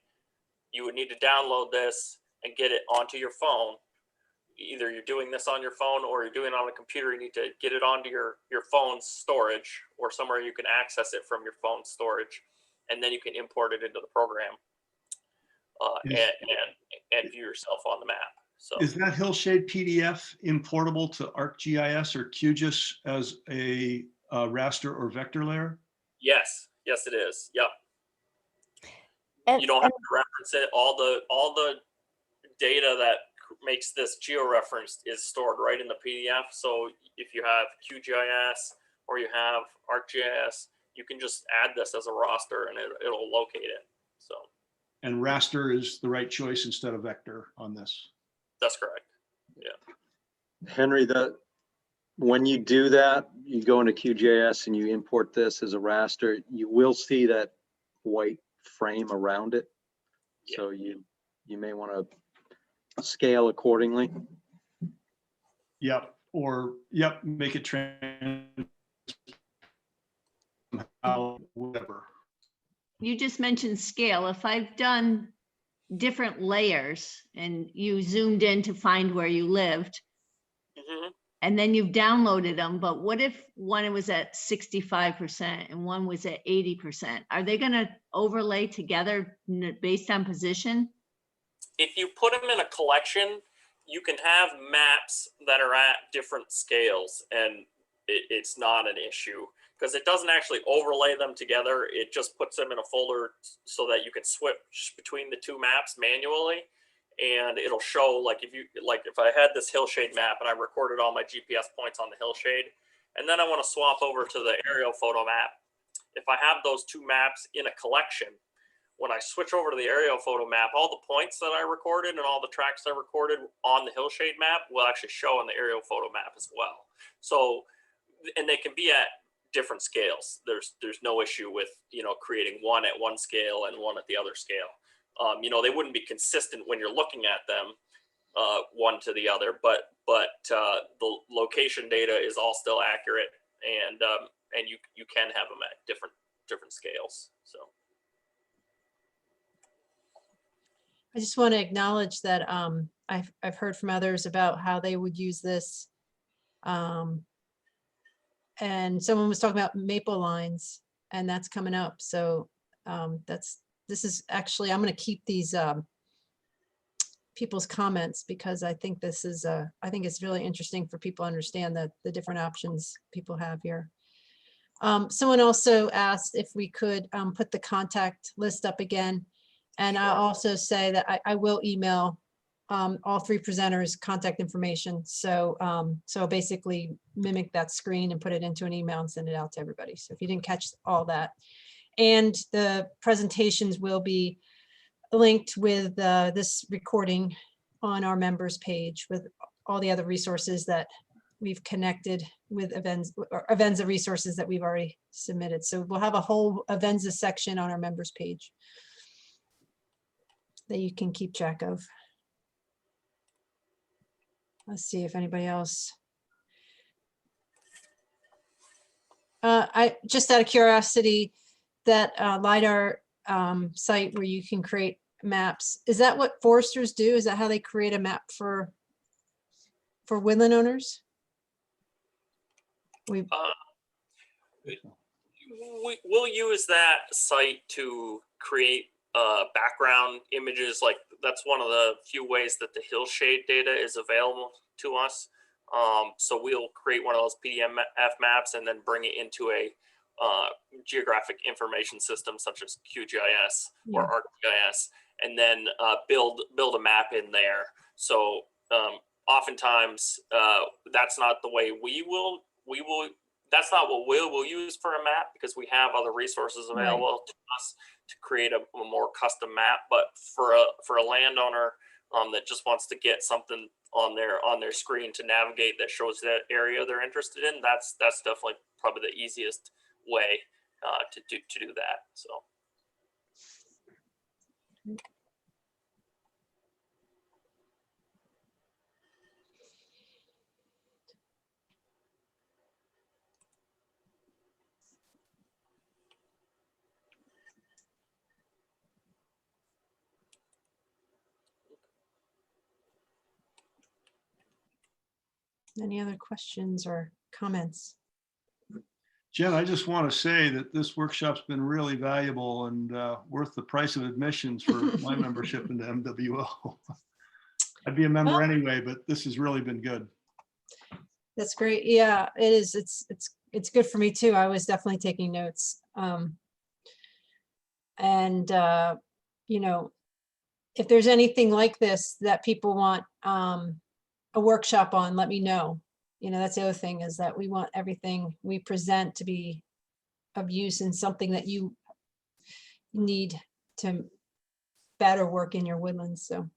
you would need to download this and get it onto your phone. Either you're doing this on your phone or you're doing it on a computer. You need to get it onto your phone's storage or somewhere you can access it from your phone storage, and then you can import it into the program and view yourself on the map. So is that hillshade PDF importable to ArcGIS or QGIS as a raster or vector layer? Yes, it is. Yep. And, You don't have to reference it. All the data that makes this georeferenced is stored right in the PDF. So if you have QGIS or you have ArcGIS, you can just add this as a roster and it'll locate it. So. And raster is the right choice instead of vector on this. That's correct. Yeah. Henry, when you do that, you go into QGIS and you import this as a raster, you will see that white frame around it. Yeah. So you may want to scale accordingly. Yep. Or make it whatever. You just mentioned scale. If I've done different layers and you zoomed in to find where you lived, and then you've downloaded them, but what if one was at 65% and one was at 80%? Are they going to overlay together based on position? If you put them in a collection, you can have maps that are at different scales, and it's not an issue because it doesn't actually overlay them together. It just puts them in a folder so that you can switch between the two maps manually. And it'll show, like if I had this hillshade map and I recorded all my GPS points on the hillshade, and then I want to swap over to the aerial photo map. If I have those two maps in a collection, when I switch over to the aerial photo map, all the points that I recorded and all the tracks I recorded on the hillshade map will actually show on the aerial photo map as well. So, and they can be at different scales. There's no issue with, you know, creating one at one scale and one at the other scale. You know, they wouldn't be consistent when you're looking at them one to the other, but the location data is all still accurate, and you can have them at different scales. So I just want to acknowledge that I've heard from others about how they would use this. And someone was talking about maple lines, and that's coming up. So this is actually, I'm going to keep these people's comments, because I think this is I think it's really interesting for people to understand the different options people have here. Someone also asked if we could put the contact list up again. And I'll also say that I will email all three presenters contact information. So so basically mimic that screen and put it into an email and send it out to everybody. So if you didn't catch all that. And the presentations will be linked with this recording on our members page with all the other resources that we've connected with Avenza resources that we've already submitted. So we'll have a whole Avenza section on our members page that you can keep track of. Let's see if anybody else. I just out of curiosity, that LiDAR site where you can create maps, is that what foresters do? Is that how they create a map for woodland owners? we'll use that site to create background images. Like, that's one of the few ways that the hillshade data is available to us. So we'll create one of those PDF maps and then bring it into a geographic information system such as QGIS or ArcGIS, and then build a map in there. So oftentimes that's not the way that's not what we'll use for a map, because we have other resources available to us to create a more custom map. But for a landowner that just wants to get something on their screen to navigate that shows that area they're interested in, that's definitely probably the easiest way to do that. So. Any other questions or comments? Jen, I just want to say that this workshop's been really valuable and worth the price of admissions for my membership into MWO. I'd be a member anyway, but this has really been good. That's great. Yeah, it is. It's good for me too. I was definitely taking notes. You know, if there's anything like this that people want a workshop on, let me know. You know, that's the other thing, is that we want everything we present to be of use and something that you need to better work in your woodlands. So,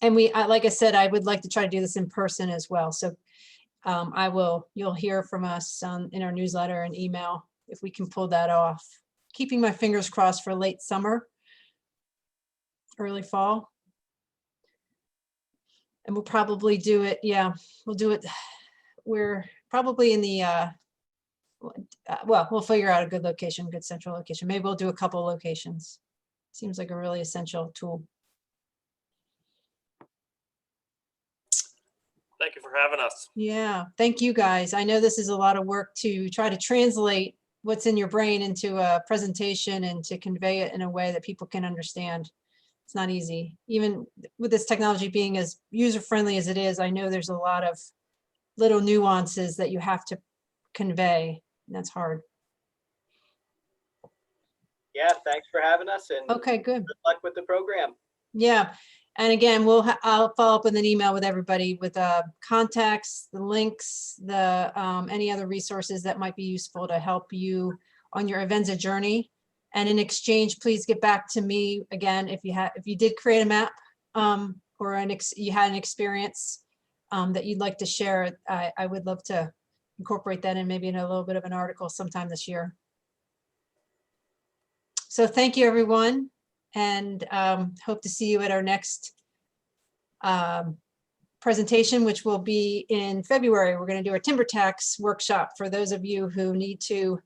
and like I said, I would like to try to do this in person as well. So you'll hear from us in our newsletter and email if we can pull that off. Keeping my fingers crossed for late summer, early fall. And we'll probably do it. Yeah, we'll do it. We're probably in the, well, we'll figure out a good location, good central location. Maybe we'll do a couple locations. Seems like a really essential tool. Thank you for having us. Yeah, thank you guys. I know this is a lot of work to try to translate what's in your brain into a presentation and to convey it in a way that people can understand. It's not easy. Even with this technology being as user-friendly as it is, I know there's a lot of little nuances that you have to convey, and that's hard. Yeah, thanks for having us, and okay, good luck with the program. Yeah, and again, I'll follow up with an email with everybody with contacts, the links, the any other resources that might be useful to help you on your Avenza journey. And in exchange, please get back to me again if you did create a map, or you had an experience that you'd like to share. I would love to incorporate that in maybe in a little bit of an article sometime this year. So thank you, everyone, and hope to see you at our next presentation, which will be in February. We're going to do a timber tax workshop for those of you who need to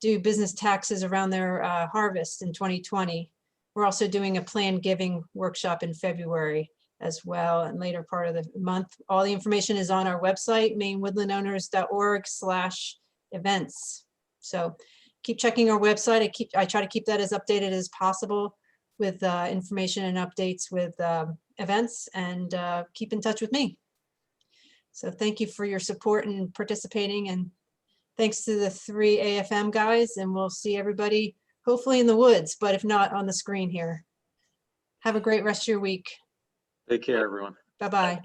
do business taxes around their harvest in 2020. We're also doing a planned giving workshop in February as well, and later part of the month. All the information is on our website, mainwoodlandowners.org/events. So keep checking our website. I try to keep that as updated as possible with information and updates with events, and keep in touch with me. So thank you for your support and participating, and thanks to the 3 AFM guys, and we'll see everybody hopefully in the woods, but if not, on the screen here. Have a great rest of your week. Take care, everyone. Bye-bye.